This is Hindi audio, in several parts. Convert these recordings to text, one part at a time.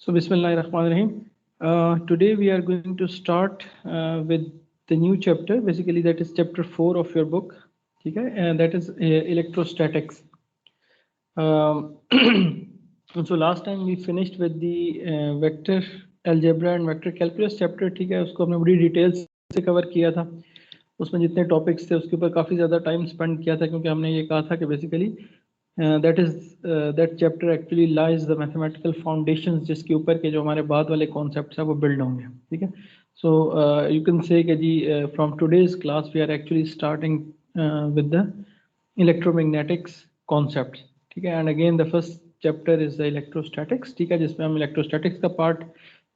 So Bismillahirrahmanirrahim. Today we are going to start with the new chapter. Basically, that is chapter 4 of your book. Okay, and that is electrostatics. So last time we finished with the vector algebra and vector calculus chapter. ठीक है, उसको हमने बड़ी डिटेल से कवर किया था. उसमें जितने टॉपिक्स थे उसके ऊपर काफ़ी ज़्यादा टाइम स्पेंड किया था, क्योंकि हमने ये कहा था कि basically that chapter actually lies the mathematical foundations जिसके ऊपर के जो हमारे बाद वाले कॉन्सेप्ट्स हैं वो बिल्ड होंगे. ठीक है, so you can say कि जी from today's class we are actually starting with the electromagnetics concepts. ठीक है, and again the first chapter is the electrostatics. ठीक है, जिसमें हम electrostatics का पार्ट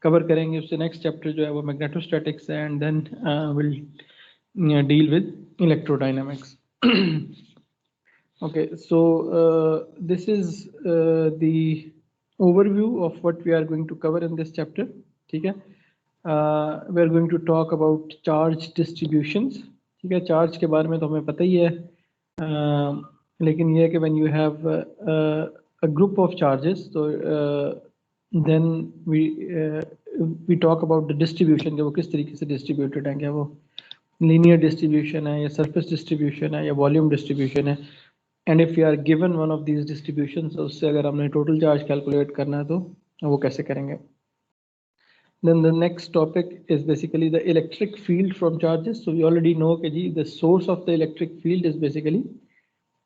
कवर करेंगे. उससे नेक्स्ट चैप्टर जो है वो magnetostatics है, and then we'll deal with electrodynamics. Okay, so this is the overview of what we are going to cover in this chapter. ठीक है, we are going to talk about charge distributions. ठीक है, चार्ज के बारे में तो हमें पता ही है, लेकिन ये है कि when you have a group of charges, so then we talk about the distribution कि वो किस तरीके से distributed हैं, क्या वो linear distribution है या surface distribution है या volume distribution है. And if we are given one of these distributions, तो उससे अगर हमने total charge calculate करना है तो वो कैसे करेंगे. Then the next topic is basically the electric field from charges. So we already know कि जी the source of the electric field is basically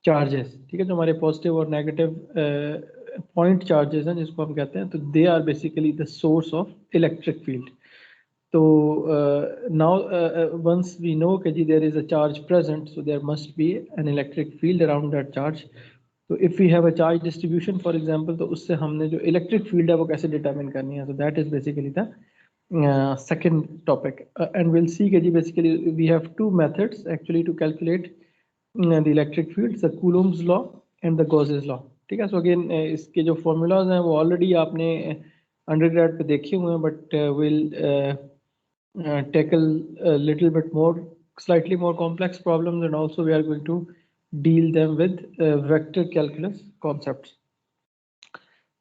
charges. ठीक है, जो हमारे positive और negative point charges हैं जिसको हम कहते हैं, तो they are basically the source of electric field. So now once we know कि जी there is a charge present, so there must be an electric field around that charge. So if we have a charge distribution for example, तो उससे हमने जो electric field है वो कैसे determine करनी है. So that is basically the second topic, and we'll see कि जी basically we have two methods actually to calculate the electric fields, the Coulomb's law and the Gauss's law. ठीक है, so again इसके जो formulas हैं वो already आपने undergrad पे देखे हुए हैं, but we'll tackle a little bit more, slightly more complex problems, and also we are going to deal them with vector calculus concepts.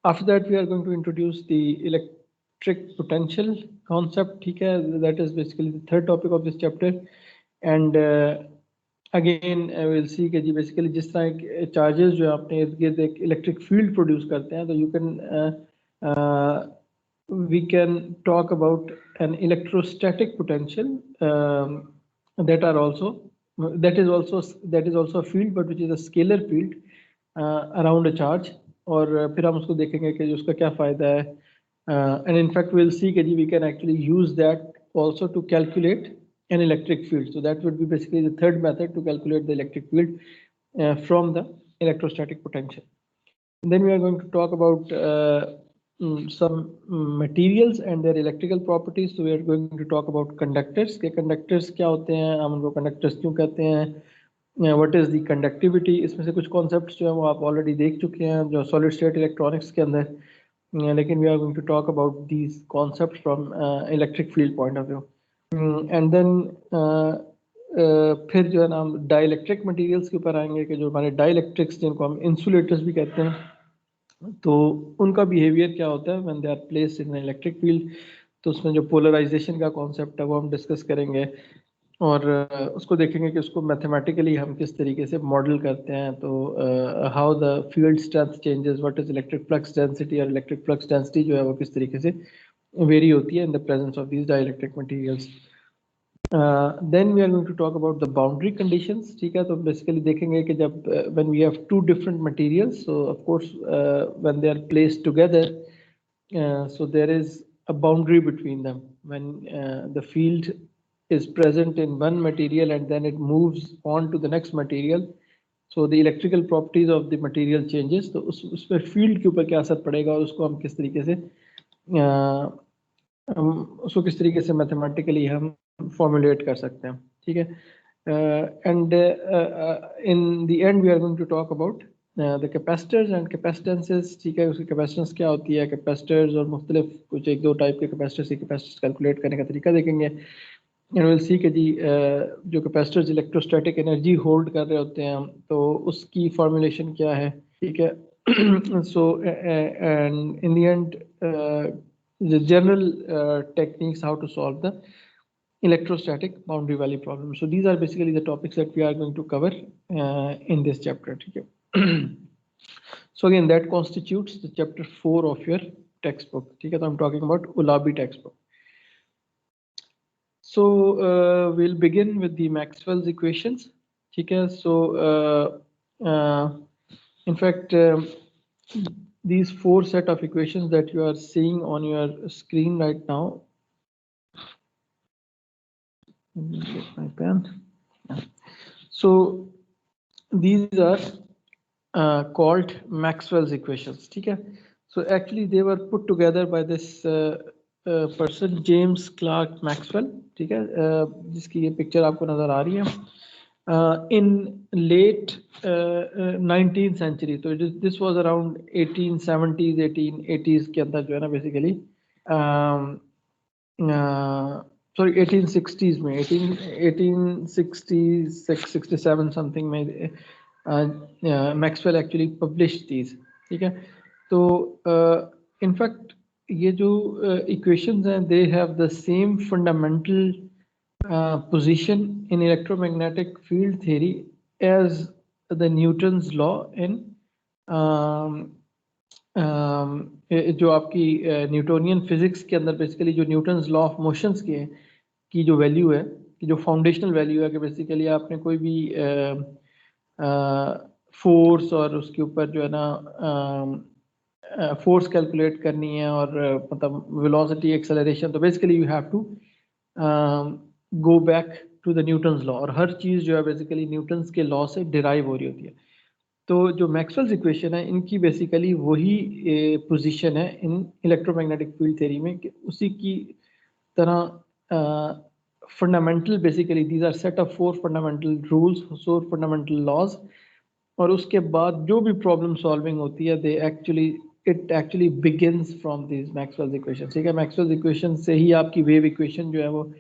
After that, we are going to introduce the electric potential concept. ठीक है, that is basically the third topic of this chapter, and again we'll see कि जी basically जिस तरह charges जो आपने इर्द गिर्द एक electric field produce करते हैं, तो you can we can talk about an electrostatic potential that is also a field, but which is a scalar field around a charge. और फिर हम उसको देखेंगे कि उसका क्या फायदा है, and in fact we'll see कि we can actually use that also to calculate an electric field. So that would be basically the third method to calculate the electric field from the electrostatic potential. And then we are going to talk about some materials and their electrical properties. So we are going to talk about conductors. के conductors क्या होते हैं, हम उनको conductors क्यों कहते हैं, what is the conductivity. इसमें से कुछ concepts जो हैं वो आप already देख चुके हैं जो solid state electronics के अंदर, लेकिन we are going to talk about these concepts from electric field point of view. And then फिर जो है ना हम dielectric materials के ऊपर आएंगे कि जो हमारे dielectrics जिनको हम insulators भी कहते हैं, तो उनका बिहेवियर क्या होता है when they are placed in electric field. तो उसमें जो पोलराइजेशन का कॉन्सेप्ट है वो हम डिस्कस करेंगे, और उसको देखेंगे कि उसको मैथमेटिकली हम किस तरीके से मॉडल करते हैं. तो how the field strength changes, what is electric flux density, और इलेक्ट्रिक फ्लक्स डेंसिटी जो है वो किस तरीके से वेरी होती है इन the presence of these dielectric materials. Then we are going to talk about the boundary conditions. ठीक है, तो बेसिकली देखेंगे कि जब when we have two different materials, so of course when they are placed together, so there is a boundary between them. When the field is present in one material and then it moves on to the next material, so the electrical properties of the material changes. तो उस पर field के ऊपर क्या असर पड़ेगा और उसको हम किस तरीके से उसको किस तरीके से मैथमेटिकली हम फॉर्मुलेट कर सकते हैं. ठीक है, and in the end we are going to talk about the capacitors and capacitances. ठीक है, उसकी कैपेसिटेंस क्या होती है, कैपेसिटर्स और मुख्तलिफ कुछ एक दो टाइप के कैपेसिटर्स कैलकुलेट करने का तरीका देखेंगे. एंड विल सी कि जी जो कैपेसिटर्स इलेक्ट्रोस्टैटिक एनर्जी होल्ड कर रहे होते हैं तो उसकी फॉर्मुलेशन क्या है. ठीक है, so and in the and the general techniques how to solve the electrostatic boundary value problem. So these are basically the topics that we are going to cover in this chapter. Okay. So again, that constitutes the chapter 4 of your textbook. Okay, so I'm talking about Ulabi textbook. So we'll begin with the Maxwell's equations. Okay, so in fact, these 4 set of equations that you are seeing on your screen right now. Let me get my pen. So these are called Maxwell's equations. Okay, so actually they were put together by this person James Clerk Maxwell. ठीक है, जिसकी ये पिक्चर आपको नजर आ रही है. In late 19th century, so this was around 1870s, 1880s के अंदर जो है ना basically, sorry 1860s में 1866 67 something में Maxwell actually published these. ठीक है, तो in fact ये जो equations हैं, they have the same fundamental position in electromagnetic field theory as the Newton's law in जो आपकी न्यूटोनियन फिजिक्स के अंदर बेसिकली जो न्यूटन्स लॉ ऑफ मोशंस के की जो वैल्यू है, कि जो फाउंडेशनल वैल्यू है कि बेसिकली आपने कोई भी फोर्स और उसके ऊपर जो है ना फोर्स कैलकुलेट करनी है और मतलब वेलोसिटी एक्सेलरेशन, तो basically you have to go back to the Newton's law, और हर चीज़ जो है बेसिकली न्यूटन्स के लॉ से डिराइव हो रही होती है. तो जो मैक्सवेल्स इक्वेशन है, इनकी बेसिकली वही पोजीशन है इन इलेक्ट्रोमैग्नेटिक फील्ड थ्योरी में, कि उसी की तरह fundamental basically these are set of 4 fundamental rules, 4 fundamental laws, और उसके बाद जो भी प्रॉब्लम सॉल्विंग होती है it actually begins from this Maxwell's equation. ठीक है, मैक्सवेल्स इक्वेशन से ही आपकी वेव इक्वेशन जो है वो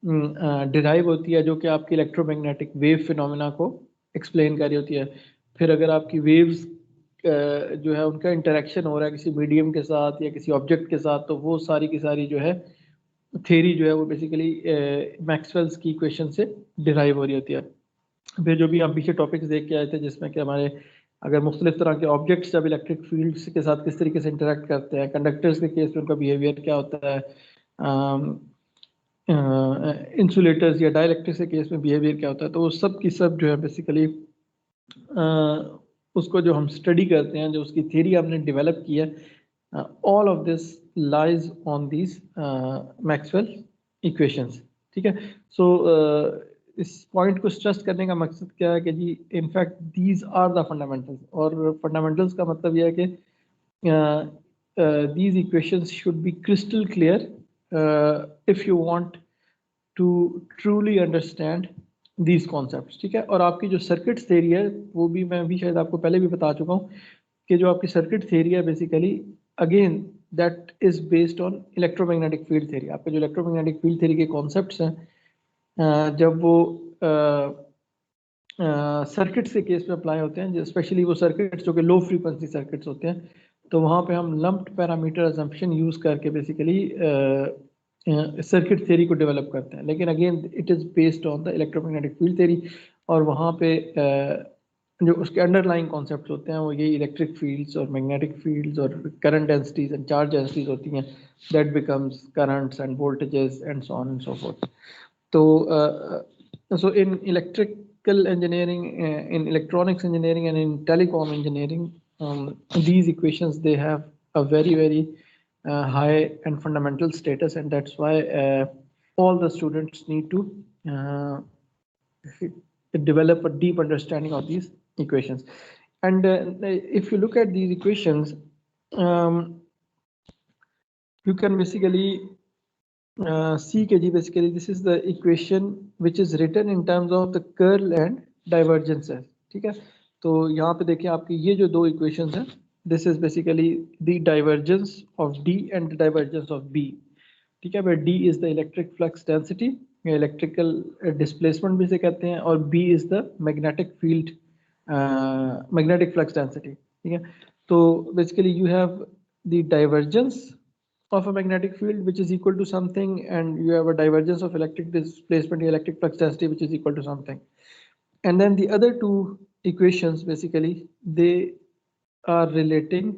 डिराइव होती है, जो कि आपकी इलेक्ट्रोमैग्नेटिक वेव फिनोमेना को एक्सप्लेन कर रही होती है. फिर अगर आपकी वेव्स जो है उनका इंटरेक्शन हो रहा है किसी मीडियम के साथ या किसी ऑब्जेक्ट के साथ, तो वो सारी की सारी जो है थ्योरी जो है वो बेसिकली मैक्सवेल्स की इक्वेशन से डिराइव हो रही होती है. फिर जो भी हम पीछे टॉपिक्स देख के आए थे, जिसमें कि हमारे अगर मुख्तलिफ तरह के ऑब्जेक्ट्स जब इलेक्ट्रिक फील्ड्स के साथ किस तरीके से इंटरेक्ट करते हैं, कंडक्टर्स के केस में उनका बिहेवियर क्या होता है, इंसुलेटर्स या डाइलेक्ट्रिक्स के केस में बिहेवियर क्या होता है, तो वो सब की सब जो है बेसिकली उसको जो हम स्टडी करते हैं, जो उसकी थ्योरी हमने डेवलप की है, all of this lies on these Maxwell equations. ठीक है, सो इस पॉइंट को स्ट्रेस करने का मकसद क्या है कि जी in fact these are the fundamentals, और फंडामेंटल्स का मतलब यह है कि these equations should be crystal clear if you want to truly understand these concepts. ठीक है, और आपकी जो सर्किट थ्योरी है वो भी मैं भी शायद आपको पहले भी बता चुका हूँ कि जो आपकी सर्किट थ्योरी है basically again that is based on electromagnetic field theory. आपके जो इलेक्ट्रोमैग्नेटिक फील्ड थ्योरी के कॉन्सेप्ट्स हैं, जब वो सर्किट्स के केस में अप्लाई होते हैं, स्पेशली वो सर्किट्स जो कि लो फ्रीक्वेंसी सर्किट्स होते हैं, तो वहाँ पे हम लम्प्ड पैरामीटर असम्पशन यूज़ करके बेसिकली सर्किट थ्योरी को डेवलप करते हैं. लेकिन again it is based on the electromagnetic field theory, और वहाँ पे जो उसके अंडरलाइंग कॉन्सेप्ट्स होते हैं वो ये इलेक्ट्रिक फील्ड्स और मैग्नेटिक फील्ड्स और current densities and charge densities होती हैं, that becomes currents and voltages and so on and so fourth. So in electrical engineering, in electronics engineering, and in telecom engineering, these equations, they have a very high and fundamental status, and that's why all the students need to develop a deep understanding of these equations. And if you look at these equations, you can basically see कि basically this is the equation which is written in terms of the curl and divergences. ठीक है, तो यहाँ पे देखिए आपकी ये जो दो equations हैं, this is basically the divergence of D and the divergence of B. ठीक है, where D is the electric flux density या electrical displacement भी से कहते हैं, और B is the magnetic field magnetic flux density. ठीक है, तो basically you have the divergence of a magnetic field which is equal to something, and you have a divergence of electric displacement, electric flux density, which is equal to something. And then the other two equations, basically, they are relating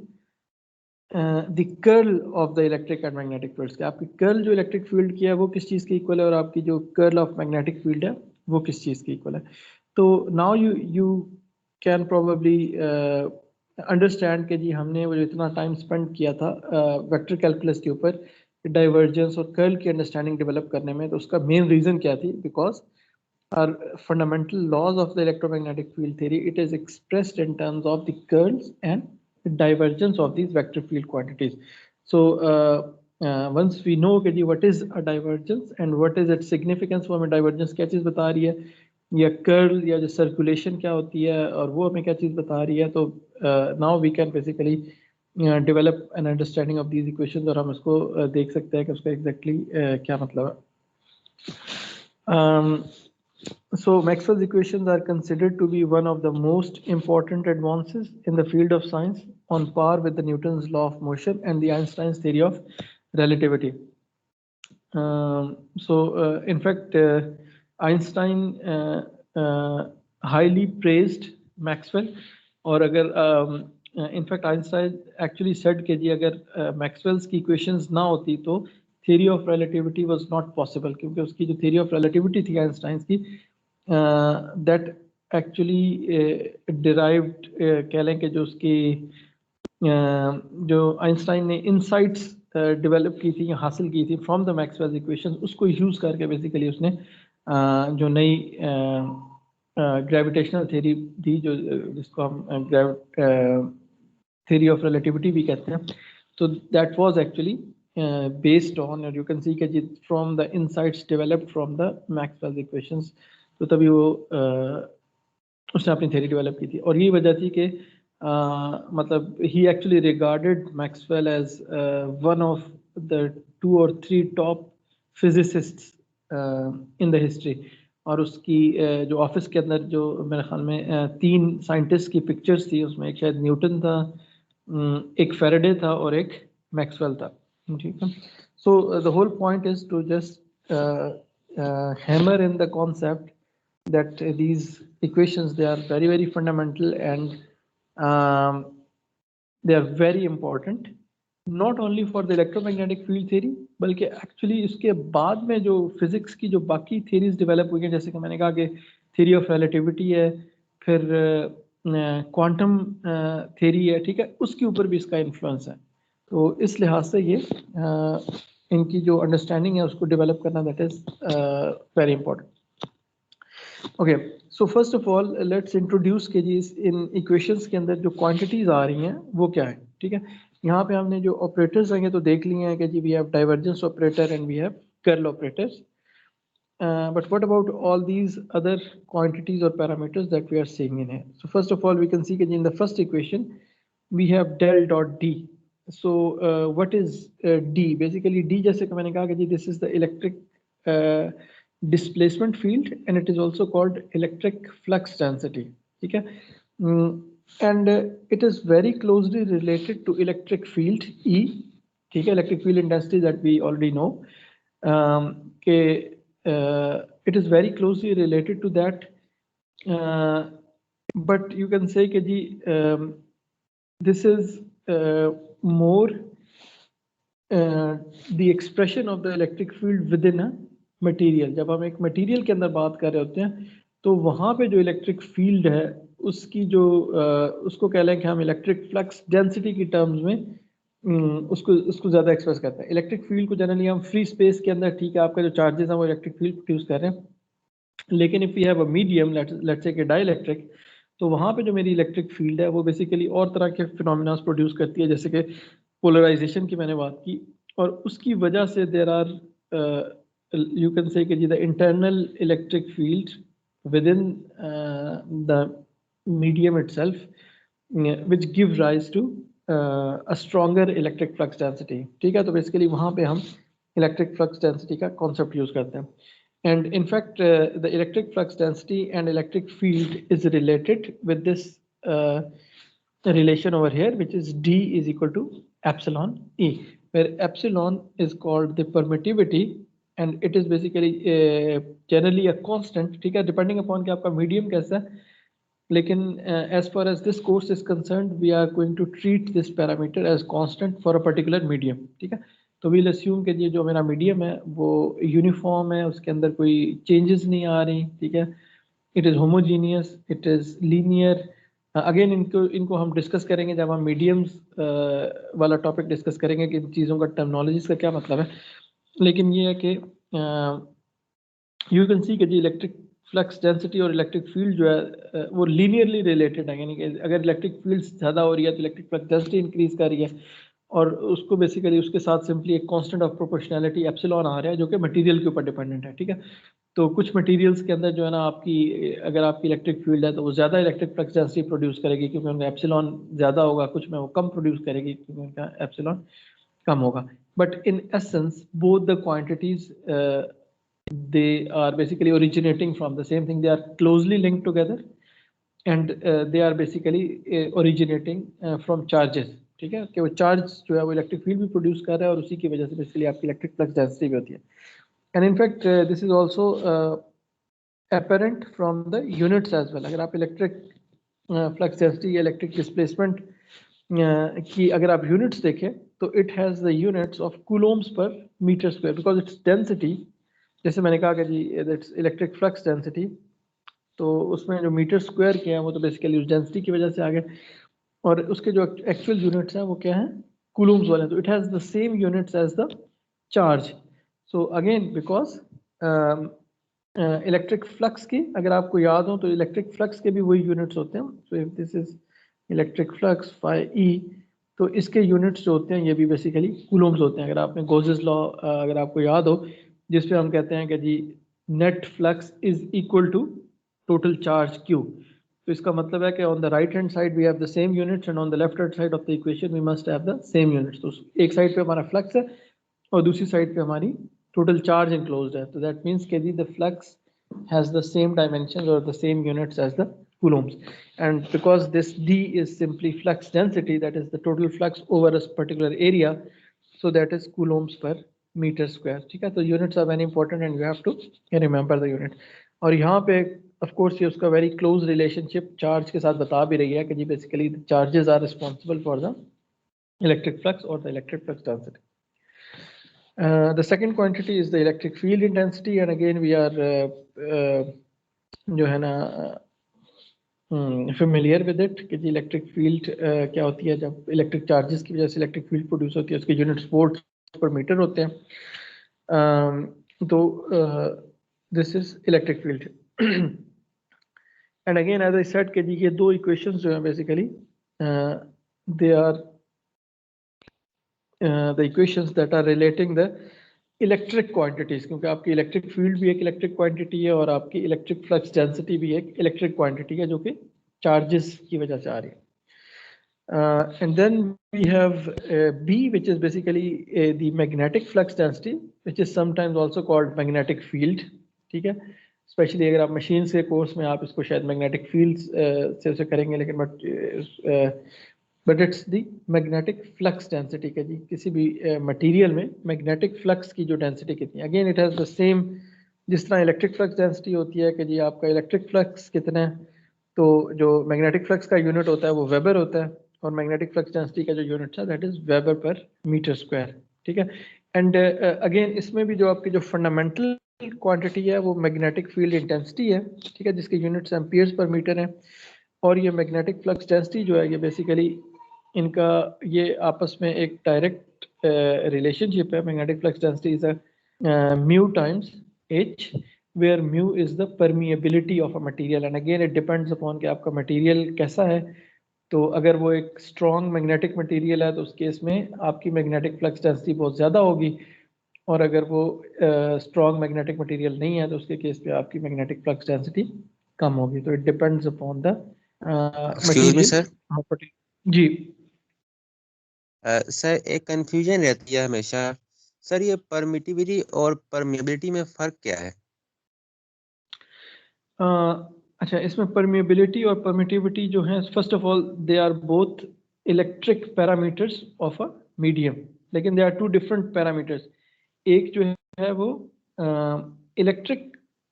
the curl of the electric and magnetic fields. आपकी curl जो electric field की है वो किस चीज़ के equal है, और आपकी जो curl of magnetic field है वो किस चीज़ के equal है. तो now you can probably understand कि जी हमने वो जो इतना टाइम स्पेंड किया था वेक्टर कैलकुलस के ऊपर डाइवर्जेंस और कर्ल की अंडरस्टैंडिंग डेवलप करने में, तो उसका मेन रीज़न क्या थी? Because our fundamental laws of the electromagnetic field theory, it is expressed in terms of the curls and the divergence of these vector field quantities. So once we know कि what is a divergence and what is its significance, वो हमें divergence क्या चीज़ बता रही है, या curl या जो circulation क्या होती है और वो हमें क्या चीज़ बता रही है, तो now we can basically develop an understanding of these equations, और हम इसको देख सकते हैं कि उसका exactly क्या मतलब है. So Maxwell's equations are considered to be one of the most important advances in the field of science, on par with the Newton's law of motion and the Einstein's theory of relativity. In fact, Einstein highly praised Maxwell, और अगर in fact Einstein actually said कि जी अगर Maxwell's की equations ना होती तो theory of relativity was not possible, क्योंकि उसकी जो theory of relativity थी Einstein की, that actually derived कह लें कि जो उसकी जो आइंस्टाइन ने इनसाइट्स डेवलप की थी या हासिल की थी फ्रॉम द मैक्सवेल्स इक्वेशंस, उसको यूज़ करके बेसिकली उसने जो नई ग्रेविटेशनल थ्योरी थी, जो जिसको हम थ्योरी ऑफ रिलेटिविटी भी कहते हैं, तो that was actually based on, और you can see कि from the insights developed from the Maxwell's equations, तो तभी वो उसने अपनी थ्योरी डेवलप की थी. और यही वजह थी कि मतलब he actually regarded Maxwell as one of the 2 or 3 top physicists in the history. और उसकी जो ऑफिस के अंदर जो मेरे ख्याल में 3 साइंटिस्ट की पिक्चर्स थी, उसमें एक शायद न्यूटन था, एक फेरेडे था और एक मैक्सवेल था. ठीक है. So the whole point is to just hammer in the concept that these equations, they are very very fundamental, and they are very important not only for the electromagnetic field theory, बल्कि actually इसके बाद में जो physics की जो बाकी theories develop हुई हैं, जैसे कि मैंने कहा कि theory of relativity है, फिर quantum theory है, ठीक है, उसके ऊपर भी इसका influence है. तो इस लिहाज से ये इनकी जो अंडरस्टैंडिंग है उसको डेवलप करना, that is very important. Okay, so first of all let's introduce के जी इन इक्वेशंस के अंदर जो क्वांटिटीज आ रही हैं वो क्या है. ठीक है, यहाँ पे हमने जो ऑपरेटर्स हैं तो देख लिए हैं कि जी we have divergence operator and we have curl operators, but what about all these other quantities or parameters that we are seeing in here? So first of all we can see that in the first equation we have del dot D. So what is D? Basically D, जैसे कि मैंने कहा कि this is the electric displacement field and it is also called electric flux density. ठीक है, and it is very closely related to electric field E. ठीक है, electric field intensity that we already know. It is very closely related to that, but you can say कि जी this is more the expression of the electric field within a material. जब हम एक मटेरियल के अंदर बात कर रहे होते हैं तो वहाँ पे जो इलेक्ट्रिक फील्ड है उसकी जो उसको कह लें कि हम इलेक्ट्रिक फ्लक्स डेंसिटी की टर्म्स में उसको ज़्यादा एक्सप्रेस करते हैं. इलेक्ट्रिक फील्ड को जनरली हम फ्री स्पेस के अंदर, ठीक है, आपका जो चार्जेस हैं वो इलेक्ट्रिक फील्ड प्रोड्यूस कर रहे हैं, लेकिन if we have a medium, let's say कि डाइलेक्ट्रिक, तो वहाँ पे जो मेरी इलेक्ट्रिक फील्ड है वो बेसिकली और तरह के फिनोमिना प्रोड्यूस करती है, जैसे कि पोलराइजेशन की मैंने बात की, और उसकी वजह से there are you can say कि the internal electric field within the medium itself which give rise to a stronger electric flux density. ठीक है, तो बेसिकली वहाँ पे हम इलेक्ट्रिक फ्लक्स डेंसिटी का कॉन्सेप्ट यूज़ करते हैं. And in fact, the electric flux density and electric field is related with this relation over here, which is D is equal to epsilon E. where epsilon is called the permittivity and it is basically generally a constant, ठीक है, depending upon कि आपका medium कैसा है. लेकिन as far as this course is concerned, we are going to treat this parameter as constant for a particular medium, ठीक है. तो we'll assume कि ये जो मेरा medium है वो uniform है, उसके अंदर कोई changes नहीं आ रही, ठीक है. It is homogeneous, it is linear. Again इनको हम डिस्कस करेंगे जब हम मीडियम्स वाला टॉपिक डिस्कस करेंगे कि इन चीज़ों का टर्मिनोलॉजीज का क्या मतलब है. लेकिन ये है कि यू कैन सी कि जी इलेक्ट्रिक फ्लक्स डेंसिटी और इलेक्ट्रिक फील्ड जो है वो लीनियरली रिलेटेड है, यानी कि अगर इलेक्ट्रिक फील्ड ज़्यादा हो रही है तो इलेक्ट्रिक फ्लक्स डेंसिटी इंक्रीज कर रही है, और उसको बेसिकली उसके साथ सिंपली एक कांस्टेंट ऑफ प्रोपोर्शनैलिटी एप्सिलॉन आ रहा है जो कि मटेरियल के ऊपर डिपेंडेंट है, ठीक है. तो कुछ मटेरियल्स के अंदर जो है ना आपकी अगर आपकी इलेक्ट्रिक फील्ड है तो वो ज़्यादा इलेक्ट्रिक फ्लक्स डेंसिटी प्रोड्यूस करेगी क्योंकि उनका एप्सिलॉन ज़्यादा होगा, कुछ में वो कम प्रोड्यूस करेगी क्योंकि उनका एप्सिलॉन कम होगा. But in essence both the quantities they are basically originating from the same thing, they are closely linked together and they are basically originating from charges, ठीक है, कि वो चार्ज जो है वो इलेक्ट्रिक फील्ड भी प्रोड्यूस कर रहा है और उसी की वजह से बेसिकली आपकी इलेक्ट्रिक फ्लक्स डेंसिटी भी होती है. And in fact this is also apparent from the units as well. अगर आप इलेक्ट्रिक फ्लक्स डेंसिटी या इलेक्ट्रिक डिस्प्लेसमेंट की अगर आप यूनिट्स देखें तो it has the units of coulombs per metre square because it's density, जैसे मैंने कहा कि जी इट्स इलेक्ट्रिक फ्लक्स डेंसिटी, तो उसमें जो मीटर स्क्वायर किया है वो तो बेसिकली उस डेंसिटी की वजह से आ गए, और उसके जो एक्चुअल यूनिट्स हैं वो क्या हैं, कूलोम्स वाले. तो it has the same units as the charge. So again because electric flux की अगर आपको याद हो तो इलेक्ट्रिक फ्लक्स के भी वही यूनिट्स होते हैं. So if this is electric flux phi E, तो इसके यूनिट्स जो होते हैं ये भी बेसिकली कूलोम्स होते हैं. अगर आपने गोजेस लॉ अगर आपको याद हो जिस पे हम कहते हैं कि जी net flux is equal to total charge Q, तो इसका मतलब है कि on the right hand side we have the same units and on the left hand side of the equation we must have the same units. तो एक साइड पे हमारा फ्लक्स है और दूसरी साइड पे हमारी total charge enclosed है, तो that means कि the flux has the same dimensions or the same units as the coulombs, and because this d is simply flux density, that is the total flux over a particular area, so that is coulombs per meter square, ठीक है. तो units are very important and you have to remember the unit. और यहाँ पे of course ये उसका very close relationship charge के साथ बता भी रही है कि जी basically the charges are responsible for the electric flux or the electric flux density. The second quantity is the electric field intensity, and again we are जो है ना familiar with it कि जी electric field क्या होती है. जब electric charges की वजह से electric field produce होती है उसके units volts per meter होते हैं. तो this is electric field. And again as I said कि जी ये दो equations जो हैं basically they are the equations that are relating the electric quantities, क्योंकि आपकी इलेक्ट्रिक फील्ड भी एक इलेक्ट्रिक क्वांटिटी है और आपकी इलेक्ट्रिक फ्लक्स डेंसिटी भी एक इलेक्ट्रिक क्वांटिटी है जो कि चार्जेस की वजह से आ रही है. And then we have B, which is basically the magnetic flux density, which is sometimes also called magnetic field, ठीक है. स्पेशली अगर आप मशीन से कोर्स में आप इसको शायद मैग्नेटिक फील्ड्स से उसे करेंगे, लेकिन but it's the magnetic flux density का जी किसी भी मटेरियल में मैग्नेटिक फ्लक्स की जो डेंसिटी कितनी है. Again it has the same, जिस तरह इलेक्ट्रिक फ्लक्स डेंसिटी होती है कि जी आपका इलेक्ट्रिक फ्लक्स कितना है, तो जो मैग्नेटिक फ्लक्स का यूनिट होता है वो वेबर होता है, और मैग्नेटिक फ्लक्स डेंसिटी का जो यूनिट है that is weber per metre square, ठीक है. एंड अगेन इसमें भी जो आपकी जो फंडामेंटल क्वांटिटी है वो मैग्नेटिक फील्ड इंटेंसिटी है, ठीक है, जिसके यूनिट्स एम्पियर्स पर मीटर हैं. और ये मैग्नेटिक फ्लक्स डेंसिटी जो है ये बेसिकली इनका ये आपस में एक डायरेक्ट रिलेशनशिप है. Magnetic flux density is a mu times H, where mu is the permeability of a material, and again it depends upon कि आपका मटेरियल कैसा है. तो अगर वो एक स्ट्रॉन्ग मैग्नेटिक मटेरियल है तो उस केस में आपकी मैग्नेटिक फ्लक्स डेंसिटी बहुत ज़्यादा होगी, और अगर वो स्ट्रॉन्ग मैग्नेटिक मटेरियल नहीं है तो उसके केस पे आपकी मैग्नेटिक फ्लक्स डेंसिटी कम होगी. तो it depends upon the excuse me sir. Material. जी सर एक कंफ्यूजन रहती है हमेशा सर, ये परमिटिविटी और परमिएबिलिटी में फर्क क्या है? अच्छा, इसमें परमिएबिलिटी और परमिटिविटी जो है, first of all they are both electric parameters of a medium. लेकिन they are two different parameters. एक जो है वो इलेक्ट्रिक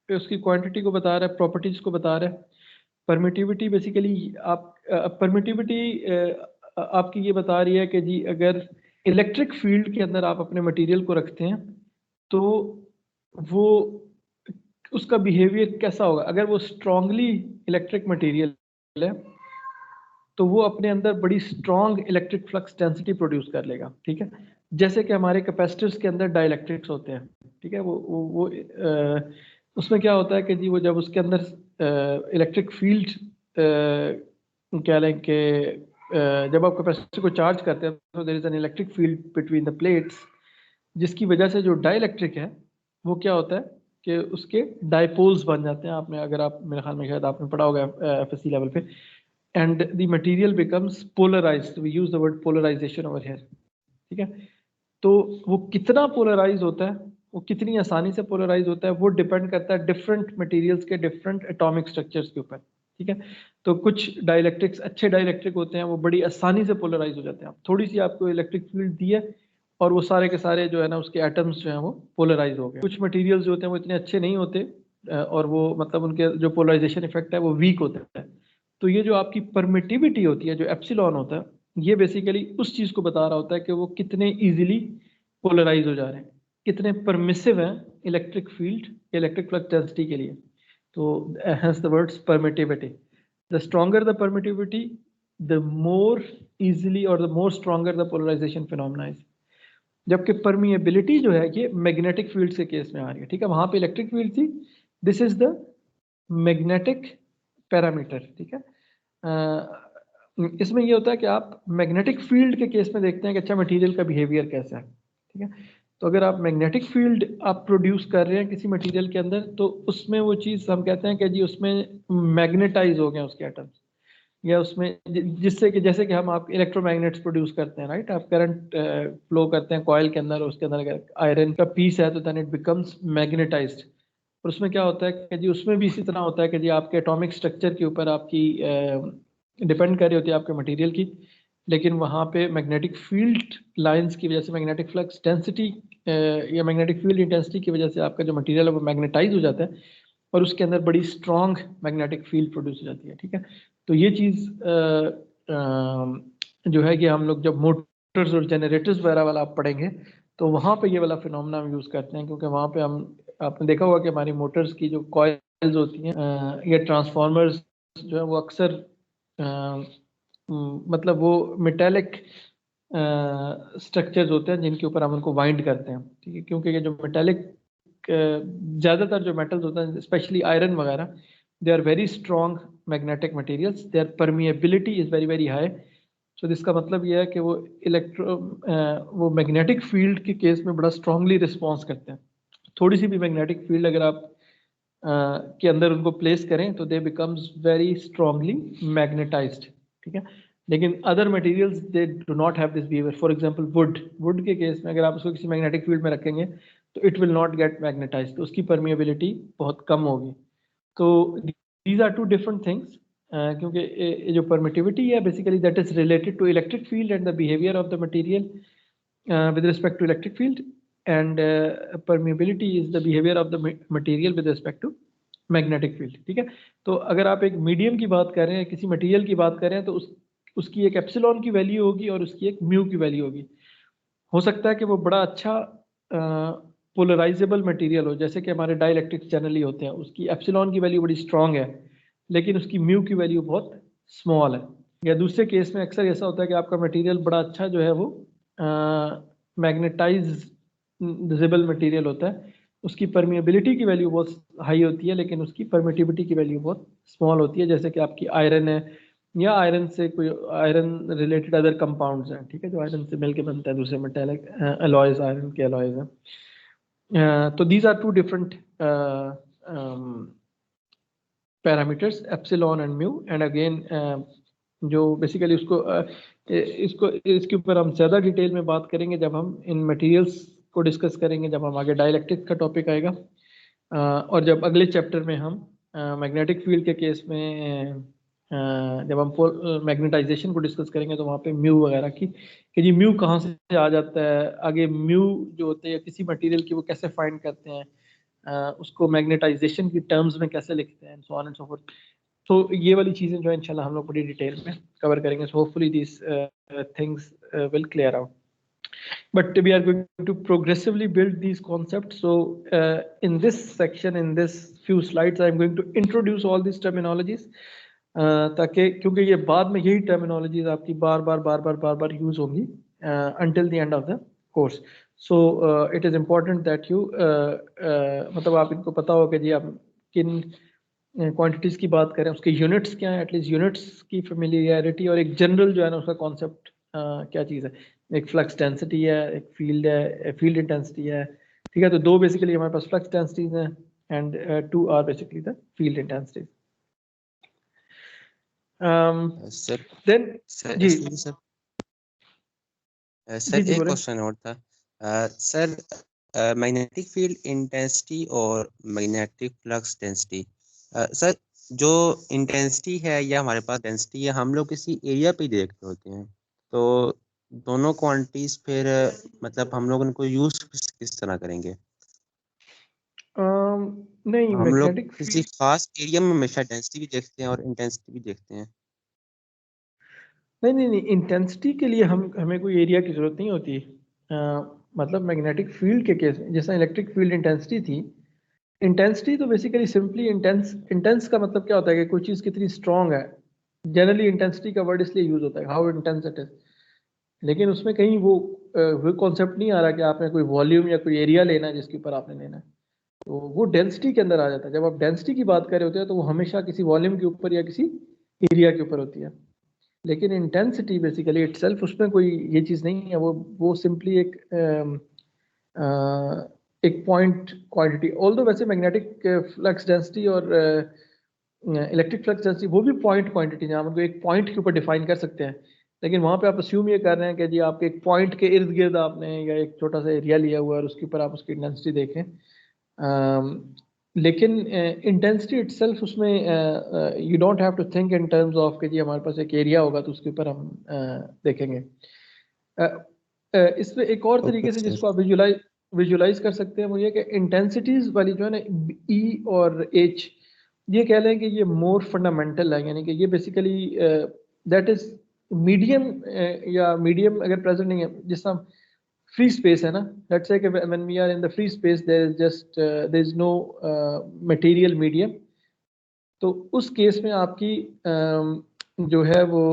उसकी क्वांटिटी को बता रहा है, प्रॉपर्टीज को बता रहा है। परमिटिविटी बेसिकली आप परमिटिविटी आपकी ये बता रही है कि जी अगर इलेक्ट्रिक फील्ड के अंदर आप अपने मटेरियल को रखते हैं तो वो उसका बिहेवियर कैसा होगा। अगर वो स्ट्रांगली इलेक्ट्रिक मटेरियल है तो वो अपने अंदर बड़ी strong electric flux density produce कर लेगा, ठीक है। जैसे कि हमारे कैपेसिटर्स के अंदर डाइलेक्ट्रिक्स होते हैं, ठीक है। वो उसमें क्या होता है कि जी वो जब उसके अंदर इलेक्ट्रिक फील्ड कह लें कि जब आप कैपेसिटर को चार्ज करते हैं तो there is an electric field between the plates, जिसकी वजह से जो डाइलेक्ट्रिक है वो क्या होता है कि उसके डाइपोल्स बन जाते हैं। आपने अगर आप मेरे ख्याल में शायद आपने पढ़ा होगा एफएससी लेवल पे, and the material becomes polarised. We use the word polarisation over here, ठीक है। तो वो कितना पोलराइज होता है, वो कितनी आसानी से पोलराइज होता है, वो डिपेंड करता है डिफरेंट मटेरियल्स के डिफरेंट एटॉमिक स्ट्रक्चर्स के ऊपर, ठीक है। तो कुछ डाइलेक्ट्रिक्स अच्छे डाइलेक्ट्रिक होते हैं, वो बड़ी आसानी से पोलराइज हो जाते हैं। थोड़ी सी आपको इलेक्ट्रिक फील्ड दी है और वो सारे के सारे जो है ना उसके एटम्स जो हैं वो पोलराइज हो गए। कुछ मटेरियल्स जो होते हैं वो इतने अच्छे नहीं होते और वो मतलब उनके जो पोलराइजेशन इफेक्ट है वो वीक होता है। तो ये जो आपकी परमिटिविटी होती है, जो एप्सिलॉन होता है, ये बेसिकली उस चीज को बता रहा होता है कि वो कितने इजीली पोलराइज हो जा रहे हैं, कितने परमिसिव हैं electric field, electric flux density के लिए। तो hence the words permittivity. The stronger the permittivity, the more easily or the more stronger the polarisation phenomena is. जबकि परमिएबिलिटी जो है ये मैग्नेटिक फील्ड के केस में आ रही है, ठीक है। वहां पे इलेक्ट्रिक फील्ड थी, this is the magnetic parameter, ठीक है। इसमें ये होता है कि आप मैग्नेटिक फील्ड के केस में देखते हैं कि अच्छा मटेरियल का बिहेवियर कैसा है, ठीक है। तो अगर आप मैग्नेटिक फील्ड आप प्रोड्यूस कर रहे हैं किसी मटेरियल के अंदर तो उसमें वो चीज़ हम कहते हैं कि जी उसमें मैग्नेटाइज हो गए उसके एटम्स, या उसमें जिससे कि जैसे कि हम आप इलेक्ट्रोमैग्नेट्स प्रोड्यूस करते हैं, राइट। आप करंट फ्लो करते हैं कॉइल के अंदर, उसके अंदर अगर आयरन का पीस है तो देन इट बिकम्स मैग्नेटाइज्ड। और उसमें क्या होता है कि जी उसमें भी इसी तरह होता है कि जी आपके एटॉमिक स्ट्रक्चर के ऊपर आपकी डिपेंड कर रही होती है आपके मटेरियल की, लेकिन वहाँ पे मैग्नेटिक फील्ड लाइंस की वजह से, मैग्नेटिक फ्लक्स डेंसिटी या मैग्नेटिक फील्ड इंटेंसिटी की वजह से आपका जो मटेरियल है वो मैग्नेटाइज हो जाता है और उसके अंदर बड़ी स्ट्रॉन्ग मैग्नेटिक फील्ड प्रोड्यूस हो जाती है, ठीक है। तो ये चीज़ जो है कि हम लोग जब मोटर्स और जनरेटर्स वगैरह वाला आप पढ़ेंगे तो वहाँ पे ये वाला फिनोमेना हम यूज़ करते हैं, क्योंकि वहाँ पे हम आपने देखा होगा कि हमारी मोटर्स की जो कॉइल्स होती हैं या ट्रांसफार्मर्स जो है वो अक्सर मतलब वो मेटेलिक स्ट्रक्चर्स होते हैं जिनके ऊपर हम उनको वाइंड करते हैं, ठीक है। क्योंकि ये जो मेटेलिक ज़्यादातर जो मेटल्स होते हैं स्पेशली आयरन वगैरह, they are very strong magnetic materials, their permeability is very very high. So जिसका मतलब ये है कि वो मैग्नेटिक फील्ड के केस में बड़ा स्ट्रांगली रिस्पॉन्स करते हैं। थोड़ी सी भी मैग्नेटिक फील्ड अगर आप के अंदर उनको प्लेस करें तो दे बिकम्स वेरी स्ट्रांगली मैग्नेटाइज्ड, ठीक है। लेकिन other materials they do not have this behaviour. For example would के केस में अगर आप उसको किसी मैग्नेटिक फील्ड में रखेंगे तो it will not get magnetised, तो उसकी परमिएबिलिटी बहुत कम होगी। तो these are two different things, क्योंकि जो परमिटिविटी है basically that is related to electric field and the behaviour of the material with respect to electric field, and permeability is the behavior of the material with respect to magnetic field, ठीक है। तो अगर आप एक मीडियम की बात कर रहे हैं, किसी मटेरियल की बात कर रहे हैं, तो उसकी एक एप्सिलॉन की वैल्यू होगी और उसकी एक म्यू की वैल्यू होगी। हो सकता है कि वो बड़ा अच्छा पोलराइजेबल मटेरियल हो, जैसे कि हमारे डाइलेक्ट्रिक्स जनरली होते हैं, उसकी एप्सिलॉन की वैल्यू बड़ी स्ट्रांग है लेकिन उसकी म्यू की वैल्यू बहुत स्मॉल है। या दूसरे केस में अक्सर ऐसा होता है कि आपका मटेरियल बड़ा अच्छा जो है वो मैग्नेटाइजेबल मटेरियल होता है, उसकी परमिएबिलिटी की वैल्यू बहुत हाई होती है लेकिन उसकी परमिटिविटी की वैल्यू बहुत स्मॉल होती है, जैसे कि आपकी आयरन है या आयरन से कोई आयरन रिलेटेड अदर कंपाउंड्स हैं, ठीक है, जो आयरन से मिलके बनता है दूसरे मेटेलिक अलॉयज, आयरन के अलॉयज हैं। तो these are two different parameters, epsilon and mu. And again जो बेसिकली इसके ऊपर हम ज़्यादा डिटेल में बात करेंगे जब हम इन मटेरियल्स को डिस्कस करेंगे, जब हम आगे डाइलेक्ट्रिक का टॉपिक आएगा और जब अगले चैप्टर में हम मैग्नेटिक फील्ड के केस में जब हम मैग्नेटाइजेशन को डिस्कस करेंगे तो वहाँ पे म्यू वगैरह की कि जी म्यू कहाँ से आ जाता है, आगे म्यू जो होते हैं किसी मटेरियल की वो कैसे फाइंड करते हैं, उसको मैग्नेटाइजेशन की टर्म्स में कैसे लिखते हैं, सो ऑन एंड सो फोर्थ। तो ये वाली चीज़ें जो है इंशाल्लाह हम लोग बड़ी डिटेल में कवर करेंगे, so hopefully this things will clear out. But we are going to progressively build these concepts. So in this section, in this few slides, I'm going to introduce all these terminologies, ताकि क्योंकि ये बाद में यही terminologies आपकी बार बार use होंगी until the end of the course. So it is important that you मतलब आप इनको पता हो कि जी आप किन क्वांटिटीज की बात करें, उसके यूनिट्स क्या है, एटलीस्ट यूनिट्स की फेमिलियरिटी, और एक जनरल जो है ना उसका कॉन्सेप्ट क्या चीज़ है. एक फ्लक्स डेंसिटी है, एक फील्ड है, फील्ड इंटेंसिटी है. ठीक है, तो दो बेसिकली हमारे पास फ्लक्स डेंसिटीज हैं and two are basically the field intensity. Sir then sir ji sir ji sir ji एक बोले. क्वेश्चन और था. सर मैग्नेटिक फील्ड इंटेंसिटी और मैग्नेटिक फ्लक्स डेंसिटी, सर जो इंटेंसिटी है या हमारे पास डेंसिटी है हम लोग किसी एरिया पे देख रहे होते हैं, तो दोनों क्वांटिटीज फिर मतलब हम लोग उनको यूज किस तरह करेंगे? नहीं, हम लोग मैग्नेटिक किसी फील्ड खास एरिया में हमेशा डेंसिटी भी देखते हैं और इंटेंसिटी भी देखते हैं. नहीं, इंटेंसिटी के लिए हम हमें कोई एरिया की जरूरत नहीं होती. मतलब मैग्नेटिक फील्ड के केस में जैसा इलेक्ट्रिक फील्ड इंटेंसिटी थी, इंटेंसिटी तो बेसिकली सिंपली इंटेंस. इंटेंस का मतलब क्या होता है कि कोई चीज़ कितनी स्ट्रांग है. जनरली इंटेंसिटी का वर्ड इसलिए यूज होता है हाउ इंटेंस इट इज, लेकिन उसमें कहीं वो कॉन्सेप्ट नहीं आ रहा कि आपने कोई वॉल्यूम या कोई एरिया लेना है जिसके ऊपर आपने लेना है. तो वो डेंसिटी के अंदर आ जाता है. जब आप डेंसिटी की बात कर रहे होते हैं तो वो हमेशा किसी वॉल्यूम के ऊपर या किसी एरिया के ऊपर होती है. लेकिन इंटेंसिटी बेसिकली इटसेल्फ उसमें कोई ये चीज़ नहीं है. वो सिंपली एक पॉइंट क्वांटिटी. ऑल्दो वैसे मैग्नेटिक फ्लक्स डेंसिटी और इलेक्ट्रिक फ्लक्स डेंसिटी वो भी पॉइंट क्वांटिटी है, हम उनको एक पॉइंट के ऊपर डिफाइन कर सकते हैं. लेकिन वहाँ पे आप अज्यूम ये कर रहे हैं कि जी आप एक पॉइंट के इर्द गिर्द आपने या एक छोटा सा एरिया लिया हुआ है और उसके ऊपर आप उसकी इंटेंसिटी देखें. लेकिन इंटेंसिटी इटसेल्फ उसमें you don't have to think in terms of कि जी हमारे पास एक एरिया होगा तो उसके ऊपर हम देखेंगे. इसमें एक और ओके तरीके से सर. जिसको आप विजुलाइज कर सकते हैं वो ये कि इंटेंसिटीज वाली जो है ना ई और एच, ये कह लें कि ये मोर फंडामेंटल है. यानी कि ये बेसिकली दैट इज मीडियम, या मीडियम अगर प्रेजेंट नहीं है, जिस तरह फ्री स्पेस है ना, let's say when we are in the free space there is no material medium. तो उस केस में आपकी जो है वो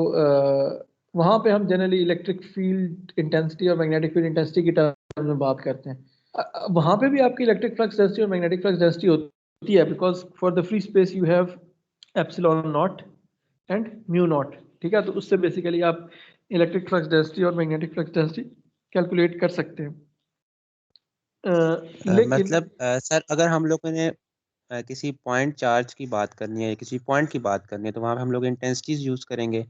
वहाँ पे हम जनरली इलेक्ट्रिक फील्ड इंटेंसिटी और मैग्नेटिक फील्ड इंटेंसिटी की टर्म्स में बात करते हैं. वहाँ पे भी आपकी इलेक्ट्रिक फ्लक्स डेंसिटी और मैग्नेटिक फ्लक्स डेंसिटी होती है, because for the free space you have epsilon not and mu naught. ठीक है, तो उससे बेसिकली आप इलेक्ट्रिक फ्लक्स डेंसिटी और मैग्नेटिक फ्लक्स डेंसिटी कैलकुलेट कर सकते हैं. लेकिन मतलब सर अगर हम लोगों ने किसी पॉइंट चार्ज की बात करनी है, किसी पॉइंट की बात करनी है, तो वहाँ पे हम लोग इंटेंसिटीज यूज करेंगे,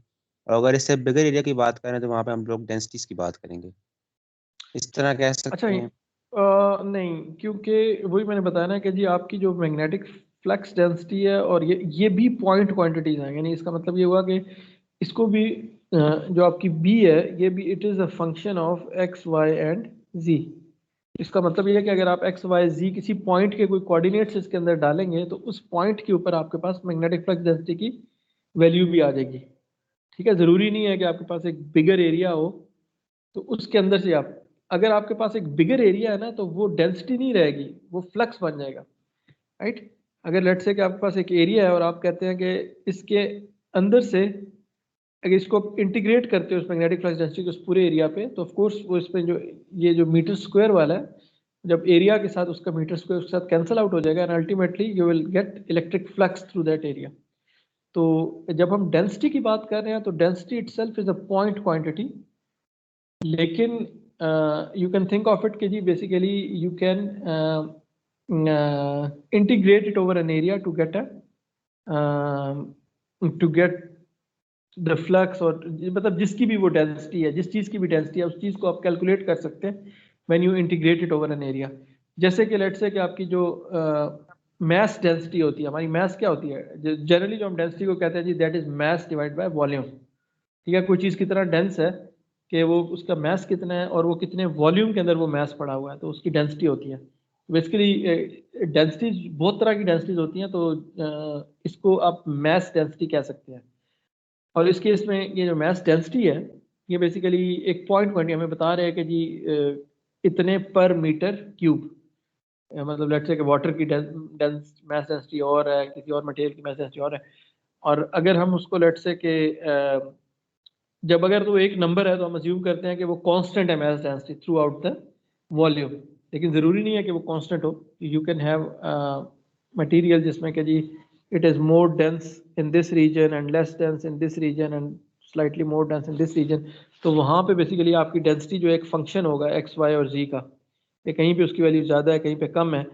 और अगर इससे बिगर एरिया की बात करें तो वहाँ पे हम लोग डेंसिटीज की बात करेंगे. इस तरह कह अच्छा, सकते हैं. नहीं, क्योंकि वही मैंने बताया ना कि जी आपकी जो मैग्नेटिक फ्लक्स डेंसिटी है और ये भी पॉइंट क्वांटिटीज हैं. यानी इसका मतलब ये हुआ कि इसको भी जो आपकी बी है ये भी it is a function of x y and z. इसका मतलब ये है कि अगर आप एक्स वाई जी किसी पॉइंट के कोई कोऑर्डिनेट्स इसके अंदर डालेंगे तो उस पॉइंट के ऊपर आपके पास मैग्नेटिक फ्लक्स डेंसिटी की वैल्यू भी आ जाएगी. ठीक है, ज़रूरी नहीं है कि आपके पास एक बिगर एरिया हो तो उसके अंदर से आप, अगर आपके पास एक बिगर एरिया है ना तो वो डेंसिटी नहीं रहेगी, वो फ्लक्स बन जाएगा. राइट. अगर लेट्स से कि आपके पास एक एरिया है और आप कहते हैं कि इसके अंदर से अगर इसको आप इंटीग्रेट करते हो उस मैग्नेटिक फ्लक्स डेंसिटी को उस पूरे एरिया पे, तो ऑफ कोर्स वो इसमें जो ये जो मीटर स्क्वायर वाला है, जब एरिया के साथ उसका मीटर स्क्वायर उसके साथ कैंसिल आउट हो जाएगा and ultimately you will gate electric flux through that area. तो जब हम डेंसिटी की बात कर रहे हैं तो density itself is a point quantity. लेकिन you can think of it कि जी basically you can integrate it over an area to get the flux, और मतलब जिसकी भी वो डेंसिटी है, जिस चीज़ की भी डेंसिटी है उस चीज़ को आप कैलकुलेट कर सकते हैं when you integrate it over an area. जैसे कि लेट्स से कि आपकी जो मास डेंसिटी होती है। हमारी मास क्या होती है जनरली, जो हम डेंसिटी को कहते हैं जी, that is mass divide by volume. ठीक है, कोई चीज़ कितना डेंस है कि वो उसका मास कितना है और वो कितने वॉल्यूम के अंदर वो मास पड़ा हुआ है, तो उसकी डेंसिटी होती है। बेसिकली डेंसिटीज बहुत तरह की डेंसिटीज होती हैं, तो इसको आप मास डेंसिटी कह सकते हैं। और इस केस में ये जो मास डेंसिटी है, ये बेसिकली एक पॉइंट क्वांटिटी हमें बता रहे हैं कि जी इतने पर मीटर क्यूब, मतलब लेट्स से कि वाटर की डेंस मास डेंसिटी और है, किसी और मटेरियल की मास डेंसिटी और है। और अगर हम उसको लेट्स से कि जब अगर तो एक नंबर है तो हम अज्यूम करते हैं कि वो कांस्टेंट है mass density through out the volume, लेकिन ज़रूरी नहीं है कि वो कांस्टेंट हो। यू कैन हैव मटेरियल जिसमें कि जी it is more dense in this region and less dense in this region and slightly more dense in this region. तो वहाँ पे बेसिकली आपकी डेंसिटी जो एक फंक्शन होगा एक्स वाई और जी का, कि कहीं पे उसकी वैल्यू ज़्यादा है, कहीं पे कम है।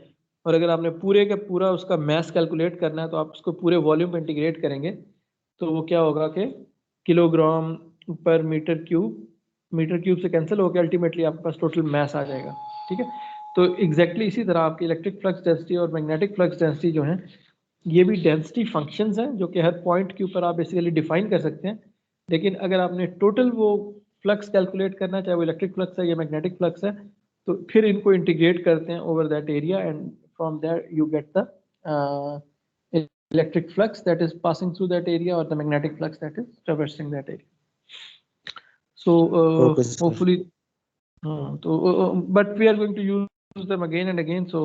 और अगर आपने पूरे का पूरा उसका मास कैलकुलेट करना है तो आप उसको पूरे वॉल्यूम पे इंटीग्रेट करेंगे, तो वो क्या होगा कि किलोग्राम पर मीटर क्यूब से कैंसिल होकर अल्टीमेटली आपके पास टोटल मास आ जाएगा। ठीक है, तो एग्जैक्टली इसी तरह आपकी इलेक्ट्रिक फ्लक्स डेंसिटी और मैग्नेटिक फ्लक्स डेंसिटी जो है, ये भी डेंसिटी फंक्शंस हैं जो कि हर पॉइंट के ऊपर आप बेसिकली डिफाइन कर सकते हैं। लेकिन अगर आपने टोटल वो फ्लक्स कैलकुलेट करना है, चाहे वो इलेक्ट्रिक फ्लक्स है या मैग्नेटिक फ्लक्स है, तो फिर इनको इंटीग्रेट करते हैं over that area and from there you get the electric flux that is passing through that area or the magnetic flux that is traversing that area. So okay sir. hopefully but we are going to use them again and again, so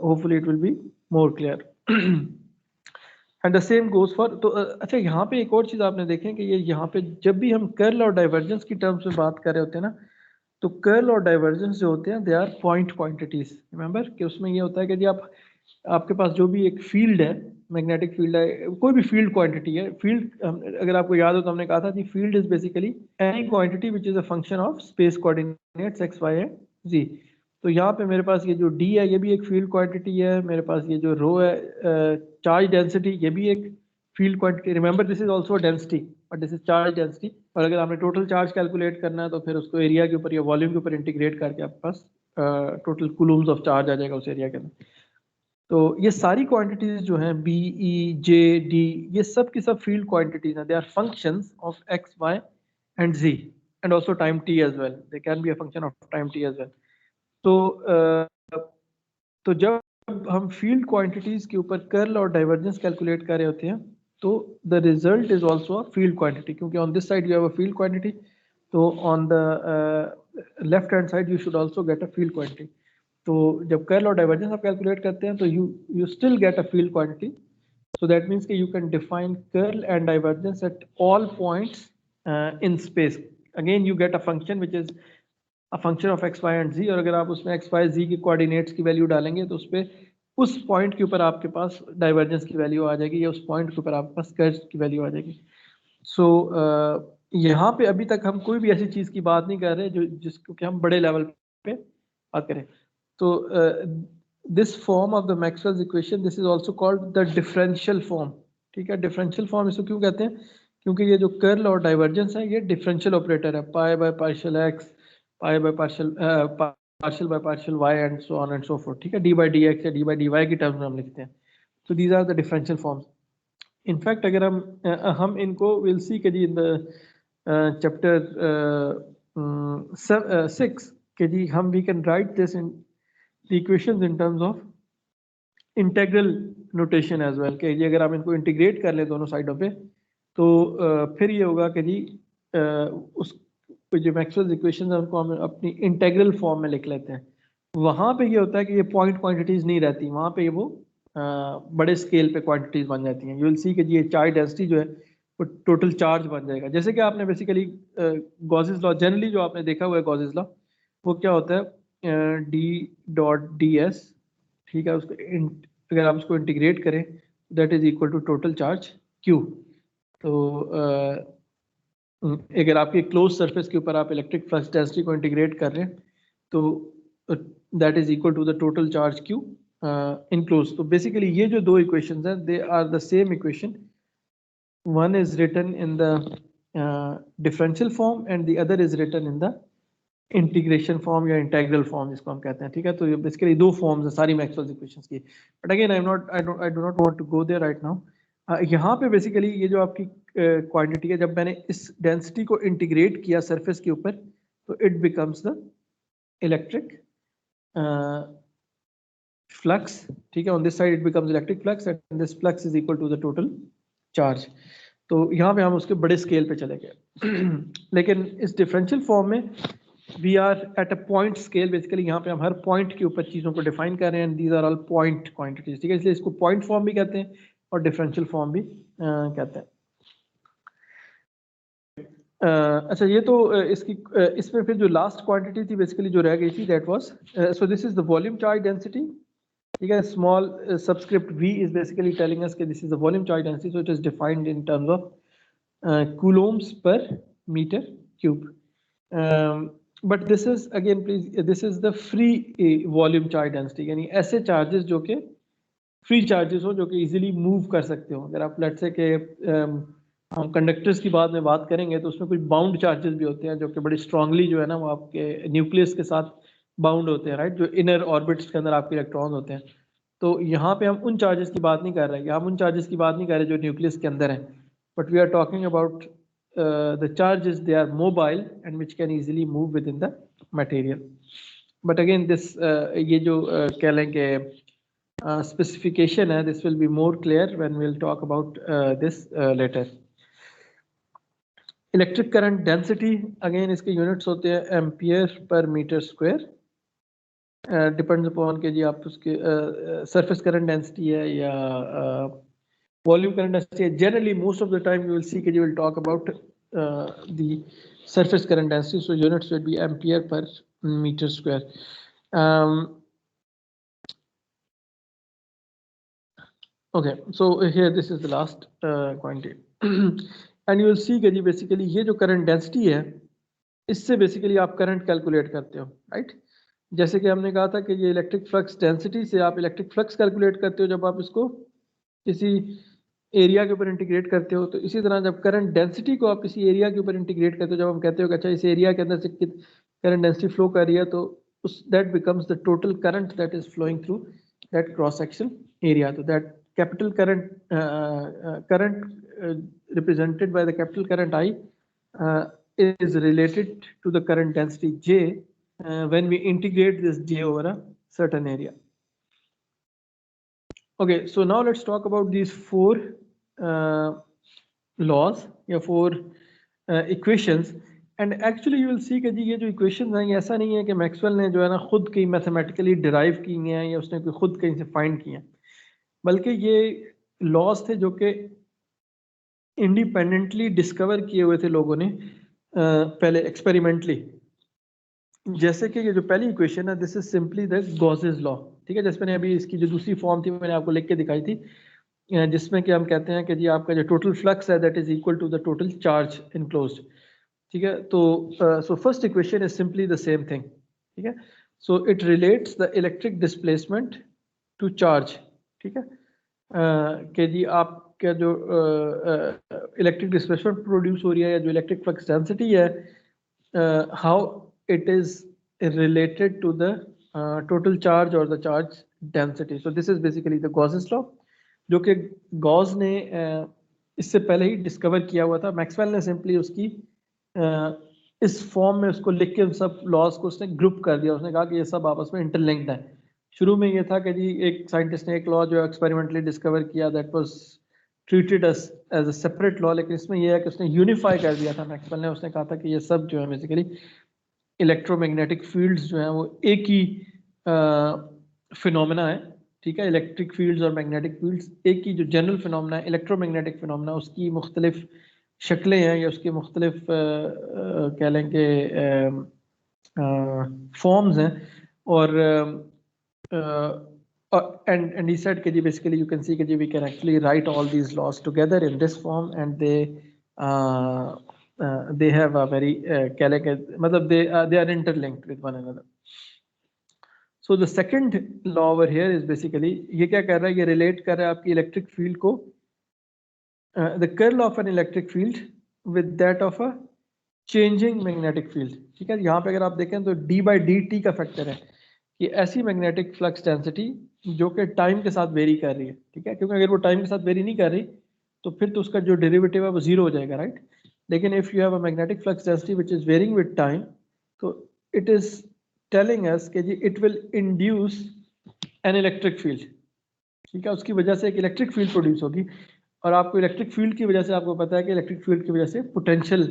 hopefully it will be more clear. And the same goes for, तो अच्छा यहाँ पे एक और चीज़ आपने देखें कि ये यहाँ पे जब भी हम कर्ल और डाइवर्जेंस की टर्म्स में बात कर रहे होते हैं ना, तो कर्ल और डाइवर्जेंस जो होते हैं they are point quantities. Remember कि उसमें ये होता है कि जी आपके पास जो भी एक फील्ड है, मैग्नेटिक फील्ड है, कोई भी फील्ड क्वांटिटी है, फील्ड अगर आपको याद हो तो हमने कहा था जी field is basically any quantity which is a function of space coordinates x y and z. तो यहाँ पे मेरे पास ये जो डी है ये भी एक फील्ड क्वांटिटी है, मेरे पास ये जो रो है चार्ज डेंसिटी, ये भी एक field quantity. Remember this is also density but this is charge density. और अगर आपने टोटल चार्ज कैलकुलेट करना है तो फिर उसको एरिया के ऊपर या वॉल्यूम के ऊपर इंटीग्रेट करके आपके पास टोटल कूलम्स ऑफ चार्ज आ जाएगा उस एरिया के अंदर। तो ये सारी क्वांटिटीज जो हैं बी ई जे डी, ये सब की सब फील्ड क्वांटिटीज हैं। They are functions of x y and z and also time t as well, they can be a function of time t as well. तो जब हम फील्ड क्वांटिटीज के ऊपर कर्ल और डाइवर्जेंस कैलकुलेट कर रहे होते हैं तो the result is also a field quantity, क्योंकि on this side you have a field quantity, तो on the left hand side you should also get a field quantity. तो जब कर्ल और डाइवर्जेंस आप कैलकुलेट करते हैं तो you still get a field quantity, so that means that you can define curl and divergence at all points in space. Again you get a function which is a function of x y and z, और अगर आप उसमें x y z की कोऑर्डिनेट्स की वैल्यू डालेंगे तो उस पे उस पॉइंट के ऊपर आपके पास डाइवर्जेंस की वैल्यू आ जाएगी या उस पॉइंट के ऊपर आपके पास कर्ल की वैल्यू आ जाएगी। सो यहाँ पे अभी तक हम कोई भी ऐसी चीज़ की बात नहीं कर रहे जो जिसको कि हम बड़े लेवल पे बात करें। तो this form of the Maxwell's equation this is also called the differential form. ठीक है, डिफरेंशियल फॉर्म इसको क्यों कहते हैं? क्योंकि ये जो कर्ल और डाइवर्जेंस है ये डिफरेंशियल ऑपरेटर है, pi by partial x, pi by partial by partial y and so on and so forth. ठीक है, डी बाई डी एक्स या डी बाई डी वाई की टर्म्स में हम लिखते हैं। तो these are the differential forms. In fact अगर हम इनको विल सी के जी इन द चैप्टर 6 के जी हम we can write this in the equations in terms of integral notation as well, कि जी अगर आप इनको इंटीग्रेट कर लें दोनों साइडों पे तो फिर ये होगा कि जी उस जो मैक्सवेल्स इक्वेशंस है उनको हम अपनी इंटीग्रल फॉर्म में लिख लेते हैं। वहाँ पे ये होता है कि ये पॉइंट क्वांटिटीज नहीं रहती, वहाँ पे वो बड़े स्केल पे क्वांटिटीज बन जाती हैं। यू विल सी कि ये चार्ज डेंसिटी जो है वो टोटल चार्ज बन जाएगा। जैसे कि आपने बेसिकली गॉसेस लॉ जनरली जो आपने देखा हुआ है गॉसेस लॉ, वो क्या होता है डी डॉट डी एस। ठीक है, उसको अगर आप उसको इंटीग्रेट करें that is equal to total charge Q. तो अगर आपके क्लोज सरफेस के ऊपर आप इलेक्ट्रिक फ्लक्स डेंसिटी को इंटीग्रेट कर रहे हैं तो that is equal to the total charge Q in closed. तो बेसिकली ये जो दो इक्वेशंस हैं they are the same equation, one is written in the differential form and the other is written in the integration form या इंटेग्रल फॉर्म जिसको हम कहते हैं, ठीक है। तो ये बेसिकली दो फॉर्म्स है सारी मैक्सवेल्स इक्वेशंस की, but again I do not want to go there right now. यहाँ पे बेसिकली ये जो आपकी क्वांटिटी है, जब मैंने इस डेंसिटी को इंटीग्रेट किया सरफेस के ऊपर, तो it becomes the electric flux, ठीक है। On this side it becomes electric flux and this flux is equal to the total charge. तो यहाँ पे हम उसके बड़े स्केल पे चले गए लेकिन इस डिफरेंशियल फॉर्म में we are at a point scale, basically यहाँ पे हम हर पॉइंट के ऊपर चीज़ों को डिफाइन कर रहे हैं, these are all point quantities, ठीक है। इसलिए इसको पॉइंट फॉर्म भी कहते हैं और डिफरेंशियल फॉर्म भी कहते हैं। अच्छा, ये तो इसकी इसमें फिर जो लास्ट क्वांटिटी थी बेसिकली जो रह गई थी, that was so this is the volume charge density, ठीक है। Small subscript v is basically telling us कि this is the volume charge density, so it is defined in terms of coulombs per meter cube. But this is again, please, this is the free volume charge density, यानी ऐसे चार्जेस जो कि फ्री चार्जेस हो, जो कि इजीली मूव कर सकते हो। अगर आप लेट्स से के हम कंडक्टर्स की बाद में बात करेंगे तो उसमें कुछ बाउंड चार्जेस भी होते हैं जो कि बड़ी स्ट्रांगली जो है ना वो आपके न्यूक्लियस के साथ बाउंड होते हैं, राइट, जो इनर ऑर्बिट्स के अंदर आपके इलेक्ट्रॉन होते हैं। तो यहाँ पे हम उन चार्जेस की बात नहीं कर रहे हैं, हम उन चार्जेस की बात नहीं कर रहे जो न्यूक्लियस के अंदर हैं, but we are talking about the charges, they are mobile and which can easily move within the material. But again this ये जो कह लें कि specification है, this will be more clear when we'll talk about this later. Electric current density, again इसके units होते हैं ampere per metre square, depends upon के जी आप उसके सरफेस करंट डेंसिटी है या volume current density. Generally most of the time you will see that you will talk about the surface current density, so units will be ampere per meter square. Okay, so here this is the last quantity and you will see that basically ये जो current density है इससे बेसिकली आप करंट कैलकुलेट करते हो, राइट। जैसे कि हमने कहा था कि ये इलेक्ट्रिक फ्लक्स डेंसिटी से आप इलेक्ट्रिक फ्लक्स कैलकुलेट करते हो जब आप इसको किसी एरिया के ऊपर इंटीग्रेट करते हो, तो इसी तरह जब करंट डेंसिटी को आप किसी एरिया के ऊपर इंटीग्रेट करते हो, जब हम कहते हो कि अच्छा इस एरिया के अंदर से करंट डेंसिटी फ्लो कर रही है, तो उस that becomes the total current that is flowing through that cross section area. तो that capital current represented by the capital current I is related to the current density J when we integrate this J over a certain area. Okay, so now let's talk about these four laws या four equations, and actually you will see कि जी ये जो equations हैं, ये ऐसा नहीं है कि मैक्सवेल ने जो है ना खुद कहीं मैथमेटिकली डिराइव की हैं या उसने कोई खुद कहीं से फाइंड की हैं, बल्कि ये लॉज थे जो कि इंडिपेंडेंटली डिस्कवर किए हुए थे लोगों ने पहले एक्सपेरिमेंटली। जैसे कि ये जो पहली इक्वेशन है, this is simply the Gauss's law, ठीक है। जिसमें अभी इसकी जो दूसरी फॉर्म थी मैंने आपको लिख के दिखाई थी, जिसमें कि हम कहते हैं कि जी आपका जो टोटल फ्लक्स है that is equal to the total charge enclosed, ठीक है। तो so first equation is simply the same thing, ठीक है। So it relates the electric displacement to charge, ठीक है। कि जी आपका जो इलेक्ट्रिक डिस्प्लेसमेंट प्रोड्यूस हो रही है या जो इलेक्ट्रिक फ्लक्स डेंसिटी है, how it is related to the total charge और the charge density. So this is basically the Gauss's law, जो कि गॉस ने इससे पहले ही डिस्कवर किया हुआ था। मैक्सवेल ने सिंपली उसकी इस फॉर्म में उसको लिख के उन सब लॉज को उसने ग्रुप कर दिया। उसने कहा कि ये सब आपस में इंटरलिंक्ड है। शुरू में ये था कि जी एक साइंटिस्ट ने एक लॉ जो एक्सपेरिमेंटली डिस्कवर किया, that was treated as a separate law, लेकिन इसमें यह है कि उसने यूनिफाई कर दिया था मैक्सवेल ने। उसने कहा था कि ये सब जो है बेसिकली इलेक्ट्रोमैग्नेटिक फील्ड्स जो हैं वो एक ही फिनोमेना है, ठीक है। इलेक्ट्रिक फील्ड्स और मैग्नेटिक फील्ड्स एक ही जो जनरल फिनोमेना है, इलेक्ट्रोमैग्नेटिक फिनोमेना, उसकी मुख्तलिफ शक्लें हैं या उसकी मुख्तलिफ कह लें कि फॉर्म्स हैं। और and he said कि जी basically you can see कि जी we can actually write all these laws together in this form and they have a very कह लें कि मतलब they are interlinked with one another. So the second law over here is basically ये क्या कर रहा है, ये relate कर रहा है आपकी इलेक्ट्रिक फील्ड को the curl of an electric field with that of a changing magnetic field, ठीक है। यहाँ पे अगर आप देखें तो d/dt का फैक्टर है कि ऐसी मैग्नेटिक फ्लक्स डेंसिटी जो कि टाइम के साथ वेरी कर रही है, ठीक है, क्योंकि अगर वो टाइम के साथ वेरी नहीं कर रही तो फिर तो उसका जो डेरिवेटिव है वो जीरो हो जाएगा, राइट। लेकिन if you have a magnetic flux density which is varying with time, तो इट इज टेलिंग अस कि जी it will induce an electric field, ठीक है। उसकी वजह से एक इलेक्ट्रिक फील्ड प्रोड्यूस होगी, और आपको इलेक्ट्रिक फील्ड की वजह से आपको पता है कि इलेक्ट्रिक फील्ड की वजह से पोटेंशियल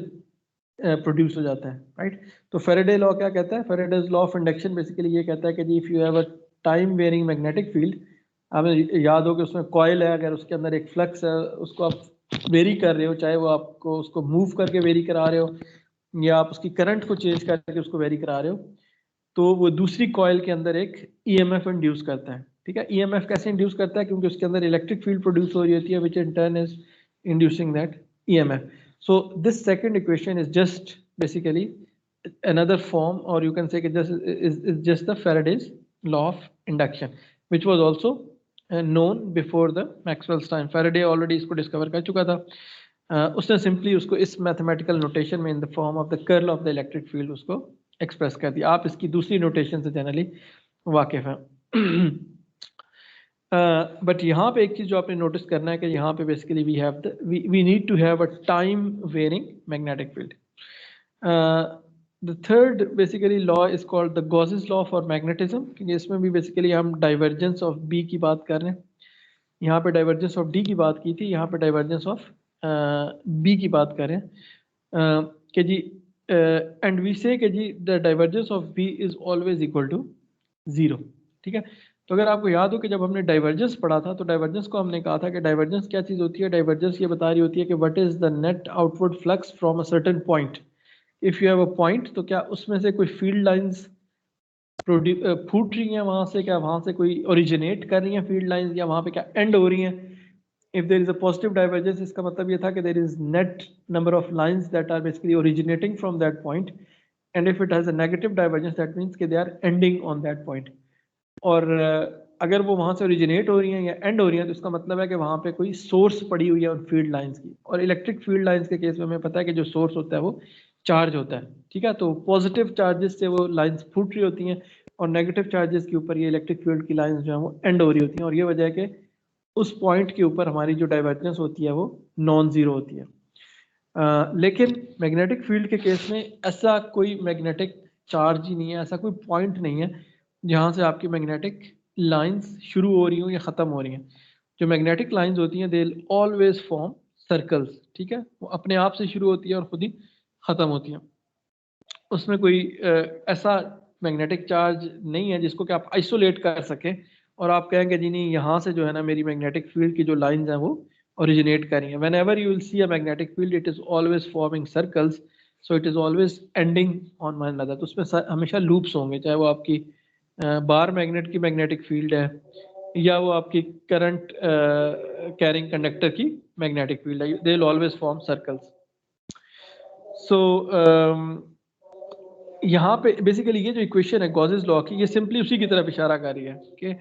प्रोड्यूस हो जाता है, राइट। तो फेरेडे लॉ क्या कहता है? Faraday's law of induction basically ये कहता है कि जी if you have a time varying magnetic field, हमें याद हो कि उसमें कॉइल है, अगर उसके अंदर एक फ्लक्स है, उसको आप वेरी कर रहे हो, चाहे वो आपको उसको मूव करके वेरी करा रहे हो या आप उसकी करंट को चेंज करके उसको वेरी करा रहे हो, तो वो दूसरी कॉइल के अंदर एक ईएमएफ इंड्यूस करता है, ठीक है। ईएमएफ कैसे इंड्यूस करता है? क्योंकि उसके अंदर इलेक्ट्रिक फील्ड प्रोड्यूस हो रही होती है which in turn is inducing that EMF. So this second equation is just basically another form, or you can say it is just the Faraday's law of induction, which was also known before the Maxwell's time. Faraday already इसको discover कर चुका था. उसने simply उसको इस mathematical notation में in the form of the curl of the electric field उसको express कर दिया. आप इसकी दूसरी notation से generally वाकिफ हैं. बट यहाँ पे एक चीज जो आपने नोटिस करना है कि यहाँ पे basically we need to have a time varying magnetic field. The third basically law is called the Gauss's law for magnetism, क्योंकि इसमें भी बेसिकली हम डाइवर्जेंस ऑफ बी की बात कर रहे हैं. यहाँ पे डाइवर्जेंस ऑफ डी की बात की थी, यहाँ पे डाइवर्जेंस ऑफ बी की बात कर रहे हैं कि जी एंड वी से कि जी the divergence of B is always equal to zero. ठीक है, तो अगर आपको याद हो कि जब हमने डाइवर्जेंस पढ़ा था तो डाइवर्जेंस को हमने कहा था कि डाइवर्जेंस क्या चीज़ होती है. डाइवर्जेंस ये बता रही होती है कि what is the net outward flux from a certain point. If you have a point, तो क्या उसमें से कोई फील्ड लाइंस फूट रही हैं वहां से, क्या वहां से कोई ओरिजिनेट कर रही हैं फील्ड लाइंस, या वहां पे क्या एंड हो रही हैं. If there is a positive divergence, इसका मतलब ये था कि there is net number of lines that are basically originating from that point, and if it has a negative divergence that means कि they are ending on that point. और अगर वो वहाँ से ओरिजिनेट हो रही हैं या एंड हो रही हैं तो इसका मतलब है कि वहाँ पे कोई सोर्स पड़ी हुई है उन फील्ड लाइंस की. और इलेक्ट्रिक फील्ड लाइंस के केस में हमें पता है कि जो सोर्स होता है वो चार्ज होता है. ठीक है, तो पॉजिटिव चार्जेस से वो लाइंस फूट रही होती हैं और नेगेटिव चार्जेस के ऊपर ये इलेक्ट्रिक फील्ड की लाइंस जो है वो एंड हो रही होती हैं. और ये वजह है कि उस पॉइंट के ऊपर हमारी जो डाइवर्जेंस होती है वो नॉन जीरो होती है. लेकिन मैग्नेटिक फील्ड के केस में ऐसा कोई मैग्नेटिक चार्ज ही नहीं है, ऐसा कोई पॉइंट नहीं है जहाँ से आपकी मैग्नेटिक लाइंस शुरू हो रही हो या ख़त्म हो रही हैं. जो मैग्नेटिक लाइंस होती हैं दे ऑलवेज फॉर्म सर्कल्स. ठीक है, वो अपने आप से शुरू होती है और खुद ही ख़त्म होती हैं. उसमें कोई ऐसा मैग्नेटिक चार्ज नहीं है जिसको कि आप आइसोलेट कर सकें और आप कहेंगे जी नहीं यहाँ से जो है ना मेरी मैग्नेटिक फील्ड की जो लाइंस हैं वो ओरिजिनेट कर रही हैं. whenever you will see a magnetic field it is always forming circles, so it is always ending on one another. तो उसमें हमेशा लूप्स होंगे, चाहे वो आपकी बार मैग्नेट की मैग्नेटिक फील्ड है या वो आपकी करंट कैरिंग कंडक्टर की मैग्नेटिक फील्ड है, they will always form circles. So यहाँ पे बेसिकली ये जो इक्वेशन है गॉसेस लॉ की, ये सिंपली उसी की तरफ इशारा कर रही है कि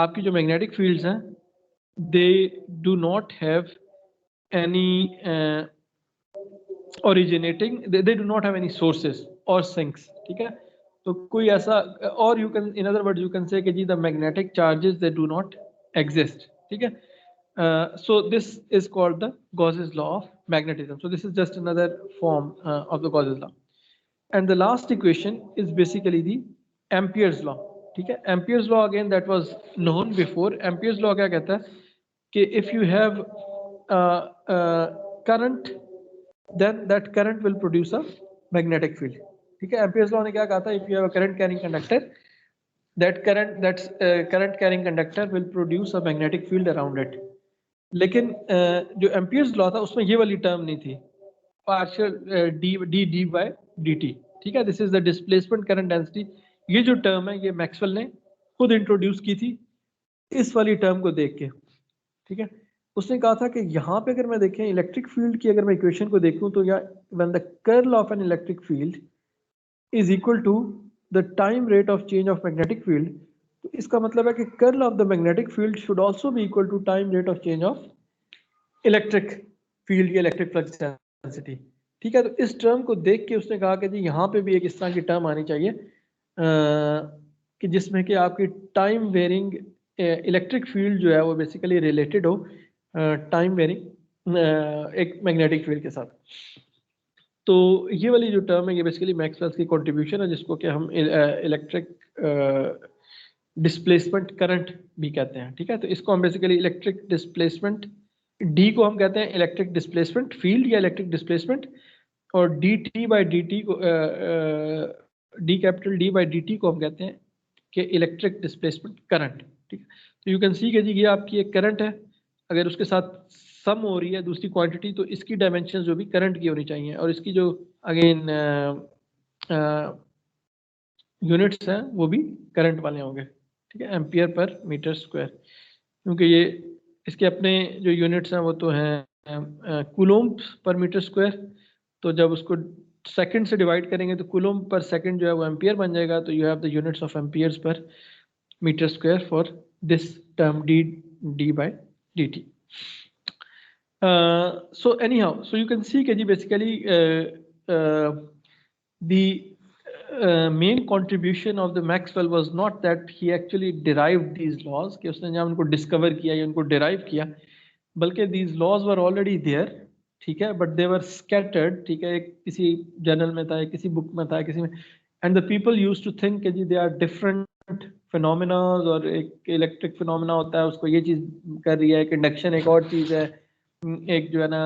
आपकी जो मैग्नेटिक फील्ड्स हैं they do not have any originating, they do not have any sources or sinks. ठीक है, तो कोई ऐसा, और you can in other words you can say कि जी the magnetic charges they do not exist. ठीक है, so this is called the Gauss's law of magnetism. So this is just another form of the Gauss's law. And the last equation is basically the Ampere's law. ठीक है, Ampere's law again that was known before. Ampere's law क्या कहता है कि if you have current, then that current will produce a magnetic field. ठीक है, Ampere's law ने क्या कहा था, if you have a current carrying conductor, that current carrying conductor will produce a magnetic field around it. लेकिन जो Ampere's law था उसमें ये वाली टर्म नहीं थी, partial d by dt. ठीक है, this is the displacement current density. ये जो टर्म है ये मैक्सवेल ने खुद इंट्रोड्यूस की थी इस वाली टर्म को देख के. ठीक है, उसने कहा था कि यहाँ पे अगर मैं देखें इलेक्ट्रिक फील्ड की अगर मैं इक्वेशन को देखूं तो या when the curl of an electric field is equal to the time rate of change of magnetic field, तो इसका मतलब है कि curl of the magnetic field should also be equal to time rate of change of electric field या इलेक्ट्रिक फ्लक्स डेंसिटी. ठीक है। तो इस टर्म को देख के उसने कहा कि जी यहाँ पे भी एक इस तरह की टर्म आनी चाहिए कि जिसमें कि आपकी टाइम वेरिंग इलेक्ट्रिक फील्ड जो है वो बेसिकली रिलेटेड हो टाइम वेरिंग एक मैग्नेटिक फील्ड के साथ। तो ये वाली जो टर्म है ये बेसिकली मैक्सवेल की कंट्रीब्यूशन है, जिसको कि हम इलेक्ट्रिक डिस्प्लेसमेंट करंट भी कहते हैं। ठीक है, तो इसको हम बेसिकली इलेक्ट्रिक डिस्प्लेसमेंट, डी को हम कहते हैं इलेक्ट्रिक डिस्प्लेसमेंट फील्ड या इलेक्ट्रिक डिस्प्लेसमेंट, और D T by D T को D capital D by D T को हम कहते हैं कि इलेक्ट्रिक डिस्प्लेसमेंट करंट। ठीक है, तो यू कैन सी कि जी ये आपकी एक करंट है, अगर उसके साथ सम हो रही है दूसरी क्वांटिटी तो इसकी डायमेंशन जो भी करंट की होनी चाहिए, और इसकी जो अगेन यूनिट्स हैं वो भी करंट वाले होंगे। ठीक है, एम्पियर पर मीटर स्क्वायर, क्योंकि ये इसके अपने जो यूनिट्स हैं वो तो हैं कूलोम्ब पर मीटर स्क्वायर, तो जब उसको सेकंड से डिवाइड करेंगे तो कूलोम्ब पर सेकंड जो है वो एम्पियर बन जाएगा। तो you have the units of amperes per metre square for this term D by D T. So anyhow, so you can see कि basically the main contribution of the Maxwell was not that he actually derived these laws, कि उसने जब उनको discover किया या उनको derive किया, बल्कि these laws were already there, ठीक है, but they were scattered, ठीक है, किसी जर्नल में था, किसी बुक में था, किसी में, and the people used to think कि they are different phenomena, और एक इलेक्ट्रिक फिनोमेना होता है उसको ये चीज कर रही है, एक इंडक्शन एक और चीज है, एक जो है ना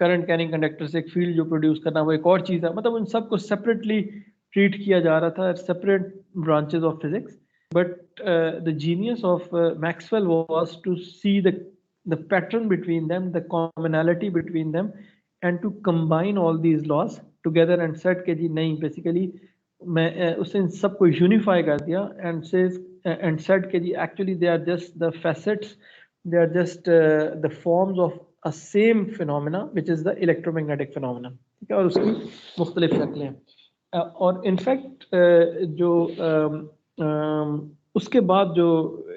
करंट कैरिंग कंडक्टर से एक फील्ड जो प्रोड्यूस करना वो एक और चीज़ है। मतलब उन सबको सेपरेटली ट्रीट किया जा रहा था, separate branches of physics. But the genius of Maxwell was to see the pattern between them, the commonality between them, and to combine all these laws together and set के जी नहीं, बेसिकली मैं उसने इन सबको यूनिफाई कर दिया एंड सेज एंड सेट के जी actually they are just the facets, they are just the forms of a same phenomena which is the electromagnetic phenomena। ठीक है, और उसकी मुख्तलिफ शक्लें हैं। और इनफैक्ट जो उसके बाद जो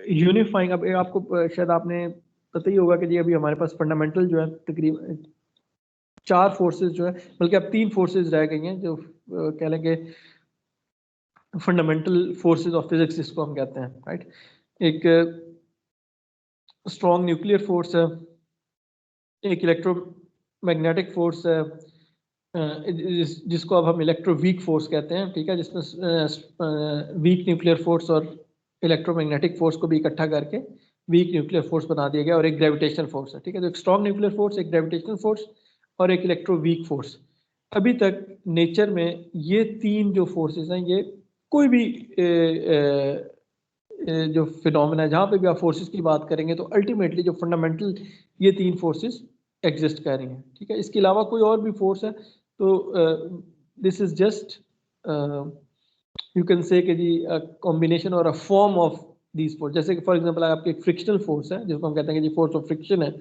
यूनिफाइंग, अब आपको शायद आपने पता ही होगा कि जी अभी हमारे पास फंडामेंटल जो है तकरीबन 4 फोर्सेस जो है, बल्कि अब 3 फोर्सेस रह गई हैं जो कह लेंगे फंडामेंटल फोर्सेस ऑफ फिजिक्स जिसको हम कहते हैं, राइट। एक स्ट्रॉन्ग न्यूक्लियर फोर्स है, एक इलेक्ट्रोमैग्नेटिक फोर्स है जिसको अब हम इलेक्ट्रो वीक फोर्स कहते हैं। ठीक है, जिसमें वीक न्यूक्लियर फोर्स और इलेक्ट्रोमैग्नेटिक फोर्स को भी इकट्ठा करके वीक न्यूक्लियर फोर्स बना दिया गया, और एक ग्रेविटेशनल फोर्स है। ठीक है, तो एक स्ट्रॉन्ग न्यूक्लियर फोर्स, एक ग्रेविटेशनल फोर्स और एक इलेक्ट्रो वीक फोर्स। अभी तक नेचर में ये 3 जो फोर्सेस हैं, ये कोई भी जो फिनोमेना है जहाँ पे भी आप फोर्सेस की बात करेंगे तो अल्टीमेटली जो फंडामेंटल ये 3 फोर्सेस एग्जिस्ट कर रही हैं। ठीक है, इसके अलावा कोई और भी फोर्स है तो this is just you can say कि जी कॉम्बिनेशन और a form of these force. जैसे कि फॉर एग्जांपल आपके एक फ्रिक्शनल फोर्स है जिसको हम कहते हैं कि जी फोर्स ऑफ फ्रिक्शन है,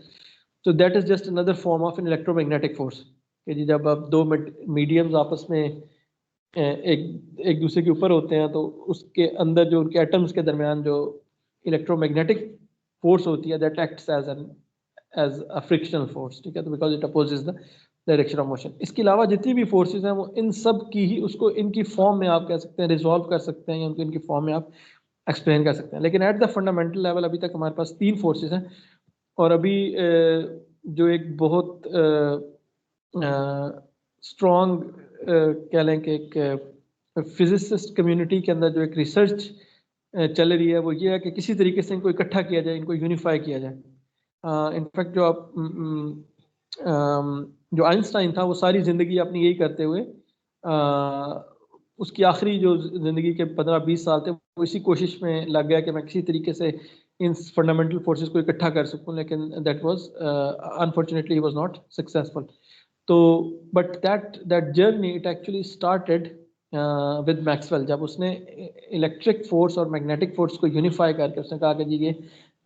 तो that is just another form of an electromagnetic force कि जी जब आप 2 मीडियम्स आपस में एक दूसरे के ऊपर होते हैं तो उसके अंदर जो उनके एटम्स के दरमियान जो इलेक्ट्रोमैग्नेटिक फोर्स होती है that acts as a frictional force. ठीक है, तो because it opposes the direction of motion. इसके अलावा जितनी भी फोर्सेस हैं वो इन सब की ही उसको इनकी फॉर्म में आप कह सकते हैं रिजॉल्व कर सकते हैं, या उनको इनकी फॉर्म में आप एक्सप्लेन कर सकते हैं। लेकिन एट द फंडामेंटल लेवल अभी तक हमारे पास 3 फोर्सेस हैं, और अभी जो एक बहुत स्ट्रॉन्ग कह लें कि एक फिजिसिस्ट कम्युनिटी के अंदर जो एक रिसर्च चल रही है वो ये है कि किसी तरीके से इनको इकट्ठा किया जाए, इनको यूनिफाई किया जाए। इनफैक्ट जो आप जो आइंस्टाइन था वो सारी ज़िंदगी अपनी यही करते हुए उसकी आखिरी जो ज़िंदगी के 15-20 साल थे वो इसी कोशिश में लग गया कि मैं किसी तरीके से इन फंडामेंटल फोर्सेस को इकट्ठा कर सकूं, लेकिन that was unfortunately he was not successful. तो but that journey it actually started with Maxwell, जब उसने इलेक्ट्रिक फोर्स और मैग्नेटिक फोर्स को यूनिफाई करके उसने कहा कि जी ये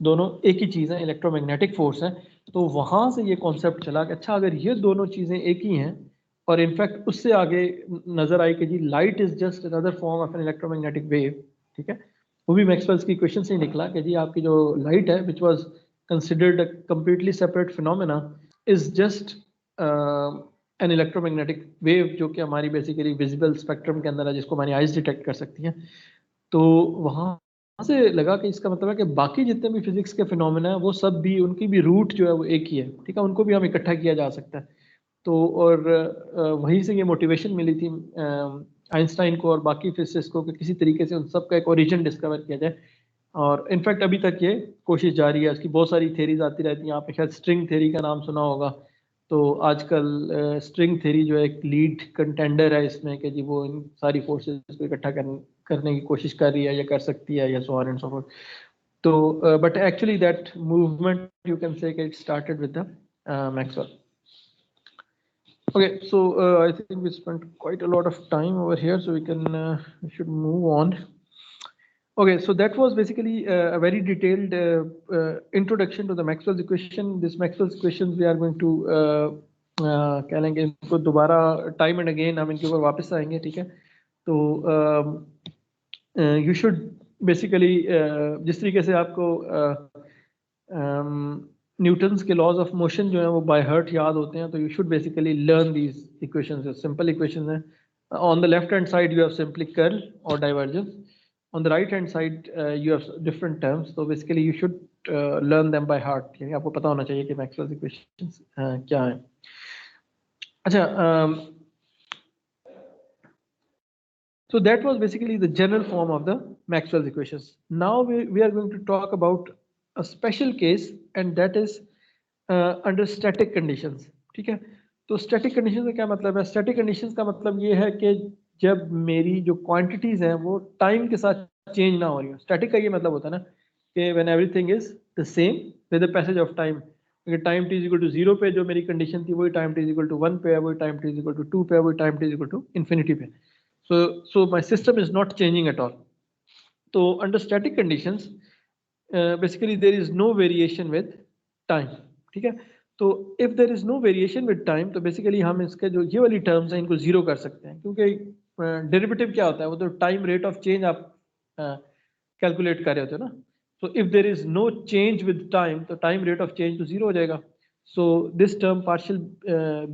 दोनों एक ही चीज़ है, इलेक्ट्रोमैग्नेटिक फोर्स है। तो वहाँ से ये कॉन्सेप्ट चला कि अच्छा अगर ये दोनों चीज़ें एक ही हैं, और इनफैक्ट उससे आगे नजर आई कि जी light is just another form of an electromagnetic wave. ठीक है, वो भी मैक्सवेल्स की इक्वेशन से ही निकला कि जी आपकी जो लाइट है which was considered a completely separate phenomena is just an electromagnetic wave जो कि हमारी बेसिकली विजिबल स्पेक्ट्रम के अंदर है, जिसको हमारी आइज डिटेक्ट कर सकती हैं। तो वहाँ से लगा कि इसका मतलब है कि बाकी जितने भी फिजिक्स के फिनोमेना है वो सब भी, उनकी भी रूट जो है वो एक ही है, ठीक है, उनको भी हम इकट्ठा किया जा सकता है। तो और वहीं से ये मोटिवेशन मिली थी आइंस्टाइन को और बाकी फिजिसिस्ट को कि किसी तरीके से उन सब का एक ओरिजिन डिस्कवर किया जाए। और इनफैक्ट अभी तक ये कोशिश जारी है, इसकी बहुत सारी थेरीज आती रहती हैं। आपने शायद स्ट्रिंग थेरी का नाम सुना होगा। तो आजकल स्ट्रिंग थेरी जो है एक लीड कंटेंडर है इसमें कि जी वो इन सारी फोर्सेस को इकट्ठा करने की कोशिश कर रही है या कर सकती है, या so on and so forth. तो but actually that movement you can say it started with the Maxwell. Okay, so I think we spent quite a lot of time over here, so we should move on. Okay, so that was basically a very detailed introduction to the Maxwell's equation. This Maxwell's equations we are going to क्या लेंगे इनको दोबारा टाइम एंड अगेन हम इनके ऊपर वापस आएंगे, ठीक है। तो यू शुड बेसिकली जिस तरीके से आपको न्यूटन्स के लॉज ऑफ मोशन जो है वो बाय हार्ट याद होते हैं, तो you should basically learn these equations. Simple equations हैं। On the left hand side you have simply curl और divergence, on the right hand side you have different terms. तो basically you should learn them by heart, यानी आपको पता होना चाहिए कि मैक्सवेल्स इक्वेशंस क्या है। अच्छा, so that was basically the general form of the Maxwell's equations. Now we are going to talk about a special case, and that is under static conditions, ठीक है। तो static conditions का क्या मतलब है? Static conditions का मतलब ये है कि जब मेरी जो quantities हैं वो time के साथ change ना हो रही हो। Static का ये मतलब होता है ना कि when everything is the same with the passage of time। अगर टाइम t इक्वल टू 0 पे जो मेरी कंडीशन थी वही टाइम t इक्वल टू 1 पे है, वही टाइम t इक्वल टू 2 पे है, वही time t equal to infinity पे। So my system is not changing at all. So under static conditions, basically there is no variation with time, ठीक है। तो if there is no variation with time, तो basically हम इसके जो ये वाली terms हैं इनको zero कर सकते हैं, क्योंकि derivative क्या होता है, वो तो time rate of change आप calculate कर रहे होते हो ना। So if there is no change with time, तो time rate of change तो zero हो जाएगा। So this term partial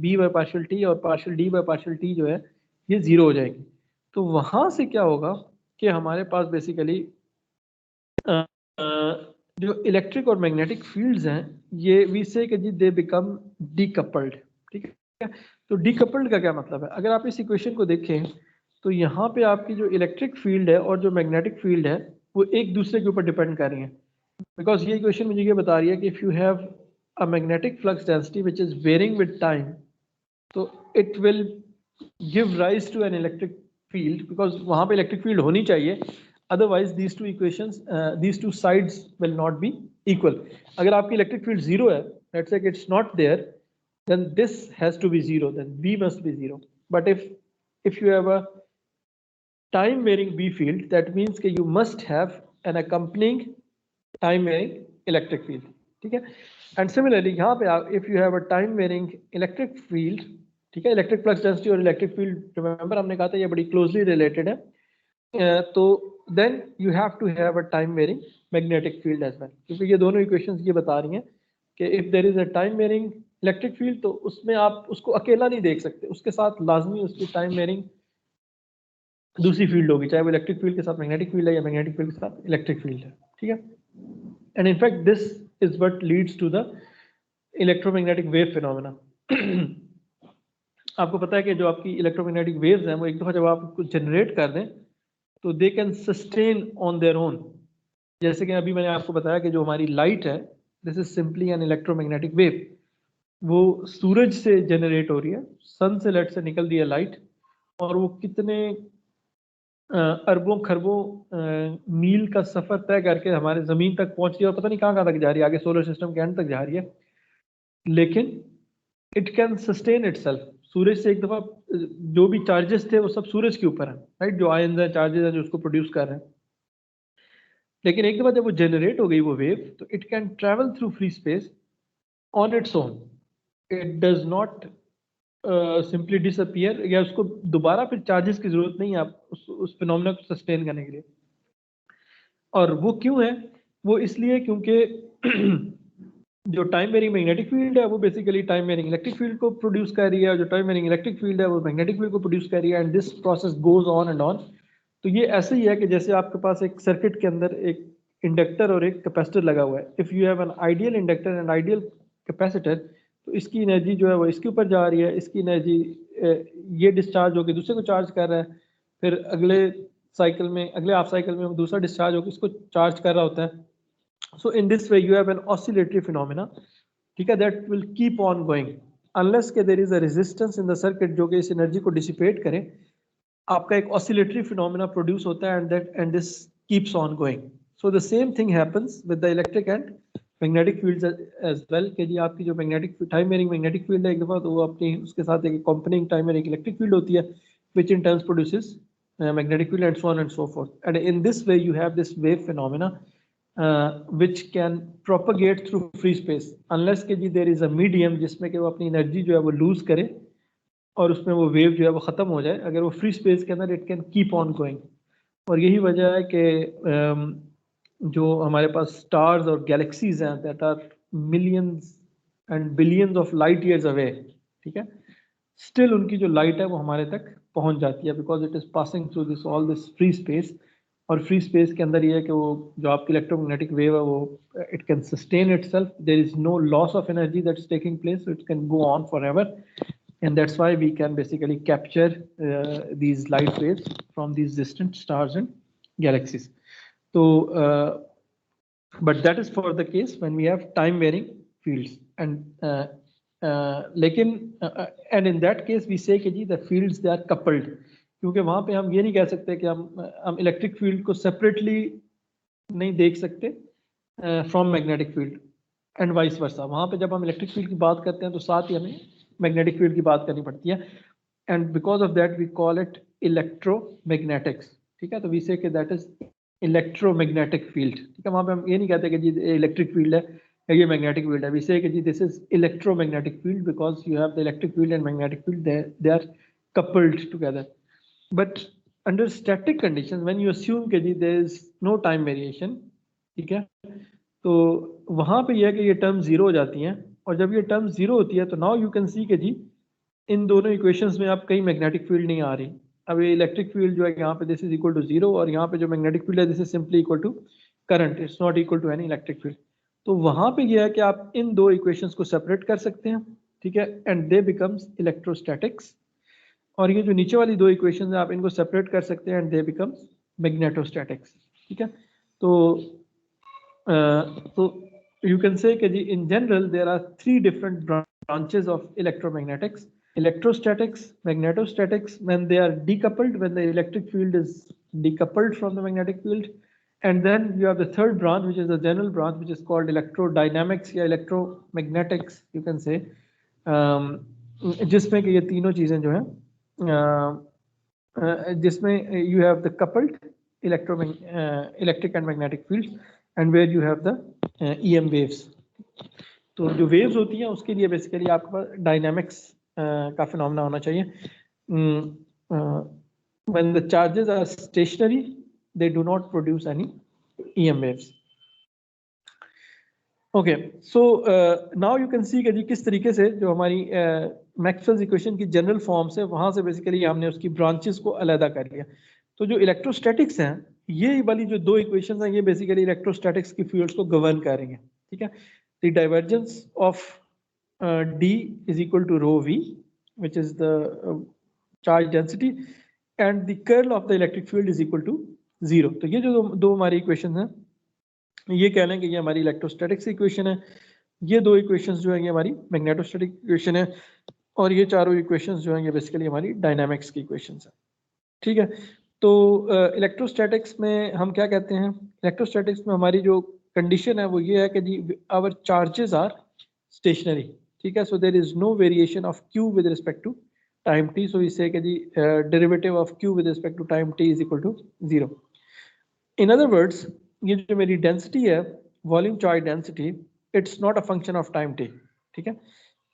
b by partial t और partial d by partial t जो है ये zero हो जाएगी। तो वहां से क्या होगा कि हमारे पास बेसिकली जो इलेक्ट्रिक और मैग्नेटिक फील्ड्स हैं ये वी से कि जी दे बिकम डीकपल्ड, ठीक है। तो डीकपल्ड का क्या मतलब है? अगर आप इस इक्वेशन को देखें तो यहाँ पे आपकी जो इलेक्ट्रिक फील्ड है और जो मैग्नेटिक फील्ड है वो एक दूसरे के ऊपर डिपेंड कर रही है। बिकॉज ये इक्वेशन मुझे ये बता रही है कि if you have a magnetic flux density which is varying with time, तो it will give rise to an electric field, because वहां पे इलेक्ट्रिक फील्ड होनी चाहिए, otherwise these two equations these two sides will not be equal. अगर आपकी इलेक्ट्रिक फील्ड जीरो है, let's say it's not there, then this has to be zero, then B must be zero. But if you have a time varying B field, that means that you must have an accompanying time varying electric field, ठीक है। And similarly यहाँ पे आप if you have a time varying electric field, ठीक है, इलेक्ट्रिक फ्लक्स डेंसिटी और इलेक्ट्रिक फील्ड रिमेंबर हमने कहा था ये बड़ी क्लोजली रिलेटेड है, तो then you have to have a time varying magnetic field as well, क्योंकि ये दोनों इक्वेशंस ये बता रही हैं कि if there is a time varying electric field तो उसमें आप उसको अकेला नहीं देख सकते, उसके साथ लाजमी उसकी टाइम वेरिंग दूसरी फील्ड होगी, चाहे वो इलेक्ट्रिक फील्ड के साथ मैग्नेटिक फील्ड है या मैग्नेटिक फील्ड के साथ इलेक्ट्रिक फील्ड है, ठीक है। And in fact this is what leads to the electromagnetic wave phenomena. आपको पता है कि जो आपकी इलेक्ट्रोमैग्नेटिक वेव्स हैं वो एक दफा जब आप कुछ जनरेट कर दें तो they can sustain on their own. जैसे कि अभी मैंने आपको बताया कि जो हमारी लाइट है this is simply N electromagnetic wave, वो सूरज से जनरेट हो रही है, सन से लेट से निकल रही है लाइट, और वो कितने अरबों खरबों मील का सफर तय करके हमारे जमीन तक पहुंच रही है और पता नहीं कहाँ तक जा रही है, आगे सोलर सिस्टम के एंड तक जा रही है, लेकिन इट कैन सस्टेन इटसेल्फ। सूरज से एक दफा जो भी चार्जेस थे वो सब सूरज के ऊपर है, राइट, जो आयंस है चार्जेस है जो उसको प्रोड्यूस कर रहे हैं, लेकिन एक दफा जब वो जनरेट हो गई वो वेव तो it can travel through free space on its own, it does not simply disappear, या उसको दोबारा फिर चार्जेस की जरूरत नहीं है आप उस फिनोमेना को सस्टेन करने के लिए। और वो क्यों है? वो इसलिए क्योंकि जो टाइम वेरिंग मैग्नेटिक फील्ड है वो basically time varying electric field को प्रोड्यूस कर रही है, और जो टाइम वेरिंग इलेक्ट्रिक फील्ड है वो मैग्नेटिक फील्ड को प्रोड्यूस कर रही है, and this process goes on and on. तो ये ऐसे ही है कि जैसे आपके पास एक सर्किट के अंदर एक इंडक्टर और एक कैपेसिटर लगा हुआ है। If you have an ideal inductor and ideal capacitor, तो इसकी एनर्जी जो है वो इसके ऊपर जा रही है, इसकी एनर्जी ये डिस्चार्ज होकर दूसरे को चार्ज कर रहा है, फिर अगले साइकिल में, अगले हाफ साइकिल में दूसरा डिस्चार्ज होकर इसको चार्ज कर रहा होता है। So in this way you have an oscillatory phenomena, ठीक है, that will keep on going unless के there is a resistance in the circuit जो कि इस energy को dissipate करे, आपका एक oscillatory phenomena produce होता है, and this keeps on going. So the same thing happens with the electric and magnetic fields as well कि जी आपकी जो magnetic time varying magnetic field है एक दफ़ा, तो वो अपनी उसके साथ एक accompanying time varying electric field होती है which in turn produces magnetic field and so on and so forth. And in this way you have this wave phenomena which can propagate through free space unless कि जी there is a medium जिसमें कि वो अपनी एनर्जी जो है वो लूज करे और उसमें वो वेव जो है वो ख़त्म हो जाए। अगर वो फ्री स्पेस के अंदर it can keep on going. और यही वजह है कि जो हमारे पास स्टार्स और गैलेक्सीज हैं that are millions and billions of light years away, ठीक है, स्टिल उनकी जो लाइट है वो हमारे तक पहुंच जाती है because it is passing through this all this free space. और फ्री स्पेस के अंदर ये है कि वो जो आपकी इलेक्ट्रोमैग्नेटिक वेव है वो it can sustain itself, there is no loss of energy that's taking place, it can go on forever, and that's why we can basically capture these light waves from these distant stars and galaxies. So but that is for the case when we have time varying fields, and लेकिन and in that case we say कि जी the fields they are coupled, क्योंकि वहाँ पे हम ये नहीं कह सकते कि हम इलेक्ट्रिक फील्ड को सेपरेटली नहीं देख सकते from magnetic field and vice versa. वहाँ पे जब हम इलेक्ट्रिक फील्ड की बात करते हैं तो साथ ही हमें मैग्नेटिक फील्ड की बात करनी पड़ती है, and because of that we call it electromagnetics, ठीक है। तो वी से कि दैट इज इलेक्ट्रोमैग्नेटिक फील्ड, ठीक है। वहाँ पे हम ये नहीं कहते कि जी इलेक्ट्रिक फील्ड है या ये मैग्नेटिक फील्ड है, वी से कि जी this is electromagnetic field because you have the electric field and magnetic field, they are coupled together. But under static conditions when you assume कि जी there is no time variation, ठीक है, तो वहाँ पे यह है कि ये टर्म जीरो हो जाती हैं, और जब ये टर्म जीरो होती है तो नाउ यू कैन सी कि जी इन दोनों इक्वेशंस में आप कहीं मैग्नेटिक फील्ड नहीं आ रही। अब ये इलेक्ट्रिक फील्ड जो है यहाँ पे this is equal to zero, और यहाँ पे जो मैग्नेटिक फील्ड है this is simply equal to current, it's not equal to any electric field. तो वहाँ पे यह है कि आप इन दो इक्वेशंस को सेपरेट कर सकते हैं, ठीक है, एंड दे बिकम्स इलेक्ट्रोस्टैटिक्स। और ये जो नीचे वाली दो इक्वेशंस हैं आप इनको सेपरेट कर सकते हैं एंड दे बिकम्स मैग्नेटोस्टैटिक्स, ठीक है। तो you can say कि जी in general there are three different branches of electromagnetics: electrostatics, magnetostatics when they are decoupled, when the electric field is decoupled from the magnetic field, and then you have the third branch which is the general branch which is called electrodynamics या electromagnetics you can say, जिसमें कि ये तीनों चीजें जो हैं जिसमें you have the coupled electric and magnetic fields and where you have the EM waves। तो जो waves होती हैं उसके लिए बेसिकली आपके पास डायनामिक्स का फिनोमेना होना चाहिए। when the charges are stationary they do not produce any EM waves। Okay, so now you can see कि जी किस तरीके से जो हमारी मैक्सवेल्स इक्वेशन की जनरल फॉर्म से वहाँ से बेसिकली हमने उसकी ब्रांचेस को अलहदा कर लिया। तो जो इलेक्ट्रोस्टैटिक्स हैं ये वाली जो दो इक्वेशंस हैं ये बेसिकली इलेक्ट्रोस्टैटिक्स की फील्ड्स को गवर्न करेंगे, ठीक है। The divergence of D is equal to rho v which is the charge density and the curl of the electric field is equal to zero. तो ये जो दो हमारी इक्वेशन हैं ये कह लें कि ये हमारी इलेक्ट्रोस्टैटिक्स इक्वेशन है, ये दो इक्वेशंस जो है ये हमारी मैग्नेटोस्टैटिक इक्वेशन है, और ये चारों इक्वेशंस जो हैं ये बेसिकली हमारी डायनामिक्स की इक्वेशंस हैं, ठीक है। तो इलेक्ट्रोस्टैटिक्स में हम क्या कहते हैं, इलेक्ट्रोस्टैटिक्स में हमारी जो कंडीशन है वो ये है कि जी आवर चार्जेस आर स्टेशनरी, ठीक है। So there is no variation of Q with respect to time T, so we say कि जी derivative of Q with respect to time T is equal to zero. In other words ये जो मेरी डेंसिटी है volume charge density it's not a function of time T, ठीक है,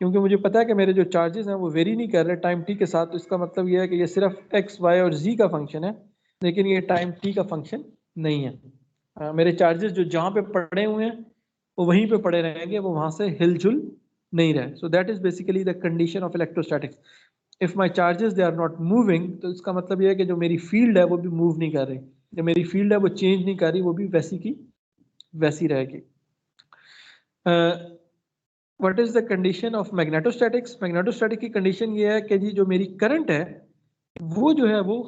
क्योंकि मुझे पता है कि मेरे जो चार्जेस हैं वो वेरी नहीं कर रहे टाइम टी के साथ। तो इसका मतलब ये है कि ये सिर्फ एक्स वाई और जी का फंक्शन है, लेकिन ये टाइम टी का फंक्शन नहीं है। मेरे चार्जेस जो जहाँ पे पड़े हुए हैं वो वहीं पे पड़े रहेंगे, वो वहां से हिलजुल नहीं रहे. So that is basically the condition of electrostatics. If my charges they are not moving, तो इसका मतलब ये है कि जो मेरी फील्ड है वो भी मूव नहीं कर रही, जो मेरी फील्ड है वो चेंज नहीं कर रही, वो भी वैसी की वैसी रहेगी. What is the condition of magnetostatics? Magnetostatic की कंडीशन ये है कि जी जो मेरी करंट है वो जो है वो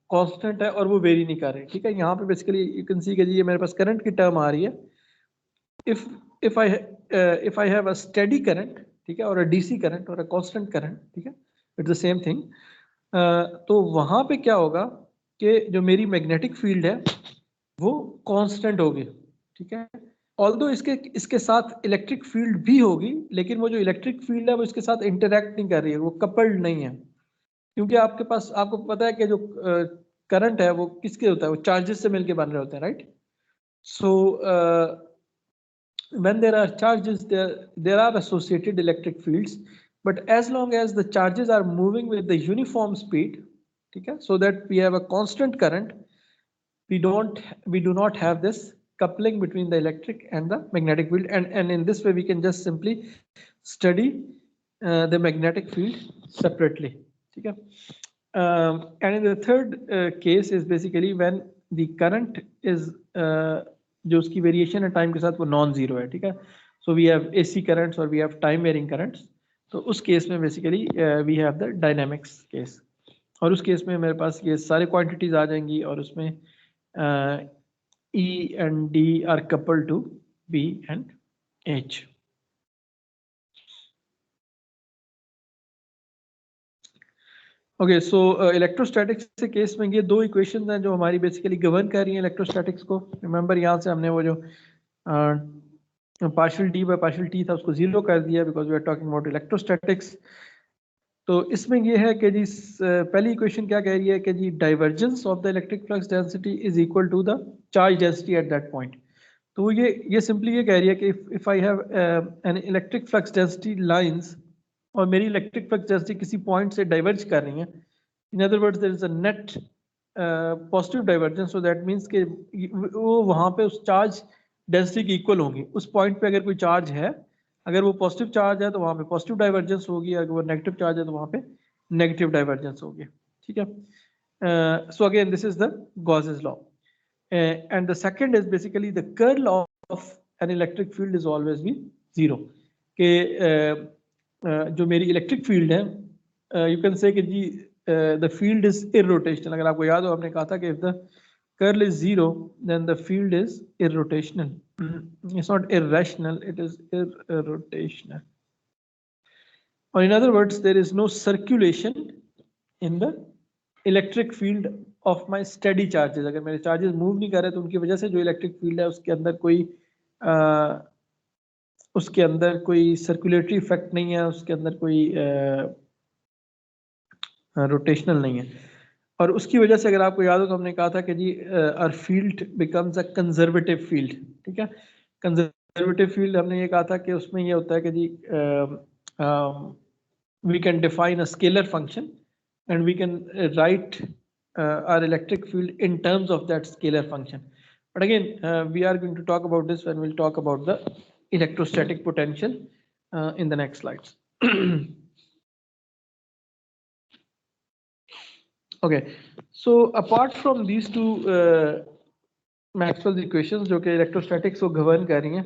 कांस्टेंट है और वो वेरी नहीं कर रही. ठीक है, यहाँ पे बेसिकली यू कैन सी कि जी ये मेरे पास करंट की टर्म आ रही है. If if I have a steady current, ठीक है, और अ डीसी करंट और अ कांस्टेंट करंट, ठीक है, इट्स द सेम थिंग. तो वहां पे क्या होगा कि जो मेरी मैग्नेटिक फील्ड है वो कांस्टेंट होगी. ठीक है, ऑल्दो इसके इसके साथ इलेक्ट्रिक फील्ड भी होगी, लेकिन वो जो इलेक्ट्रिक फील्ड है वो इसके साथ इंटरैक्ट नहीं कर रही है, वो कपल्ड नहीं है. क्योंकि आपके पास, आपको पता है कि जो करंट है वो किसके होता है, वो चार्जेस से मिलके बन रहे होते हैं, right? So when there are charges, there are associated electric fields, but as long as the charges are moving with the uniform speed, okay, so that we have a constant current, we do not have this coupling between the electric and the magnetic field, and in this way we can just simply study the magnetic field separately. Okay. And in the third case is basically when the current is जो उसकी वेरिएशन है टाइम के साथ वो नॉन जीरो है. ठीक है, so we have AC currents और we have time varying currents. तो उस केस में basically we have the dynamics case, और उस केस में मेरे पास ये सारी क्वांटिटीज आ जाएंगी और उसमें E and D are coupled to B and H. Okay, so electrostatics के केस में ये दो इक्वेशंस हैं जो हमारी बेसिकली गवर्न कर रही हैं इलेक्ट्रोस्टैटिक्स को. रिमेंबर यहाँ से हमने वो जो partial d by partial t था उसको जीरो कर दिया because we are talking about electrostatics. तो इसमें ये है कि जी पहली इक्वेशन क्या कह रही है कि जी divergence of the electric flux density is equal to the charge density at that point. तो ये सिंपली ये कह रही है कि if I have an electric flux density lines और मेरी इलेक्ट्रिक फ्लक्स डेंसिटी किसी पॉइंट से डाइवर्ज कर रही है, in other words there is a net positive divergence, so that means कि वो वहां पे उस चार्ज डेंसिटी की इक्वल होंगी. उस पॉइंट पे अगर कोई चार्ज है, अगर वो पॉजिटिव चार्ज है तो वहां पे पॉजिटिव डाइवर्जेंस होगी, अगर वो नेगेटिव चार्ज है तो वहां पे नेगेटिव डाइवर्जेंस होगी. ठीक है, सो again this is the Gauss's law. And the second is basically the curl of an electric field is always be zero. कि जो मेरी इलेक्ट्रिक फील्ड है, यू कैन से कि जी the field is irrotational. अगर आपको याद हो हमने कहा था कि if the curl is zero then the field is irrotational. It's not irrational, it is irrotational. Or in other words, there is no circulation in the electric field of my steady charges. अगर मेरे चार्जेस मूव नहीं कर रहे तो उनकी वजह से जो इलेक्ट्रिक फील्ड है उसके अंदर कोई सर्कुलेटरी इफेक्ट नहीं है, उसके अंदर कोई रोटेशनल नहीं है. और उसकी वजह से अगर आपको याद हो तो हमने कहा था कि जी our field becomes a conservative field. ठीक है, कंजर्वेटिव फील्ड हमने ये कहा था कि उसमें ये होता है कि जी we can define a scalar function and we can write our electric field in terms of that scalar function. But again, we are going to talk about this when we'll talk about the electrostatic potential in the next slides. Okay, so apart from these two Maxwell's equations जो कि electrostatics को govern कर रही हैं,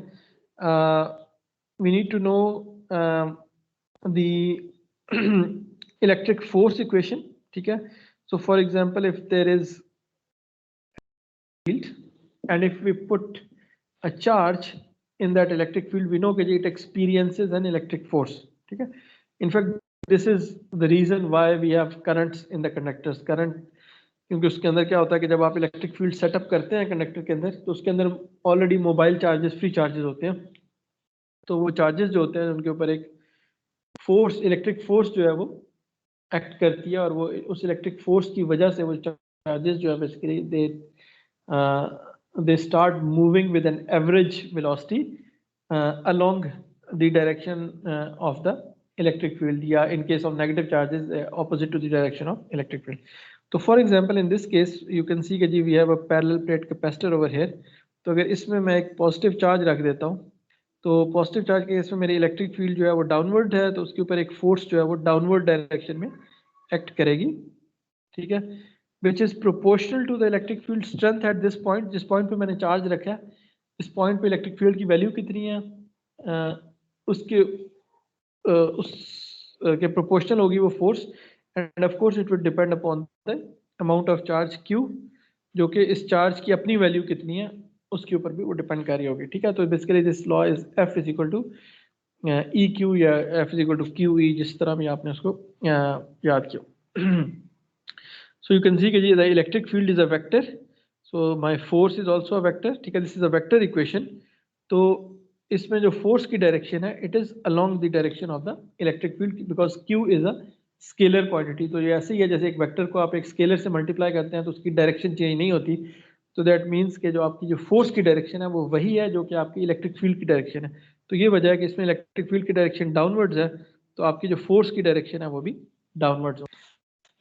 we need to know the electric force equation. ठीक है, so for example if there is field and if we put a charge in that electric field, we know that it experiences an electric force. ठीक है, in fact this is the reason why we have currents in the conductors. current क्योंकि उसके अंदर क्या होता है कि जब आप इलेक्ट्रिक फील्ड सेटअप करते हैं कंडक्टर के अंदर तो उसके अंदर already mobile charges, free charges होते हैं. तो वो चार्जेस जो होते हैं उनके ऊपर एक फोर्स, इलेक्ट्रिक फोर्स जो है वो एक्ट करती है और वो उस इलेक्ट्रिक फोर्स की वजह से वो चार्जेस जो है basically they start moving with an average velocity along the direction of the electric field, या in case of negative charges opposite to the direction of electric field. तो for example in this case you can see कि जी we have a parallel plate capacitor over here. तो अगर इसमें मैं एक पॉजिटिव चार्ज रख देता हूँ तो पॉजिटिव चार्ज के केस में मेरी इलेक्ट्रिक फील्ड जो है वो डाउनवर्ड है, तो उसके ऊपर एक फोर्स जो है वो डाउनवर्ड डायरेक्शन में एक्ट करेगी, ठीक है, which is proportional to the electric field strength at this point. जिस पॉइंट पे मैंने चार्ज रखा है, इस पॉइंट पे इलेक्ट्रिक फील्ड की वैल्यू कितनी है, उसके उस के प्रोपोर्शनल होगी वो force, end of course it will depend upon the amount of charge Q, जो कि इस चार्ज की अपनी वैल्यू कितनी है उसके ऊपर भी वो डिपेंड कर रही होगी, ठीक है। तो basically this law is F is equal to EQ या F is equal to QE, जिस तरह भी आपने उसको याद किया। So you can see कि the electric field is a vector, so my force is also a vector, ठीक है, this is a vector equation। तो इसमें जो force की direction है, it is along the direction of the electric field because Q is a scalar quantity। तो ये ऐसे ही है जैसे एक वेक्टर को आप एक स्केलर से मल्टीप्लाई करते हैं तो उसकी डायरेक्शन चेंज नहीं होती, तो दैट मीन्स कि जो आपकी जो फोर्स की डायरेक्शन है वो वही है जो कि आपकी इलेक्ट्रिक फील्ड की डायरेक्शन है। तो ये वजह है कि इसमें इलेक्ट्रिक फील्ड की डायरेक्शन डाउनवर्ड्स है, तो आपकी जो फोर्स की डायरेक्शन है वो भी डाउनवर्ड्स हो।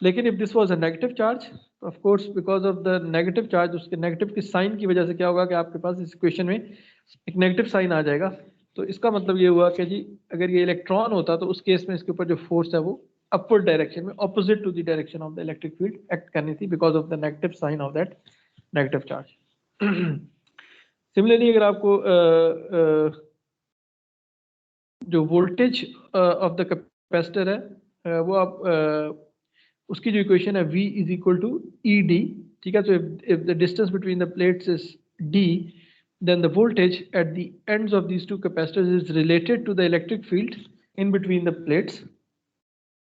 लेकिन if this was a negative charge, of course because of the negative charge, उसके नेगेटिव के साइन की वजह से क्या होगा कि आपके पास इस इक्वेशन में एक नेगेटिव साइन आ जाएगा। तो इसका मतलब ये हुआ कि जी अगर ये इलेक्ट्रॉन होता तो उस केस में इसके ऊपर जो फोर्स है वो अपवर्ड डायरेक्शन में, opposite to the direction of the electric field act करनी थी because of the negative sign of that negative charge. Similarly अगर आपको जो वोल्टेज ऑफ द कैपेसिटर है वो आप उसकी जो इक्वेशन है V is equal to ED, ठीक है। तो if the distance between the plates is D, then the voltage at the ends of these two capacitors is related to the electric field in between the plates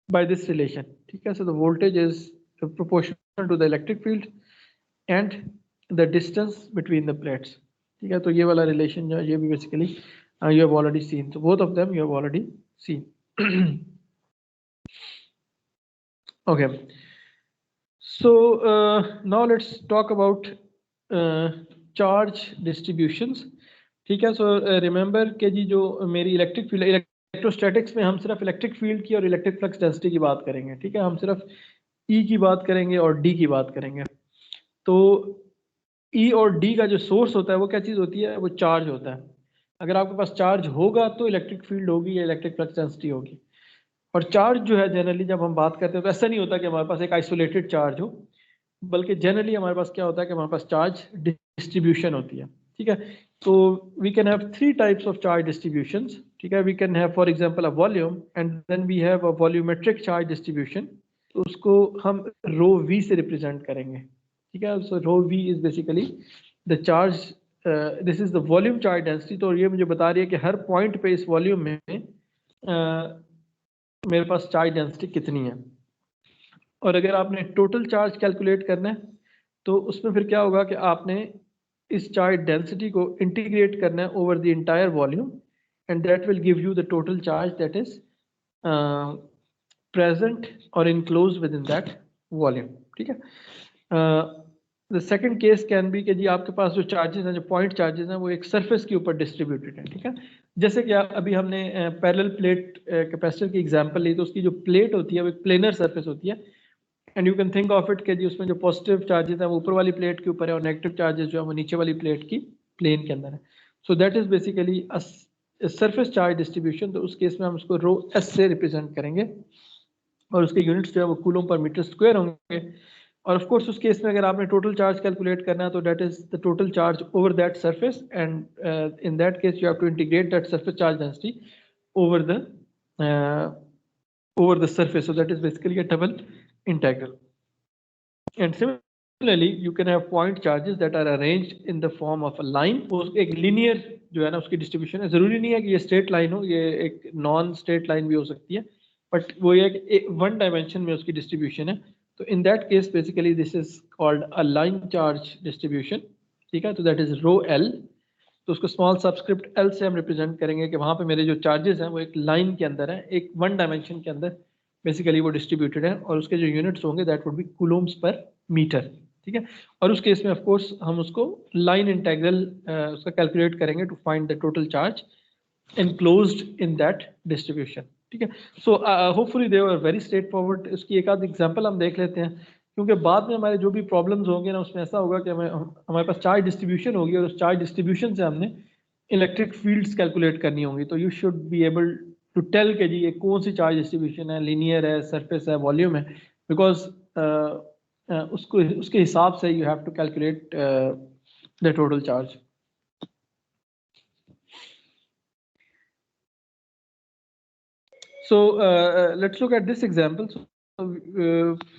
by this relation, ठीक है। So the voltage is proportional to the electric field and the distance between the plates, ठीक है। तो ये वाला रिलेशन जो है ये भी basically you have already seen, so both of them you have already seen। Okay, so now let's talk about charge distributions, ठीक है। so remember कि जी जो मेरी इलेक्ट्रिक फील्ड, इलेक्ट्रोस्टैटिक्स में हम सिर्फ इलेक्ट्रिक फील्ड की और इलेक्ट्रिक फ्लक्स डेंसिटी की बात करेंगे, ठीक है। हम सिर्फ E की बात करेंगे और D की बात करेंगे। तो E और D का जो सोर्स होता है वो क्या चीज़ होती है, वो चार्ज होता है। अगर आपके पास चार्ज होगा तो इलेक्ट्रिक फील्ड होगी या इलेक्ट्रिक फ्लक्स डेंसिटी होगी। और चार्ज जो है जनरली जब हम बात करते हैं तो ऐसा नहीं होता कि हमारे पास एक आइसोलेटेड चार्ज हो, बल्कि जनरली हमारे पास क्या होता है कि हमारे पास चार्ज डिस्ट्रीब्यूशन होती है, ठीक है। तो we can have 3 types of charge distributions, ठीक है। We can have for example a volume and then we have a volumetric charge distribution. तो उसको हम रो V से रिप्रेजेंट करेंगे, ठीक है। सो रो V is basically the charge, this is the volume charge density. तो ये मुझे बता रही है कि हर पॉइंट पे इस वॉल्यूम में मेरे पास चार्ज डेंसिटी कितनी है। और अगर आपने टोटल चार्ज कैलकुलेट करना है तो उसमें फिर क्या होगा कि आपने इस चार्ज डेंसिटी को इंटीग्रेट करना है over the entire volume and that will give you the total charge that is present और enclose within that volume, ठीक है। The second case can be कि जी आपके पास जो चार्जेस हैं, जो पॉइंट चार्जेस हैं, वो एक सरफेस के ऊपर डिस्ट्रीब्यूटेड है, ठीक है। जैसे कि अभी हमने पैरेलल प्लेट कैपेसिटर की एग्जांपल ली, तो उसकी जो प्लेट होती है वो एक प्लेनर सरफेस होती है and you can think of it कि जी उसमें जो पॉजिटिव चार्जेस हैं वो ऊपर वाली प्लेट के ऊपर है और नेगेटिव चार्जेस जो है वो नीचे वाली प्लेट की प्लेन के अंदर है। So that is basically surface charge distribution. तो उस केस में हम उसको रो S से रिप्रेजेंट करेंगे और उसके यूनिट्स जो है वो कूलम पर मीटर स्क्वायर होंगे। और ऑफ कोर्स उस केस में अगर आपने टोटल चार्ज कैलकुलेट करना है तो that is the total charge over that surface and in that case you have to integrate that surface charge density over the surface, so that is basically a double integral. And similarly you can have point charges that are arranged in the form of a line। वो एक linear जो है ना उसकी distribution है, जरूरी नहीं है कि ये straight line हो, ये एक non straight line भी हो सकती है, but वो एक one dimension में उसकी distribution है। तो in that case basically this is called a line charge distribution, ठीक है। तो that is rho L। तो उसको स्मॉल सबस्क्रिप्ट L से हम रिप्रेजेंट करेंगे कि वहाँ पे मेरे जो चार्जेस हैं वो एक लाइन के अंदर है, एक वन डायमेंशन के अंदर बेसिकली वो डिस्ट्रीब्यूटेड है और उसके जो यूनिट्स होंगे दैट वुड बी कूलम्स पर मीटर, ठीक है। और उस केस में ऑफ कोर्स हम उसको लाइन इंटीग्रल उसका कैलकुलेट करेंगे to find the total charge enclosed in that distribution, ठीक है। So hopefully they are very straightforward. उसकी एक आध एग्जांपल हम देख लेते हैं क्योंकि बाद में हमारे जो भी प्रॉब्लम्स होंगे ना उसमें ऐसा होगा कि हमारे पास चार्ज डिस्ट्रीब्यूशन होगी और उस चार्ज डिस्ट्रीब्यूशन से हमने इलेक्ट्रिक फील्ड्स कैलकुलेट करनी होंगी, तो you should be able to tell कि जी ये कौन सी चार्ज डिस्ट्रीब्यूशन है, लीनियर है, सरफेस है, वॉल्यूम है, बिकॉज उसको उसके हिसाब से you have to calculate the total charge. So let's look at this example. So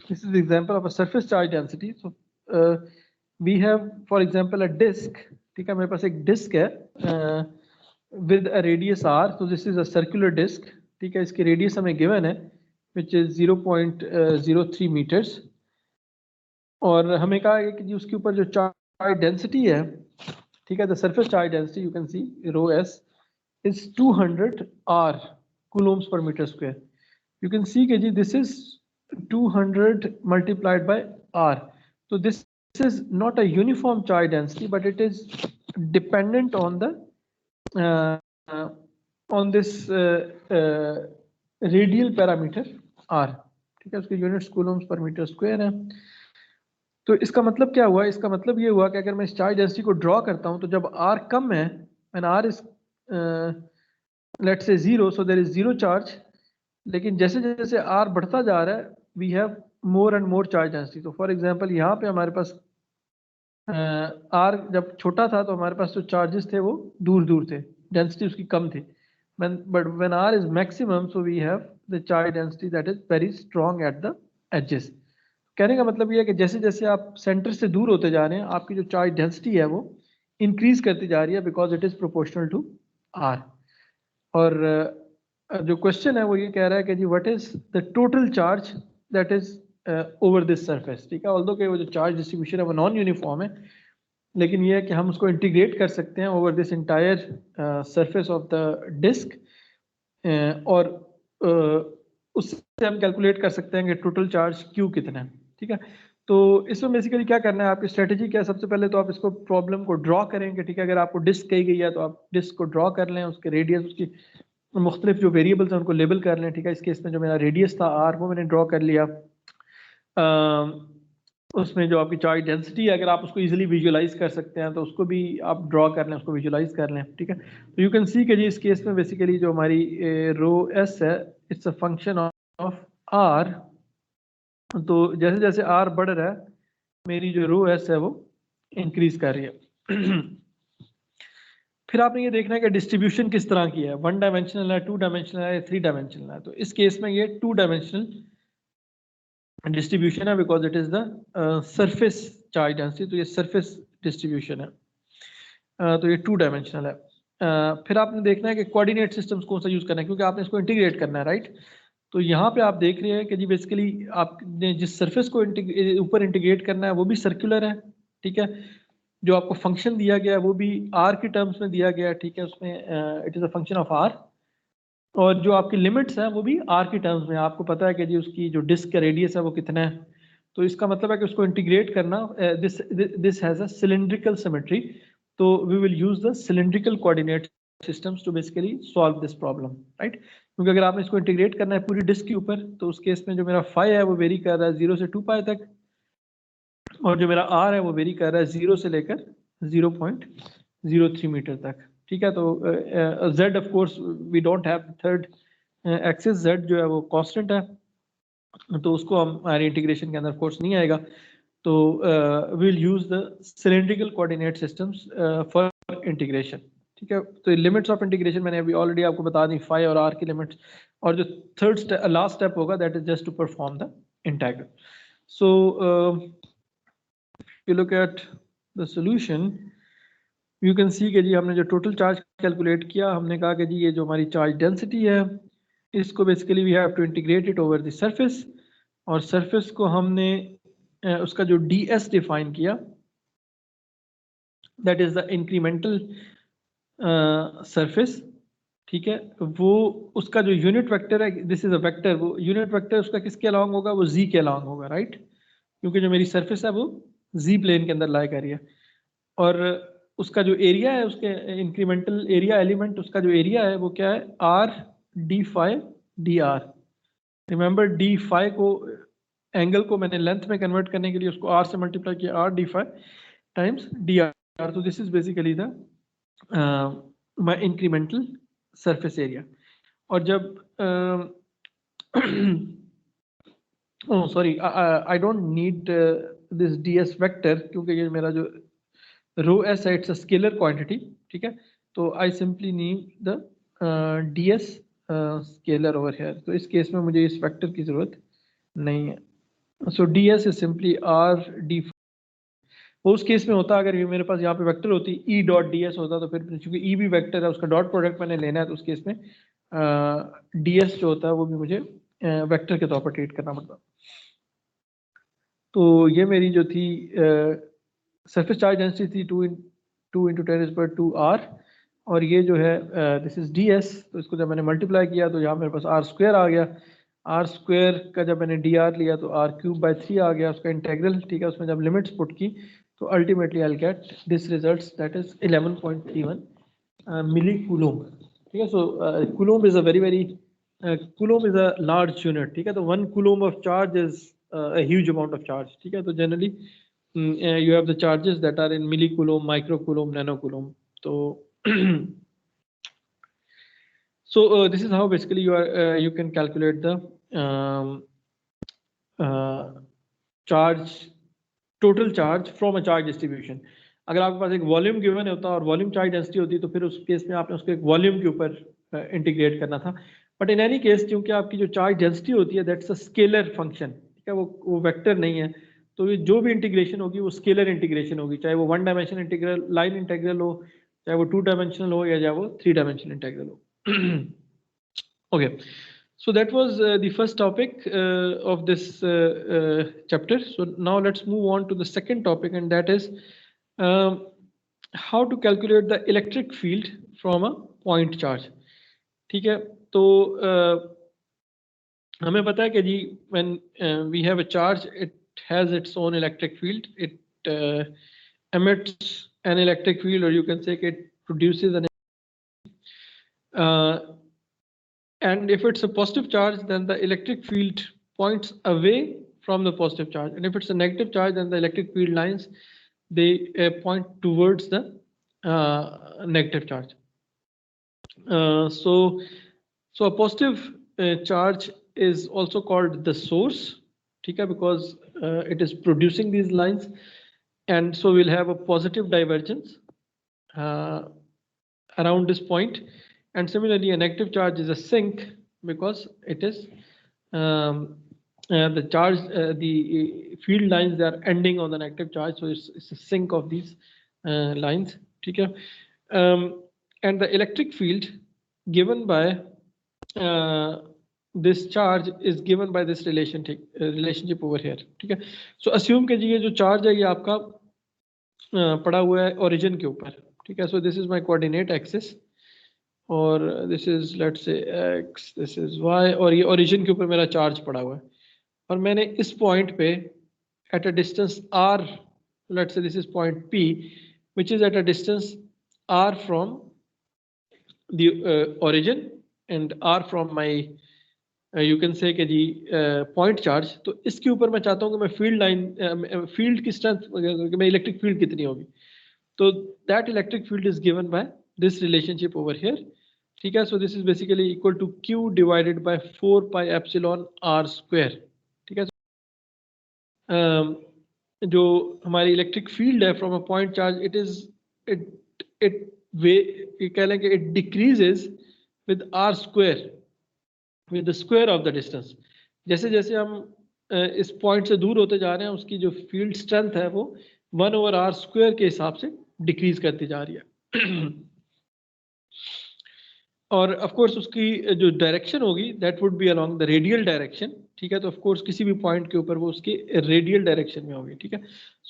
this is the example of a surface charge density. So we have, for example, a disk. ठीक है, मेरे पास एक disk है with a radius r. So this is a circular disk. ठीक है, इसकी radius हमें given है, which is 0.03 meters. और हमें कहा है कि जी उसके ऊपर जो charge density है, ठीक है, the surface charge density you can see rho s is 200 r coulombs per meter square. You can see कि जी this is 200 multiplied by r. So this is not a uniform charge density, but it is dependent on the on this radial parameter r. ठीक है, उसके यूनिट्स कूलम्स पर मीटर स्क्वायर है. तो इसका मतलब क्या हुआ? इसका मतलब ये हुआ कि अगर मैं इस चार्ज डेंसिटी को ड्रॉ करता हूं तो जब r कम है, when r is let's say 0, so there is 0 charge. लेकिन जैसे जैसे r बढ़ता जा रहा है, we have more and more charge density. तो फॉर एग्जांपल यहाँ पे हमारे पास r जब छोटा था तो हमारे पास जो चार्जेस थे वो दूर दूर थे, डेंसिटी उसकी कम थी. But when r is maximum, so we have the charge density that is very strong at the edges. कहने का मतलब ये है कि जैसे जैसे आप सेंटर से दूर होते जा रहे हैं, आपकी जो चार्ज डेंसिटी है वो इंक्रीज करती जा रही है, because it is proportional to r. और जो क्वेश्चन है वो ये कह रहा है कि जी what is the total charge that is over this surface. ठीक है, ऑल्दो कि वो जो चार्ज डिस्ट्रीब्यूशन है वो नॉन यूनिफॉर्म है, लेकिन ये है कि हम उसको इंटीग्रेट कर सकते हैं over this entire surface of the disc, और उससे हम कैलकुलेट कर सकते हैं कि टोटल चार्ज Q कितना है. ठीक है, तो इसमें बेसिकली क्या करना है, आपकी स्ट्रेटेजी क्या है? सबसे पहले तो आप इसको प्रॉब्लम को ड्रॉ करेंगे. ठीक है, अगर आपको डिस्क कही गई है तो आप डिस्क को ड्रॉ कर लें, उसके रेडियस, उसकी मुख्तलिफ जो वेरिएबल्स हैं उनको लेबल कर लें. ठीक है, इस केस में जो मेरा रेडियस था r वो मैंने ड्रॉ कर लिया. उसमें जो आपकी चार्ज डेंसिटी है, अगर आप उसको इजीली विजुअलाइज कर सकते हैं तो उसको भी आप ड्रॉ कर लें, उसको विजुअलाइज कर लें. ठीक है, तो यू कैन सी कि जी इस केस में बेसिकली जो हमारी रो s है, it's a function of r. तो जैसे जैसे r बढ़ रहा है, मेरी जो रो s है वो इंक्रीज कर रही है. फिर आपने ये देखना है कि डिस्ट्रीब्यूशन किस तरह की है, 1 डायमेंशनल है, 2 डायमेंशनल है, 3 डायमेंशनल है. तो इस केस में ये 2 डायमेंशनल डिस्ट्रीब्यूशन है, because it is the surface charge density. तो ये सरफेस डिस्ट्रीब्यूशन है, तो ये 2 डायमेंशनल है. फिर आपने देखना है कि कोऑर्डिनेट सिस्टम्स कौन सा यूज करना है, क्योंकि आपने इसको इंटीग्रेट करना है, राइट. तो यहाँ पे आप देख रहे हैं कि जी बेसिकली आपने जिस सरफेस को ऊपर इंटीग्रेट करना है वो भी सर्कुलर है. ठीक है, जो आपको फंक्शन दिया गया है वो भी r की टर्म्स में दिया गया है. ठीक है, उसमें it is a function of r, और जो आपकी लिमिट्स हैं वो भी r की टर्म्स में. आपको पता है कि जी उसकी जो डिस्क का रेडियस है वो कितना है. तो इसका मतलब है कि उसको इंटीग्रेट करना, this has a cylindrical symmetry, तो we will use the cylindrical coordinate systems to basically solve this problem, right. क्योंकि अगर आपने इसको इंटीग्रेट करना है पूरी डिस्क के ऊपर, तो उस केस में जो मेरा फाई है वो वेरी कर रहा है 0 से 2 पाई तक, और जो मेरा r है वो वेरी कर रहा है 0 से लेकर 0.03 मीटर तक. ठीक है, तो z of course we don't have third axis, z जो है वो कांस्टेंट है, तो उसको हमारे इंटीग्रेशन के अंदर ऑफ कोर्स नहीं आएगा. तो we will use the cylindrical coordinate systems for integration. ठीक है, तो लिमिट्स ऑफ इंटीग्रेशन मैंने अभी ऑलरेडी आपको बता दी, फाई और r की लिमिट्स, और जो थर्ड लास्ट स्टेप होगा that is just to perform the integral. So you look at the solution, you can see कि जी हमने जो टोटल चार्ज कैलकुलेट किया, हमने कहा कि जी ये जो हमारी चार्ज डेंसिटी है इसको basically we have to integrate it over the surface, और सरफेस को हमने उसका जो ds डिफाइन किया, that is the incremental surface. ठीक है, वो उसका जो यूनिट वेक्टर है, दिस इज अ वेक्टर, वो यूनिट वेक्टर उसका किसके अलॉन्ग होगा, वो z के अलॉन्ग होगा, राइट. क्योंकि जो मेरी सरफेस है वो z प्लेन के अंदर लाई कर रही है, और उसका जो एरिया है, उसके इंक्रीमेंटल एरिया एलिमेंट, उसका जो एरिया है वो क्या है, r d phi dr. Remember d phi को, एंगल को मैंने लेंथ में कन्वर्ट करने के लिए उसको r से मल्टीप्लाई किया, r d phi times dr. तो this is basically the my incremental surface area. और जब oh sorry, I don't need this ds vector क्योंकि ये मेरा जो रो एस है इट्स अ स्केलर क्वांटिटी, ठीक है। तो I simply need the ds scalar over here. तो इस केस में मुझे इस वेक्टर की जरूरत नहीं है। सो ds is simply r d। वो उस केस में होता अगर ये मेरे पास यहाँ पे वेक्टर होती e डॉट ds होता, तो फिर चूंकि e भी वेक्टर है उसका डॉट प्रोडक्ट मैंने लेना है, तो उस केस में ds जो होता है वो भी मुझे वेक्टर के तौर पर ट्रीट करना पड़ता। तो ये मेरी जो थी सरफेस चार्ज डेंसिटी थी 2 इंटू 10⁻²r, और ये जो है दिस इज ds। तो इसको जब मैंने मल्टीप्लाई किया तो यहाँ मेरे पास r स्क्वायर आ गया। r स्क्वायर का जब मैंने dr लिया तो r³/3 आ गया उसका इंटेग्रल, ठीक है। उसमें जब लिमिट्स पुट की तो ultimately I will get this results, that is 11.31 milli coulomb, ठीक है। So coulomb is a very coulomb is a large unit, ठीक है। तो 1 coulomb of charge is a huge amount of charge, ठीक है। तो generally you have the charges that are in millicoulomb, microcoulomb, nanocoulomb. So this is how basically you can calculate the charge, total charge from a charge distribution. अगर आपके पास एक वॉल्यूम गिवन होता और वॉल्यूम चार्ज डेंसिटी होती तो फिर उस केस में आपने उसको एक वॉल्यूम के ऊपर इंटीग्रेट करना था। बट इन एनी केस क्योंकि आपकी जो चार्ज डेंसिटी होती है दैट्स अ स्केलर फंक्शन, ठीक है, वो वेक्टर नहीं है। तो ये जो भी इंटीग्रेशन होगी वो स्केलर इंटीग्रेशन होगी, चाहे वो 1 डायमेंशनल इंटीग्रल लाइन इंटीग्रल हो, चाहे वो 2 डायमेंशनल हो, या चाहे वो 3 डायमेंशनल इंटीग्रल हो। Okay, so that was the first topic of this chapter. So now let's move on to the second topic, and that is how to calculate the electric field from a point charge, ठीक है। तो हमें पता है कि जी when we have a charge, it has its own electric field. It emits an electric field, or you can say it produces an and if it's a positive charge, then the electric field points away from the positive charge, and if it's a negative charge, then the electric field lines they point towards the negative charge. So a positive charge is also called the source, ठीक है, because it is producing these lines, and so we'll have a positive divergence around this point. And similarly, a negative charge is a sink because it is the charge, the field lines, they are ending on the negative charge, so it's a sink of these lines, ठीक है। And the electric field given by this charge is given by this relationship over here, ठीक है। So assume कि जी ये जो charge है ये आपका पड़ा हुआ है origin के ऊपर, ठीक है। So this is my coordinate axis, और this is let's say x, this is y, और ये ओरिजिन के ऊपर मेरा चार्ज पड़ा हुआ है, और मैंने इस पॉइंट पे at a distance r, let's say this is point p which is at a distance r from the origin and r from my you can say कि जी पॉइंट चार्ज। तो इसके ऊपर मैं चाहता हूँ कि मैं फील्ड लाइन, फील्ड की स्ट्रेंथ, मैं इलेक्ट्रिक फील्ड कितनी होगी। तो that electric field is given by this relationship over here, ठीक है। So this is basically equal to q divided by 4 pi epsilon r square, ठीक है। जो हमारी इलेक्ट्रिक फील्ड है from a point charge, it is it वे कह लें कि it decreases with r square, with the square of the distance. जैसे जैसे हम इस पॉइंट से दूर होते जा रहे हैं उसकी जो फील्ड स्ट्रेंथ है वो 1/r स्क्वायर के हिसाब से डिक्रीज करती जा रही है। और ऑफ कोर्स उसकी जो डायरेक्शन होगी that would be along the radial direction, ठीक है। तो ऑफ कोर्स किसी भी पॉइंट के ऊपर वो उसके रेडियल डायरेक्शन में होगी, ठीक है।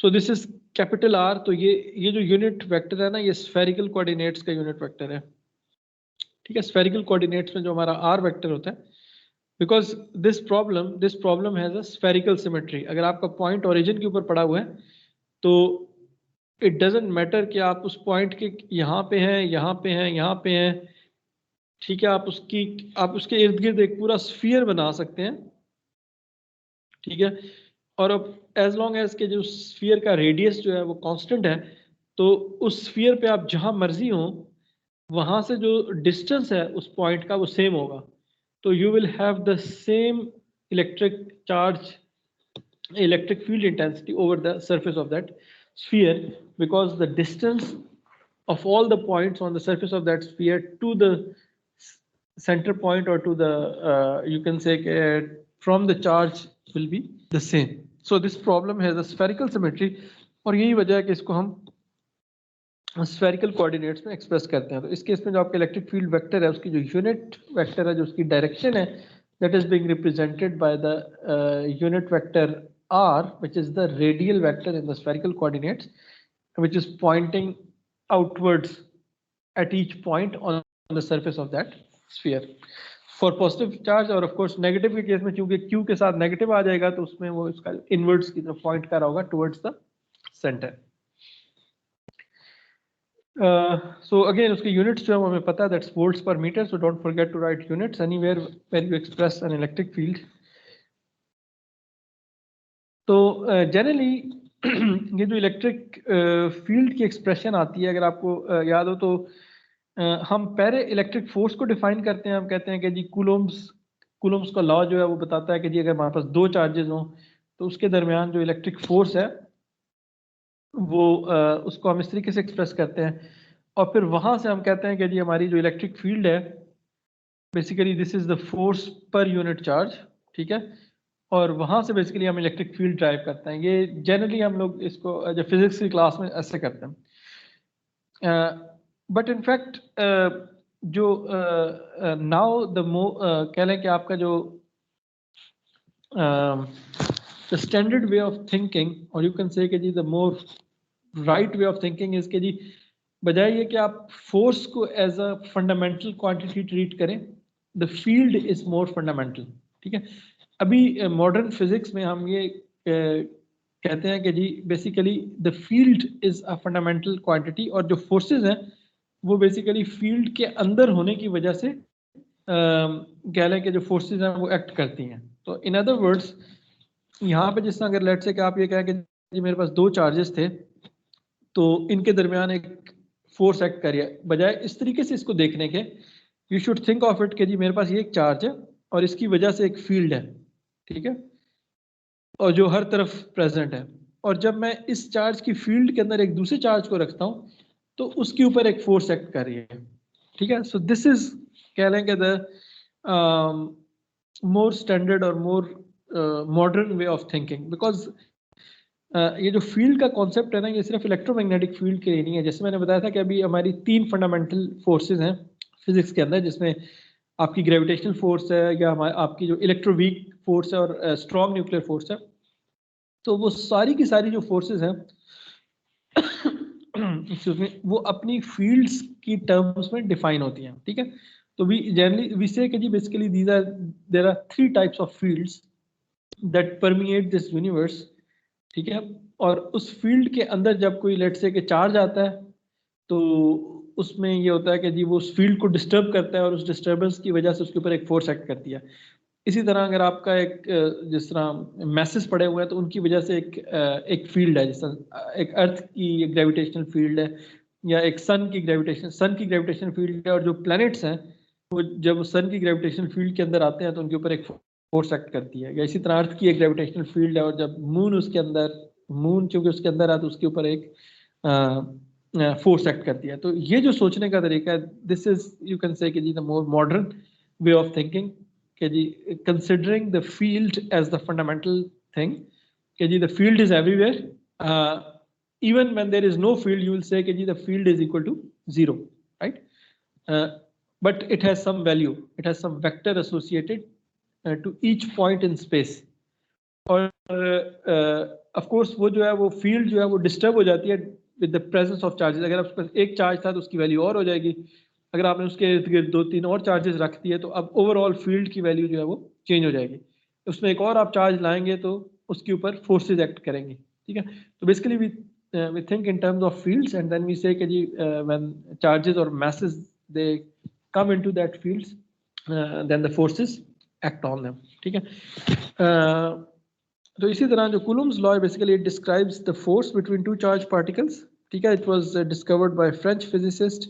So this is capital R। तो ये जो यूनिट वेक्टर है ना, ये स्फेरिकल कोऑर्डिनेट्स का यूनिट वेक्टर है, ठीक है। स्फेरिकल कोऑर्डिनेट्स में जो हमारा R वेक्टर होता है, because this problem has a spherical symmetry. अगर आपका पॉइंट ओरिजिन के ऊपर पड़ा हुआ है तो इट डजेंट मैटर कि आप उस पॉइंट के यहाँ पे हैं, यहाँ पे हैं, यहाँ पे हैं, ठीक है। आप उसके इर्द गिर्द एक पूरा स्फीयर बना सकते हैं, ठीक है। और अब एज लॉन्ग एज के जो स्फीयर का रेडियस जो है वो कांस्टेंट है, तो उस स्फीयर पे आप जहां मर्जी हो वहां से जो डिस्टेंस है उस पॉइंट का वो सेम होगा, तो you will have the same electric charge, electric field intensity over the surface of that sphere, because the distance of all the points on the surface of that sphere to the center point, or to the you can say from the charge, will be the same. So this problem has a spherical symmetry, और यही वजह है कि इसको हम स्फेरिकल कोऑर्डिनेट्स में एक्सप्रेस करते हैं। तो इस केस में जो आपका इलेक्ट्रिक फील्ड वेक्टर है उसकी जो यूनिट वेक्टर है, जो उसकी डायरेक्शन है, that is being represented by the unit vector r, which is the radial vector in the spherical coordinates, which is pointing outwards at each point on the surface of that sphere for positive charge। और of course नेगेटिव के केस में क्योंकि q के साथ नेगेटिव आ जाएगा तो उसमें वो इसका इनवर्ड्स की तरफ पॉइंट कर रहा होगा towards the centre. So again उसके units जो है वो हमें पता है, that's volts per meter, so don't forget to write units anywhere where you express an electric field। तो generally ये जो इलेक्ट्रिक फील्ड की एक्सप्रेशन आती है, अगर आपको याद हो तो हम पहले इलेक्ट्रिक फोर्स को डिफाइन करते हैं। हम कहते हैं कि जी कूलम्स का लॉ जो है वो बताता है कि जी अगर हमारे पास दो चार्जेस हों तो उसके दरमियान जो इलेक्ट्रिक फोर्स है वो उसको हम इस तरीके से एक्सप्रेस करते हैं, और फिर वहाँ से हम कहते हैं कि जी हमारी जो इलेक्ट्रिक फील्ड है basically this is the force per unit charge, ठीक है। और वहाँ से बेसिकली हम इलेक्ट्रिक फील्ड ड्राइव करते हैं। ये जनरली हम लोग इसको जब फिजिक्स की क्लास में ऐसे करते हैं, बट इनफैक्ट जो नाउ द कह लें कि आपका जो the standard way of thinking, और यू कैन से कि जी the more right way of thinking is के जी बजाय ये कि आप फोर्स को as a fundamental quantity treat करें, the field is more fundamental, ठीक है। अभी मॉडर्न फिजिक्स में हम ये कहते हैं कि जी basically the field is a fundamental quantity, और जो फोर्सेस हैं वो बेसिकली फील्ड के अंदर होने की वजह से कह लें कि जो फोर्सेस हैं वो एक्ट करती हैं। तो इन अदर वर्ड्स यहाँ पे जिस तरह अगर लेट से कि आप ये कहें कि जी मेरे पास दो चार्जेस थे तो इनके दरमियान एक फोर्स एक्ट कर रही है, बजाय इस तरीके से इसको देखने के you should think of it कि जी मेरे पास ये एक चार्ज है और इसकी वजह से एक फील्ड है, ठीक है, और जो हर तरफ प्रेजेंट है। और जब मैं इस चार्ज की फील्ड के अंदर एक दूसरे चार्ज को रखता हूँ तो उसके ऊपर एक फोर्स एक्ट कर रही है, ठीक है। सो दिस इज कह लेंगे द मोर स्टैंडर्ड और मोर modern way of thinking, because ये जो फील्ड का कॉन्सेप्ट है ना, ये सिर्फ इलेक्ट्रोमैग्नेटिक फील्ड के लिए नहीं है। जैसे मैंने बताया था कि अभी हमारी तीन फंडामेंटल फोर्सेस हैं फिजिक्स के अंदर, जिसमें आपकी ग्रेविटेशनल फोर्स है, या आपकी जो इलेक्ट्रोवीक फोर्स है, और स्ट्रॉन्ग न्यूक्लियर फोर्स है। तो वो सारी की सारी जो फोर्सेस हैं एक्सक्यूज मी, वो अपनी फील्ड्स की टर्म्स में डिफाइन होती हैं, ठीक है। तो वी जनरली वी से कि जी basically there are three types of fields that permeate this universe, ठीक है। और उस फील्ड के अंदर जब कोई लेट से कि चार्ज आता है तो उसमें ये होता है कि जी वो उस फील्ड को डिस्टर्ब करता है, और उस डिस्टर्बेंस की वजह से उसके ऊपर एक फोर्स एक्ट करती है। इसी तरह अगर आपका एक जिस तरह मैसेज पड़े हुए हैं तो उनकी वजह से एक फील्ड है, जिस तरह एक अर्थ की ग्रेविटेशनल फील्ड है, या एक सन की ग्रेविटेशन फील्ड है, और जो प्लैनेट्स हैं वो जब सन की ग्रेविटेशनल फील्ड के अंदर आते हैं तो उनके ऊपर एक फोर्स एक्ट करती है। या इसी तरह अर्थ की एक ग्रेविटेशनल फील्ड है, और जब मून चूंकि उसके अंदर आता है तो उसके ऊपर एक फोर्स एक्ट करती है। तो ये जो सोचने का तरीका है, this is you can say कि जी the more modern way of thinking, कि जी considering the field as the fundamental thing, कि जी the field is everywhere, even when there is no field you will say कि जी the field is equal to zero, right? But it has some value, it has some vector associated to each point in space, और of course वो जो है वो field जो है वो disturb हो जाती है with the presence of charges। अगर आपके पास एक चार्ज था तो उसकी वैल्यू और हो जाएगी, अगर आपने उसके इर्द गिर्द दो तीन और चार्जेस रख दिए तो अब ओवरऑल फील्ड की वैल्यू जो है वो चेंज हो जाएगी। उसमें एक और आप चार्ज लाएंगे तो उसके ऊपर फोर्सेज एक्ट करेंगे, ठीक है। तो basically we think in terms of fields, and then we say कि जी व्हेन चार्जेस और masses they come into that fields then the forces act on them, ठीक है। तो इसी तरह जो कूलम्स लॉ है basically it describes the force between two charge particles, ठीक है। It was discovered by French physicist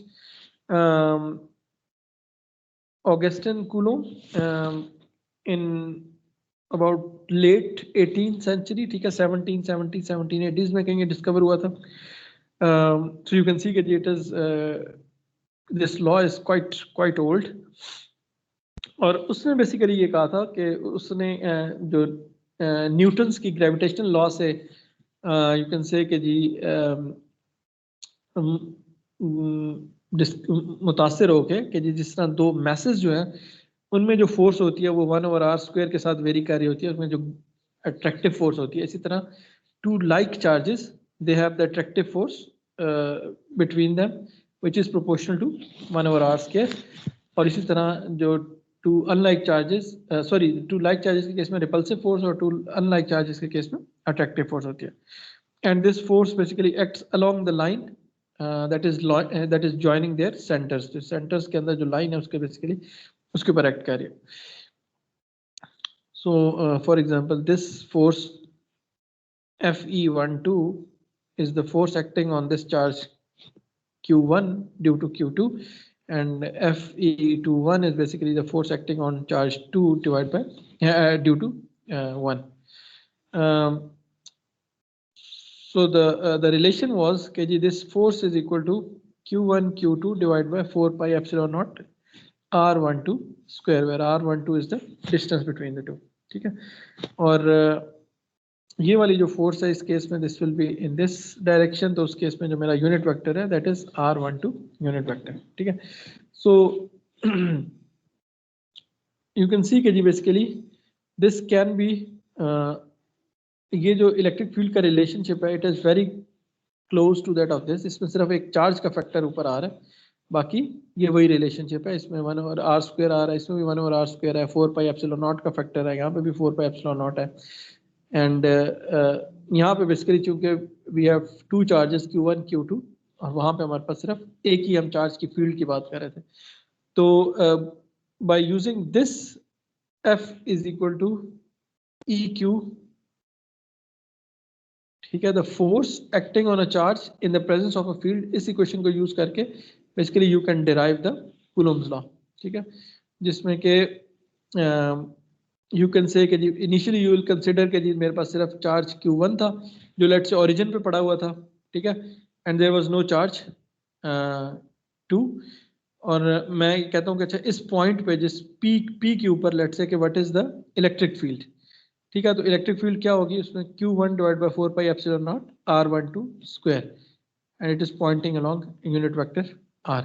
Augustin Coulomb in about late 18th century, ठीक है, 1770 1780s में कहीं डिस्कवर हुआ था. So you can see that it is this law is quite old. और उसने बेसिकली ये कहा था कि उसने जो न्यूटन्स की ग्रेविटेशनल लॉ से यू कैन से कि जी मुतासिर होके कि जी जिस तरह दो मैसेज जो हैं उनमें जो फोर्स होती है वो 1/r² के साथ वेरी कर रही होती है, उसमें जो अट्रैक्टिव फोर्स होती है, इसी तरह two like charges they have the attractive force between them which is proportional to 1/r². और इसी तरह जो two unlike charges two like charges के केस में रिपल्सिव फोर्स और टू अनलाइक चार्जेस के केस में अट्रैक्टिव फोर्स होती है. And this force basically acts along the line that is joining their centres. तो सेंटर्स के अंदर जो लाइन है उसके बेसिकली उसके ऊपर एक्ट कर रही है. So for example this force Fe12 is the force acting on this charge Q1 due to Q2, and Fe21 is basically the force acting on charge 2 divided by due to 1. So the relation was kg this force is equal to Q1 Q2 divided by 4 pi epsilon naught R12 square, where R12 is the distance between the two. ठीक है. और ये वाली जो फोर्स है इस केस में this will be in this direction, तो उस केस में जो मेरा यूनिट वेक्टर है that is R12 unit vector. ठीक है. सो यू कैन सी कि जी बेसिकली दिस कैन बी ये जो इलेक्ट्रिक फील्ड का रिलेशनशिप है it is very close to that of this. इसमें सिर्फ एक चार्ज का फैक्टर ऊपर आ रहा है, बाकी ये वही रिलेशनशिप है. इसमें 1/r² आ रहा है, इसमें भी 1/r² है, 4 पाई एप्सिलॉन नॉट का फैक्टर है, यहाँ पे भी 4 पाई एप्सिलॉन नॉट है. एंड यहाँ पे बेसिकली चूंकि we have two charges Q1 Q2 और वहाँ पे हमारे पास सिर्फ एक ही हम चार्ज की फील्ड की बात कर रहे थे. तो by using this F is equal to EQ, ठीक है, the force acting on a charge in the presence of a field, इस इक्वेशन को यूज करके basically you can derive the Coulomb's law. ठीक है, जिसमें के यू कैन से कि जी इनिशियली यू विल कंसिडर कि जी मेरे पास सिर्फ चार्ज Q1 था जो लेट से ओरिजिन पे पड़ा हुआ था. ठीक है, and there was no charge 2. और मैं कहता हूँ कि अच्छा इस पॉइंट पे जिस पी के ऊपर लेट से कि what is the electric field. ठीक है, तो इलेक्ट्रिक फील्ड क्या होगी उसमें Q1 divide by 4 pi epsilon not R12 square and it is pointing along unit vector R.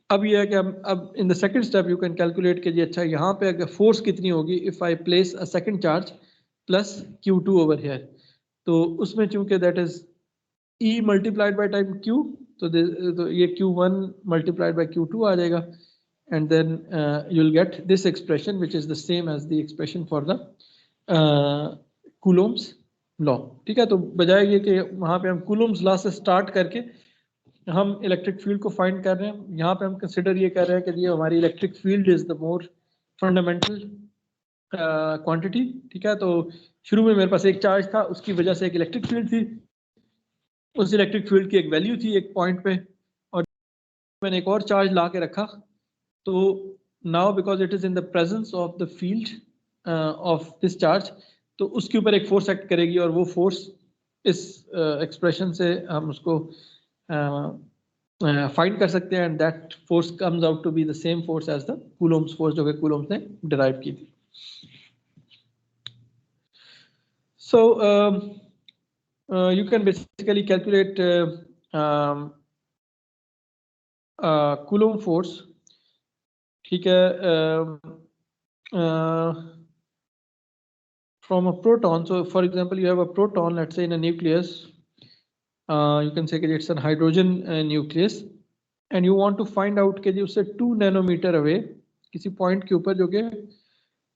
अब ये है कि हम अब in the second step you can calculate कि जी अच्छा यहाँ पे अगर फोर्स कितनी होगी if I place a second charge plus Q2 over here. तो उसमें चूंकि that is E multiplied by time Q, तो ये Q1 मल्टीप्लाइड बाय Q2 आ जाएगा and then you will get this expression which is the same as the expression for the Coulomb's law. ठीक है, तो बजाय ये कि वहाँ पे हम कूलोम्स लॉ से स्टार्ट करके हम इलेक्ट्रिक फील्ड को फाइंड कर रहे हैं, यहाँ पे हम कंसिडर ये कर रहे हैं कि ये हमारी इलेक्ट्रिक field is the more fundamental quantity. ठीक है, तो शुरू में मेरे पास एक चार्ज था, उसकी वजह से एक इलेक्ट्रिक फील्ड थी, उस इलेक्ट्रिक फील्ड की एक वैल्यू थी एक पॉइंट पे, और मैंने एक और चार्ज ला के रखा. तो now because it is in the presence of the field of this charge, तो उसके ऊपर एक फोर्स एक्ट करेगी और वो फोर्स इस एक्सप्रेशन से हम उसको फाइंड कर सकते हैं, and that force comes out to be the same force as the Coulomb's force जो कि कूलोम्स ने डिराइव की थी. So you can basically calculate Coulomb force. ठीक है, from a proton. So for example you have a proton, let's say in a nucleus, you can say that it's a hydrogen nucleus, and you want to find out कि जी उससे 2 नैनोमीटर अवे किसी पॉइंट के ऊपर जो कि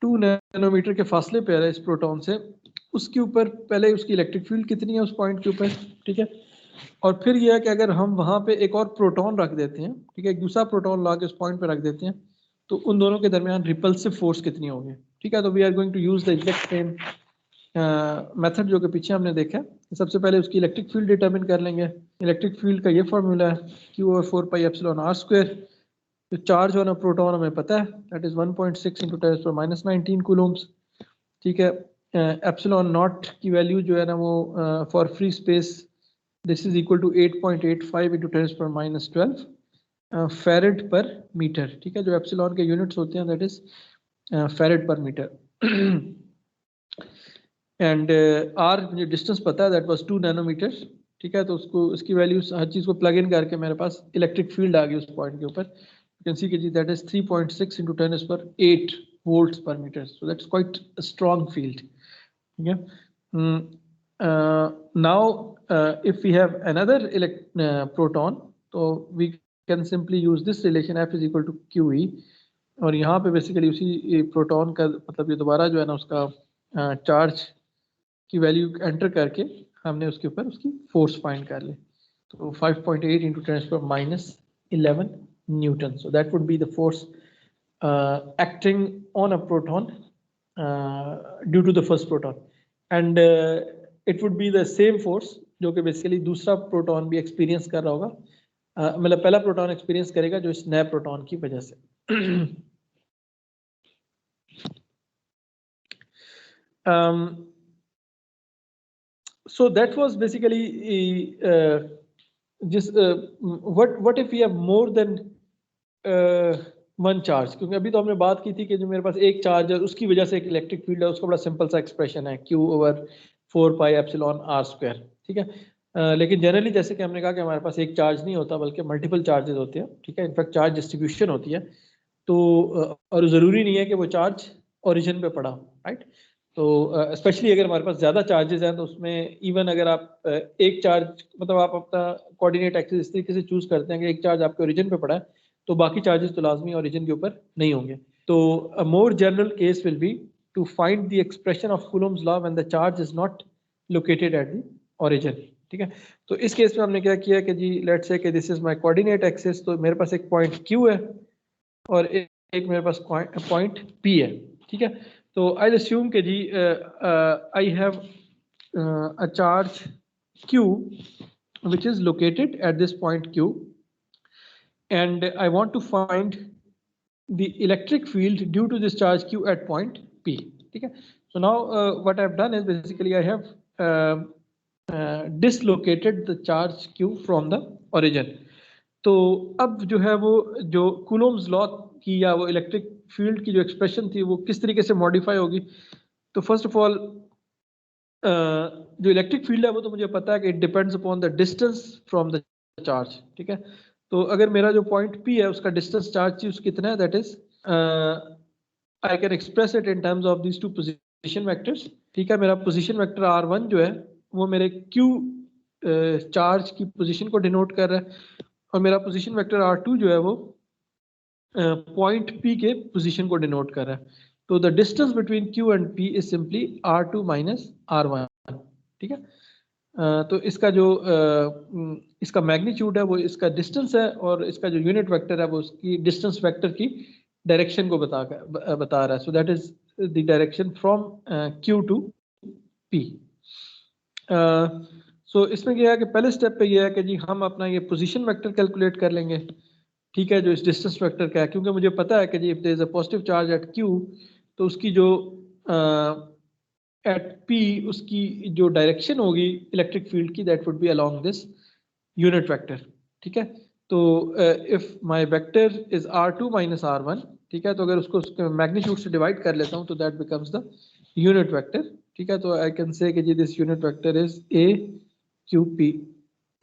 2 नैनोमीटर के फासले पे है इस प्रोटॉन से, उसके ऊपर पहले उसकी इलेक्ट्रिक फील्ड कितनी है उस पॉइंट के ऊपर. ठीक है, और फिर यह है कि अगर हम वहाँ पे एक और प्रोटॉन रख देते हैं, ठीक है, एक दूसरा प्रोटॉन ला के उस पॉइंट पे रख देते हैं, तो उन दोनों के दरमियान रिपल्सिव फोर्स कितनी होगी. ठीक है, तो we are going to use the exact same method जो कि पीछे हमने देखा. सबसे पहले उसकी इलेक्ट्रिक फील्ड डिटरमिन कर लेंगे. इलेक्ट्रिक फील्ड का ये फॉर्मूला है Q/4 पाई एप्सिलॉन R². तो चार्ज ऑन अ प्रोटॉन हमें पता है, दैट इज 1.6 इंटू 10⁻19 कूलोम्स, ठीक है। एप्सिलॉन नॉट की वैल्यू जो है ना वो for free space this is equal to 8.85 into 10⁻12 farad per metre, ठीक है। जो एप्सिलॉन के यूनिट्स होते हैं that is फेरेड per metre and are मुझे डिस्टेंस पता है दैट वाज 2 नैनोमीटर, ठीक है। तो उसको उसकी वैल्यू हर चीज़ को प्लग इन करके मेरे पास इलेक्ट्रिक फील्ड आ गई उस पॉइंट के ऊपर, यू कैन सी कि जी that is 3.6 into 10⁸ volts per meter, so that's quite a strong field, yeah. Now if we have another proton, so we can simply use this relation F is equal to QE, और यहाँ पे बेसिकली उसी प्रोटॉन का मतलब ये दोबारा जो है ना उसका चार्ज की वैल्यू एंटर करके हमने उसके ऊपर उसकी फोर्स फाइंड कर ली। तो 5.8 into 10⁻11 Newton, so that would be the force acting on a proton due to the first proton, and it would be the same force जो कि बेसिकली दूसरा प्रोटॉन भी एक्सपीरियंस कर रहा होगा, मतलब पहला प्रोटॉन एक्सपीरियंस करेगा जो इस नए प्रोटॉन की वजह से। So that was basically just what if we have more than one charge, क्योंकि अभी तो हमने बात की थी कि जो मेरे पास एक चार्ज है उसकी वजह से एक इलेक्ट्रिक फील्ड है, उसका बड़ा सिंपल सा एक्सप्रेशन है Q/4πε/r², ठीक है। लेकिन जनरली जैसे कि हमने कहा कि हमारे पास एक चार्ज नहीं होता बल्कि मल्टीपल चार्जेस होते हैं, ठीक है। इनफैक्ट चार्ज डिस्ट्रीब्यूशन होती है, तो और ज़रूरी नहीं है कि वो चार्ज ओरिजिन पे पड़ा, राइट। तो स्पेशली अगर हमारे पास ज़्यादा चार्जेस हैं तो उसमें इवन अगर आप एक चार्ज मतलब आप अपना कोऑर्डिनेट एक्सिस इस तरीके से चूज करते हैं कि एक चार्ज आपके ओरिजिन पे पड़ा है तो बाकी चार्जेस तो लाजमी ओरिजिन के ऊपर नहीं होंगे। तो a more general case will be to find the expression of Coulomb's law when the charge is not located at the origin, ठीक है। तो इस केस में हमने क्या किया कि जी लेट्स से कि this is my coordinate axis, तो मेरे पास एक पॉइंट Q है और एक मेरे पास पॉइंट P है, ठीक है। तो आई अस्यूम कि जी I have a charge Q which is located at this point Q, and I want to find the electric field due to this charge Q at point P, ठीक है। So now what I've done is basically I have dislocated the charge Q from the origin. तो अब जो है वो जो कूलोम्स लॉ की या वो इलेक्ट्रिक फील्ड की जो एक्सप्रेशन थी वो किस तरीके से मॉडिफाई होगी। तो फर्स्ट ऑफ ऑल जो इलेक्ट्रिक फील्ड है वो तो मुझे पता है कि it depends upon the distance from the charge, ठीक है। तो अगर मेरा जो पॉइंट P है उसका डिस्टेंस चार्ज चीज कितना है, that is I can express it in terms of these two position vectors, ठीक है। मेरा पोजीशन वेक्टर R1 जो है वो मेरे Q चार्ज की पोजीशन को डिनोट कर रहा है और मेरा पोजीशन वेक्टर R2 जो है वो पॉइंट P के पोजीशन को डिनोट कर रहा है। तो the distance between Q and P is simply R2 minus R1, ठीक है। तो इसका जो इसका मैग्नीट्यूड है वो इसका डिस्टेंस है और इसका जो यूनिट वेक्टर है वो उसकी डिस्टेंस वेक्टर की डायरेक्शन को बता रहा है। So that is the direction from Q to P। सो इसमें क्या है कि पहले स्टेप पे ये है कि जी हम अपना ये पोजीशन वेक्टर कैलकुलेट कर लेंगे, ठीक है, जो इस डिस्टेंस वेक्टर का है, क्योंकि मुझे पता है कि जी if there is a positive charge at Q तो उसकी जो एट P उसकी जो डायरेक्शन होगी इलेक्ट्रिक फील्ड की that would be along this unit vector, ठीक है। तो if my vector is R2 minus R1, ठीक है, तो अगर उसको उसके मैग्नीट्यूड से डिवाइड कर लेता हूँ तो that becomes the unit vector, ठीक है। तो आई कैन से कि जी this unit vector is AQP,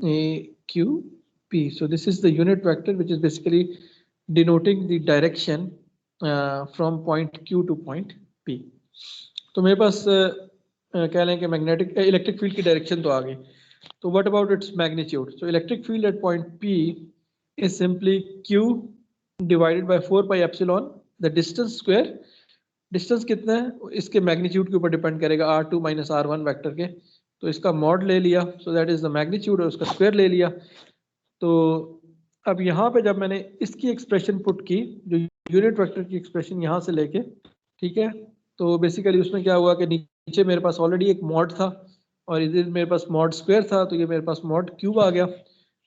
AQP, so this is the unit vector which is basically denoting the direction from point Q to point P. तो मेरे पास कह लें कि मैग्नेटिक इलेक्ट्रिक फील्ड की डायरेक्शन तो आ गई। तो what about its magnitude? So electric field eight point P is simply Q divided by 4 pi epsilon the distance square. Distance कितना है इसके मैग्नीट्यूड के ऊपर डिपेंड करेगा, R2 माइनस R1 वेक्टर के। तो इसका मॉड ले लिया, सो दैट इज द मैग्नीट्यूड, और उसका स्क्वायर ले लिया। तो अब यहाँ पे जब मैंने इसकी एक्सप्रेशन पुट की, जो यूनिट वेक्टर की एक्सप्रेशन यहाँ से लेके, ठीक है, तो बेसिकली उसमें क्या हुआ कि नीचे मेरे पास ऑलरेडी एक मॉड था और इधर मेरे पास मॉड स्क्वायर था, तो ये मेरे पास मॉड क्यूब आ गया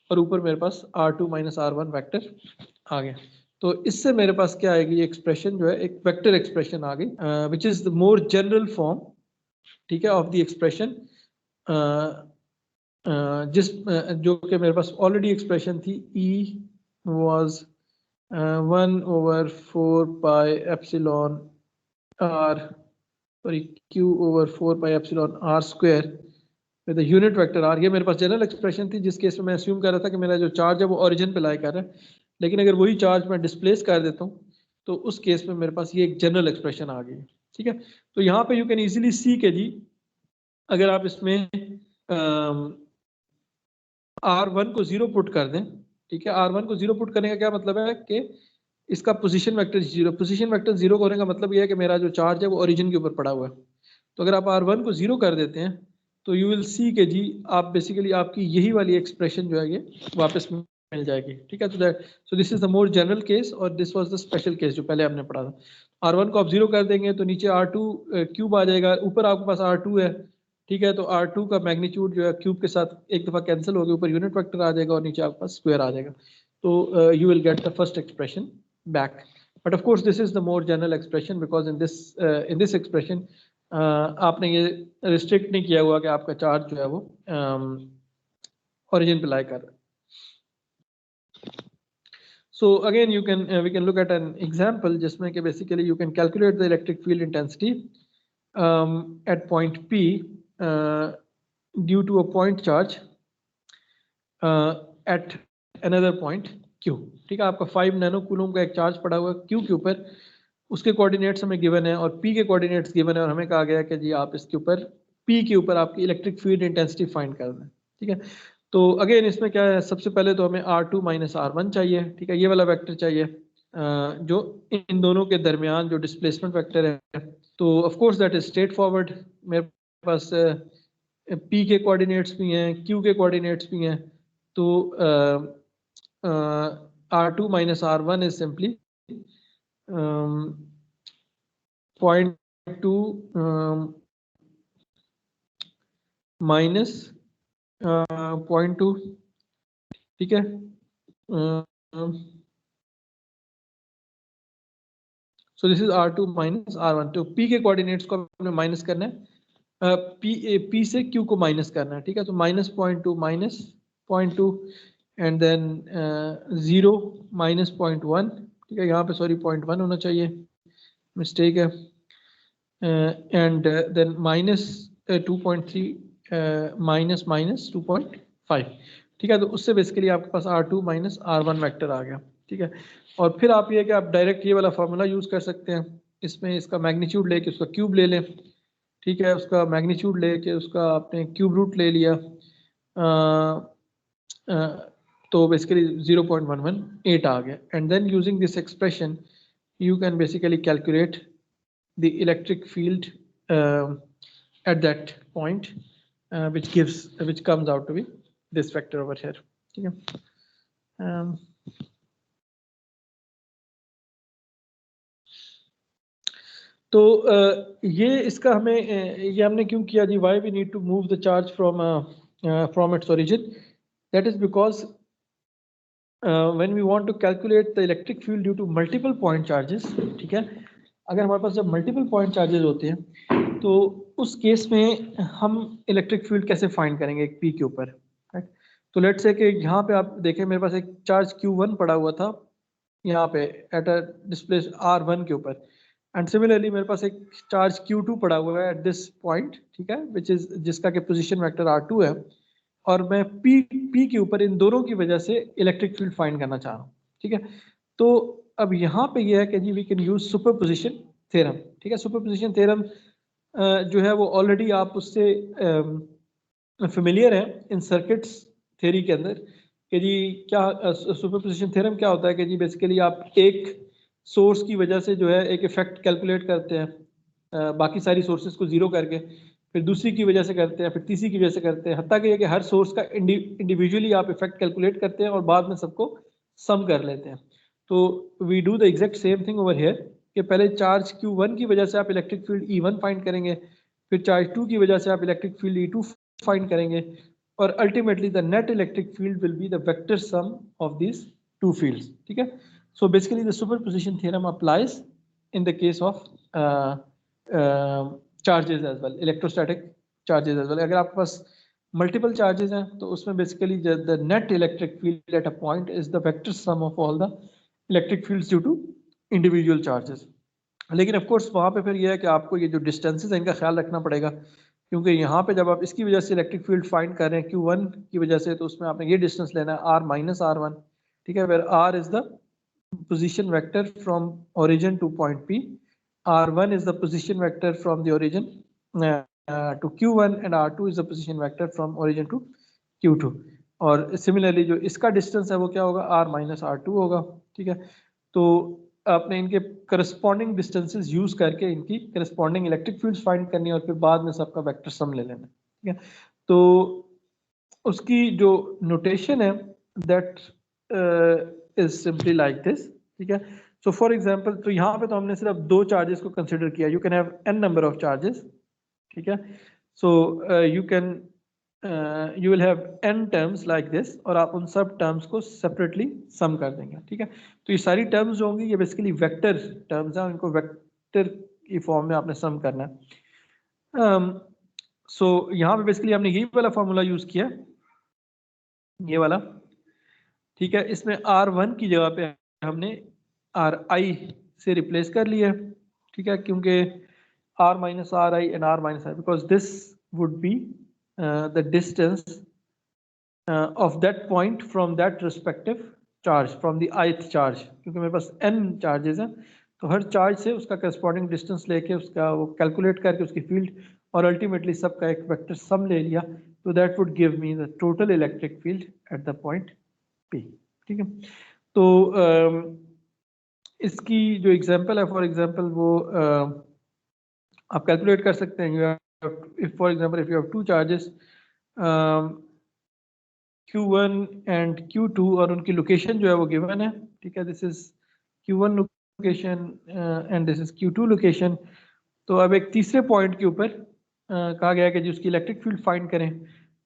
और ऊपर मेरे पास R2 माइनस R1 वेक्टर आ गया। तो इससे मेरे पास क्या आएगी, एक्सप्रेशन जो है एक वेक्टर एक्सप्रेशन आ गई, विच is the more general form, ठीक है, ऑफ द एक्सप्रेशन, जिस जो कि मेरे पास ऑलरेडी एक्सप्रेशन थी, E was 1/4 pi epsilon r, sorry Q/4 pi epsilon r square with unit vector r। ये मेरे पास जनरल एक्सप्रेशन थी, जिस केस में मैं अस्यूम कर रहा था कि मेरा जो चार्ज है वो ओरिजिन पे लाई कर रहा है, लेकिन अगर वही चार्ज मैं डिस्प्लेस कर देता हूँ तो उस केस में मेरे पास ये एक जनरल एक्सप्रेशन आ गई, ठीक है। तो यहाँ पे यू कैन इजीली सी के जी, अगर आप इसमें R1 को 0 पुट कर दें, ठीक है, R1 को 0 पुट करने का क्या मतलब है कि इसका पोजीशन वेक्टर 0, पोजीशन वेक्टर 0 होने का मतलब ये है कि मेरा जो चार्ज है वो ओरिजिन के ऊपर पड़ा हुआ है। तो अगर आप R1 को 0 कर देते हैं तो यू विल सी के जी आप बेसिकली आपकी यही वाली एक्सप्रेशन जो है ये वापस मिल जाएगी, ठीक है। So this is the more general case और this was the special case जो पहले हमने पढ़ा था। R1 को आप 0 कर देंगे तो नीचे R2 क्यूब आ जाएगा, ऊपर आपके पास R2 है, ठीक है। तो R2 का मैग्नीट्यूड जो है क्यूब के साथ एक दफा कैंसिल हो गया, ऊपर यूनिट वेक्टर आ जाएगा और नीचे आपके पास स्क्वायर आ जाएगा। तो you will get the first expression back, but of course this is the more general expression, because in this expression आपने ये रिस्ट्रिक्ट नहीं किया हुआ कि आपका चार्ज जो है वो ओरिजिन पे लाई कर रहा है। So again you can we can look at an example जिसमें कि basically you can calculate the electric field intensity at point P due to a point charge at another point Q, ठीक है। आपका 5 नैनो कूलम का एक चार्ज पड़ा हुआ है Q के ऊपर, उसके कोऑर्डिनेट्स हमें गिवन है और P के कोऑर्डिनेट्स गिवन है, और हमें कहा गया कि जी आप इसके ऊपर P के ऊपर आपकी इलेक्ट्रिक फील्ड इंटेंसिटी फाइंड करना है, ठीक है। तो अगेन इसमें क्या है, सबसे पहले तो हमें R2 माइनस R1 चाहिए, ठीक है, ये वाला वेक्टर चाहिए जो इन दोनों के दरमियान जो डिस्प्लेसमेंट वेक्टर है। तो of course that is straight forward, मेरे पास P के कोऑर्डिनेट्स भी हैं, Q के कोऑर्डिनेट्स भी हैं, तो R2 minus R1 is simply 0.2 minus 0.2, ठीक है। So this is R2 minus R1। तो P के कोऑर्डिनेट्स को हमने माइनस करना है, P से Q को माइनस करना है, ठीक है। तो minus 0.2 minus 0.2 and then 0 minus 0.1, ठीक है, यहाँ पे सॉरी 0.1 होना चाहिए, मिस्टेक है, and then minus 2.3 minus minus 2.5, ठीक है। तो उससे बेसिकली आपके पास R2 माइनस R1 वेक्टर आ गया, ठीक है। और फिर आप ये कि आप डायरेक्ट ये वाला फार्मूला यूज़ कर सकते हैं, इसमें इसका मैग्नीट्यूड लेके उसका क्यूब ले लें, ठीक है, उसका मैग्नीट्यूड लेके उसका आपने क्यूब रूट ले लिया, तो बेसिकली 0.118 आ गया, and then using this expression you can basically calculate the electric field at that point, which comes out to be this vector over here, ठीक है। तो ये इसका हमें ये हमने क्यों किया जी, why we need to move the charge from its origin, that is because when we want to calculate the electric field due to multiple point charges, ठीक है, अगर हमारे पास जब मल्टीपल पॉइंट चार्जेस होते हैं तो उस केस में हम इलेक्ट्रिक फील्ड कैसे फाइंड करेंगे एक पी के ऊपर, राइट। तो लेट्स से कि यहाँ पे आप देखें मेरे पास एक चार्ज Q1 पड़ा हुआ था यहाँ पे एट अ डिस्प्ले R1 के ऊपर, एंड सिमिलरली मेरे पास एक चार्ज Q2 पड़ा हुआ है एट दिस पॉइंट, ठीक है, विच इज जिसका के पोजीशन वेक्टर R2 है, और मैं P के ऊपर इन दोनों की वजह से इलेक्ट्रिक फील्ड फाइंड करना चाह रहा हूँ, ठीक है। तो अब यहाँ पे ये है कि जी we can use superposition theorem, ठीक है। सुपरपोजिशन थ्योरम जो है वो ऑलरेडी आप उससे फेमिलियर है इन सर्किट्स थ्योरी के अंदर, कि जी क्या सुपरपोजिशन थ्योरम क्या होता है कि जी बेसिकली आप एक सोर्स की वजह से जो है एक इफेक्ट कैलकुलेट करते हैं, बाकी सारी सोर्सेज को जीरो करके, फिर दूसरी की वजह से करते हैं, फिर तीसरी की वजह से करते हैं, हत्ता कि हर सोर्स का इंडिविजुअली आप इफेक्ट कैलकुलेट करते हैं और बाद में सबको सम कर लेते हैं। तो we do the exact same thing over here, कि पहले चार्ज Q1 की वजह से आप इलेक्ट्रिक फील्ड E1 फाइंड करेंगे, फिर चार्ज 2 की वजह से आप इलेक्ट्रिक फील्ड E2 फाइंड करेंगे, और ultimately the net electric field will be the vector sum of these two fields, ठीक है। So basically the superposition theorem applies in the case of charges as well, electrostatic charges as well. अगर आपके पास multiple charges हैं तो उसमें basically the net electric field at a point is the vector sum of all the electric fields due to individual charges. लेकिन of course वहाँ पे फिर ये है कि आपको ये जो distances हैं इनका ख्याल रखना पड़ेगा, क्योंकि यहाँ पे जब आप इसकी वजह से इलेक्ट्रिक फील्ड फाइंड कर रहे हैं Q1 की वजह से, तो उसमें आपने ये डिस्टेंस लेना है R minus R1, ठीक है, where R is the position vector from origin to point P, R1 is the position vector from the origin to Q1 and R2 is the position vector from origin to Q2. और सिमिलरली जो इसका डिस्टेंस है वो क्या होगा, R minus R2 होगा, ठीक है। तो आपने इनके करस्पॉन्डिंग डिस्टेंसेस यूज करके इनकी करस्पॉन्डिंग इलेक्ट्रिक फील्ड्स फाइंड करनी है और फिर बाद में सबका वेक्टर सम ले लेना, ठीक है। तो उसकी जो नोटेशन है that is simply like this, ठीक है। सो फॉर एग्जांपल, तो यहाँ पे तो हमने सिर्फ दो चार्जेस को कंसिडर किया, you can have n number of charges, ठीक है। सो you will have n terms like this और आप उन सब terms को separately sum कर देंगे, ठीक है। तो ये सारी terms जो होंगी ये basically vector terms हैं, इनको vector की फॉर्म में आपने sum करना है। so यहाँ पे basically हमने यही वाला फॉर्मूला यूज किया, ये वाला, ठीक है। इसमें R1 की जगह पे हमने Ri से रिप्लेस कर लिया, ठीक है, क्योंकि R minus Ri and R minus I, because this would be the distance of that point from that respective charge, from the ith charge, क्योंकि मेरे पास n charges हैं तो हर चार्ज से उसका करस्पॉन्डिंग डिस्टेंस लेके उसका वो कैलकुलेट करके उसकी फील्ड और अल्टीमेटली सबका एक वेक्टर सम ले लिया, तो that would give me the total electric field at the point P, ठीक है। तो इसकी जो एग्जांपल है, फॉर एग्जांपल वो आप कैलकुलेट कर सकते हैं। if for example if you have two charges Q1 and Q2 और उनकी लोकेशन जो है वो गिवन है, ठीक है, this is Q1 location and this is Q2 location. तो अब एक तीसरे पॉइंट के ऊपर कहा गया कि जो उसकी इलेक्ट्रिक फील्ड फाइंड करें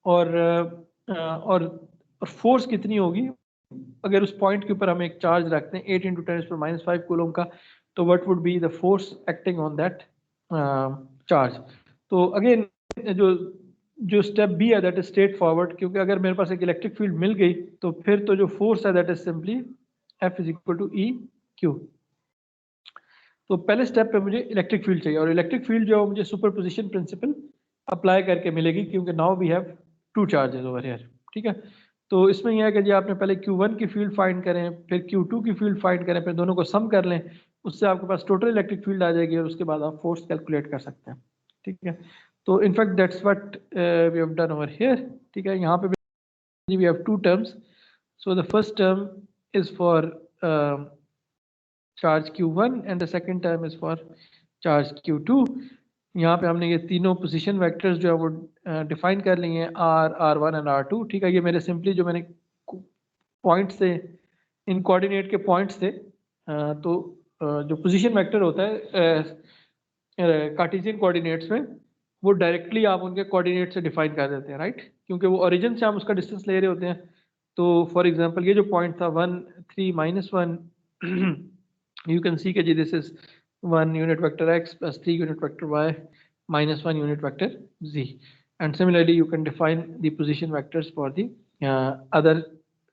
और फोर्स कितनी होगी अगर उस पॉइंट के ऊपर हम एक चार्ज रखते हैं 8 × 10⁻⁵ कूलम का, तो what would be the force acting on that charge. तो अगेन जो स्टेप बी है दैट इज स्ट्रेट फॉरवर्ड, क्योंकि अगर मेरे पास एक इलेक्ट्रिक फील्ड मिल गई तो फिर तो जो फोर्स है that is simply F = E/Q। तो पहले स्टेप पे मुझे इलेक्ट्रिक फील्ड चाहिए और इलेक्ट्रिक फील्ड जो है मुझे सुपरपोजिशन प्रिंसिपल अप्लाई करके मिलेगी, क्योंकि now we have two charges over here, ठीक है। तो इसमें यह है कि जी आपने पहले Q1 की फील्ड फाइंड करें, फिर Q2 की फील्ड फाइंड करें, फिर दोनों को सम कर लें, उससे आपके पास टोटल इलेक्ट्रिक फील्ड आ जाएगी और उसके बाद आप फोर्स कैलकुलेट कर सकते हैं, ठीक है। तो in fact that's what we have done over here, ठीक है। यहाँ पे we have two terms. So the first term is for charge Q1 and the second term is for charge Q2. यहाँ पे हमने ये तीनों पोजीशन वेक्टर्स जो है वो डिफाइन कर लिए हैं, R1 एंड R2, ठीक है। ये मेरे सिंपली जो मैंने पॉइंट से इन कोऑर्डिनेट के पॉइंट्स थे, तो जो पोजीशन वेक्टर होता है कार्टेशियन कोऑर्डिनेट्स में वो डायरेक्टली आप उनके कोऑर्डिनेट से डिफाइन कर देते हैं, राइट, क्योंकि वो ओरिजिन से हम उसका डिस्टेंस ले रहे होते हैं। तो फॉर एग्जांपल ये जो पॉइंट था 1 3 -1 यू कैन सी के जी this is 1 unit vector x + 3 unit vector y -1 unit vector z, and similarly you can define the position vectors for the other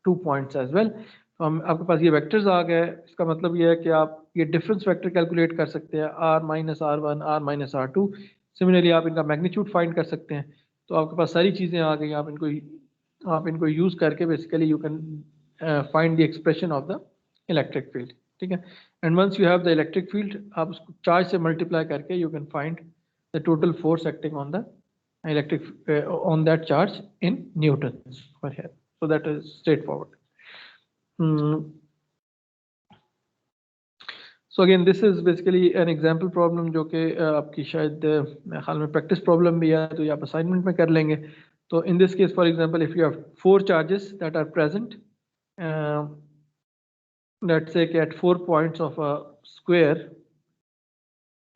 2 points as well. तो हम आपके पास ये वेक्टर्स आ गए, इसका मतलब ये है कि आप ये डिफरेंस वेक्टर कैलकुलेट कर सकते हैं, R - R1 R - R2। Similarly आप इनका मैग्नीट्यूड फाइंड कर सकते हैं। तो आपके पास सारी चीज़ें आ गई, आप इनको यूज़ करके basically you can find the expression of the electric field, ठीक है। And once you have the electric field, आप उसको चार्ज से मल्टीप्लाई करके you can find the total force acting on the electric on that charge in newton for here. So that is straightforward. So again this is basically an example problem जो कि आपकी शायद मेरे ख्याल में प्रैक्टिस प्रॉब्लम भी है, तो ये आप असाइनमेंट में कर लेंगे। तो in this case for example if you have 4 charges that are present, let's say कि at 4 points of a square,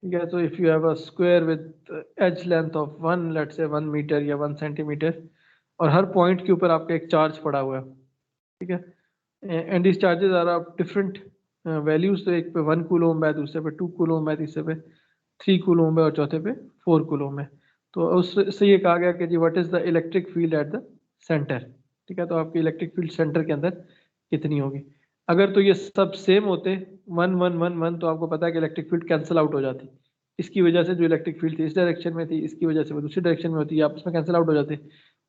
ठीक है। तो if you have a square with edge length of 1 let's say 1 metre या 1 सेंटीमीटर, और हर पॉइंट के ऊपर आपका एक चार्ज पड़ा हुआ है, ठीक है, and this charges are of different values तो एक पे 1 कूलोम है, दूसरे पे 2 कूलोम है, तीसरे पे 3 कूलोम है और चौथे पे 4 कूलोम है। तो उससे ये कहा गया कि जी what is the electric field at the centre. ठीक है, तो आपकी इलेक्ट्रिक फील्ड सेंटर के अंदर कितनी होगी। अगर तो ये सब सेम होते 1 1 1 1 तो आपको पता है कि इलेक्ट्रिक फील्ड कैंसिल आउट हो जाती। इसकी वजह से जो इलेक्ट्रिक फील्ड थी इस डायरेक्शन में थी, इसकी वजह से वो दूसरी डायरेक्शन में होती है, आपस में कैंसिल आउट हो जाते।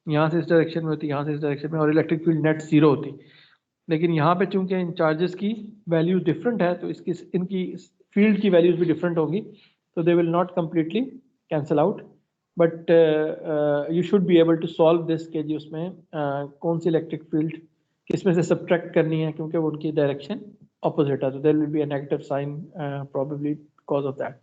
यहाँ से इस डायरेक्शन में होती, यहाँ से इस डायरेक्शन में, और इलेक्ट्रिक फील्ड नेट जीरो होती। लेकिन यहाँ पे चूंकि इन चार्जेस की वैल्यू डिफरेंट है तो इसकी इनकी फील्ड की वैल्यूज भी डिफरेंट होंगी, तो they will not completely cancel out. But you should be able to solve this के जी उसमें कौन सी इलेक्ट्रिक फील्ड किसमें से सब्ट्रैक्ट करनी है, क्योंकि वो उनकी डायरेक्शन ऑपोजिट है, तो there will be a negative sign probably because of that.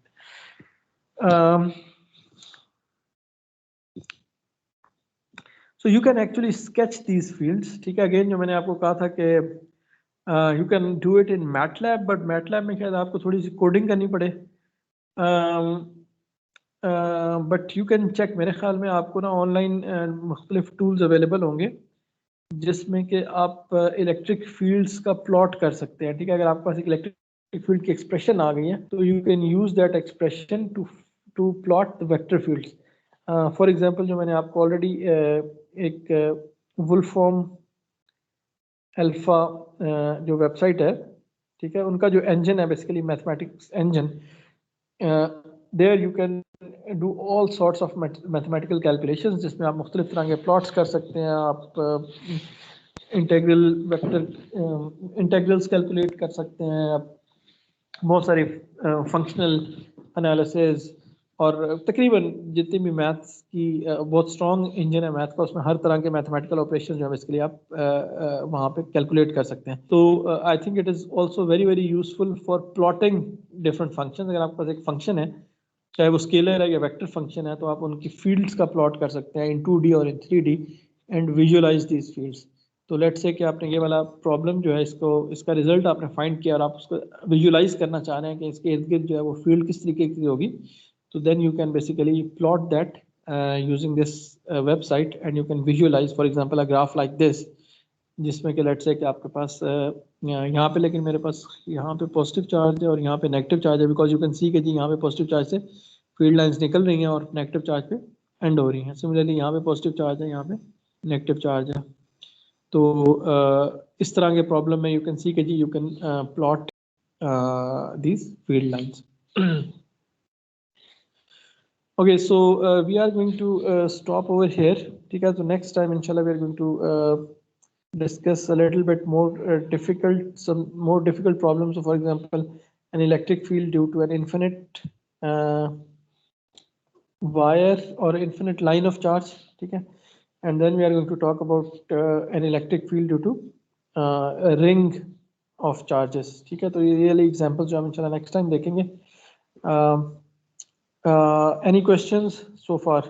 So you can actually sketch these fields. ठीक है, अगेन जो मैंने आपको कहा था कि you can do it in MATLAB, but MATLAB में शायद आपको थोड़ी सी कोडिंग करनी पड़े। बट यू कैन चेक, मेरे ख्याल में आपको ना ऑनलाइन मुख्तलिफ टूल्स अवेलेबल होंगे जिसमें कि आप इलेक्ट्रिक फील्ड्स का प्लॉट कर सकते हैं। ठीक है, अगर आपके पास एक इलेक्ट्रिक फील्ड की एक्सप्रेशन आ गई है तो you can use that expression to plot the vector fields. For example जो मैंने आपको ऑलरेडी एक वुलफॉर्म अल्फा जो वेबसाइट है, ठीक है, उनका जो इंजन है basically mathematics engine, there you can do all sorts of mathematical calculations, जिसमें आप मुख्तलिफ तरह के प्लॉट्स कर सकते हैं। आप इंटेग्रल वेक्टर इंटेग्रल्स कैलकुलेट कर सकते हैं, आप बहुत सारे फंक्शनल एनालिसिस, और तकरीबन जितनी भी मैथ्स की बहुत स्ट्रॉन्ग इंजन है मैथ का, उसमें हर तरह के मैथमेटिकल ऑपरेशन जो है इसके लिए आप वहाँ पे कैलकुलेट कर सकते हैं। तो I think it is also very very useful for plotting different functions. अगर आपके पास एक फंक्शन है, चाहे वो स्केलर है या वेक्टर फंक्शन है, तो आप उनकी फील्ड्स का प्लॉट कर सकते हैं इन 2D और in 3D and visualize these fields. तो लेट्स से कि आपने ये वाला प्रॉब्लम जो है इसका रिजल्ट आपने फाइंड किया और आप उसको विजुअलाइज करना चाह रहे हैं कि इसके इर्द गिर्द जो है वो फील्ड किस तरीके की होगी, तो then you can basically plot that using this website, and you can visualize for example a graph like this, जिसमें कि लेट्स से कि आपके पास यहाँ पे, लेकिन मेरे पास यहाँ पे पॉजिटिव चार्ज है और यहाँ पे नेगेटिव चार्ज है, बिकॉज यू कैन सी कि जी यहाँ पे पॉजिटिव चार्ज से फील्ड लाइंस निकल रही हैं और नेगेटिव चार्ज पे एंड हो रही हैं। सिमिलरली यहाँ पे पॉजिटिव चार्ज है, यहाँ पे नेगेटिव चार्ज है। तो इस तरह के प्रॉब्लम में यू कैन सी कि जी you can plot these field lines. Okay, so we are going to stop over here. ठीक है, तो next time inshallah we are going to discuss a little bit more some more difficult problems. So for example, an electric field due to an infinite wire or infinite line of charge. ठीक है, and then we are going to talk about an electric field due to a ring of charges. ठीक है, तो ये वाले examples जो हम inshallah next time देखेंगे. Any questions so far?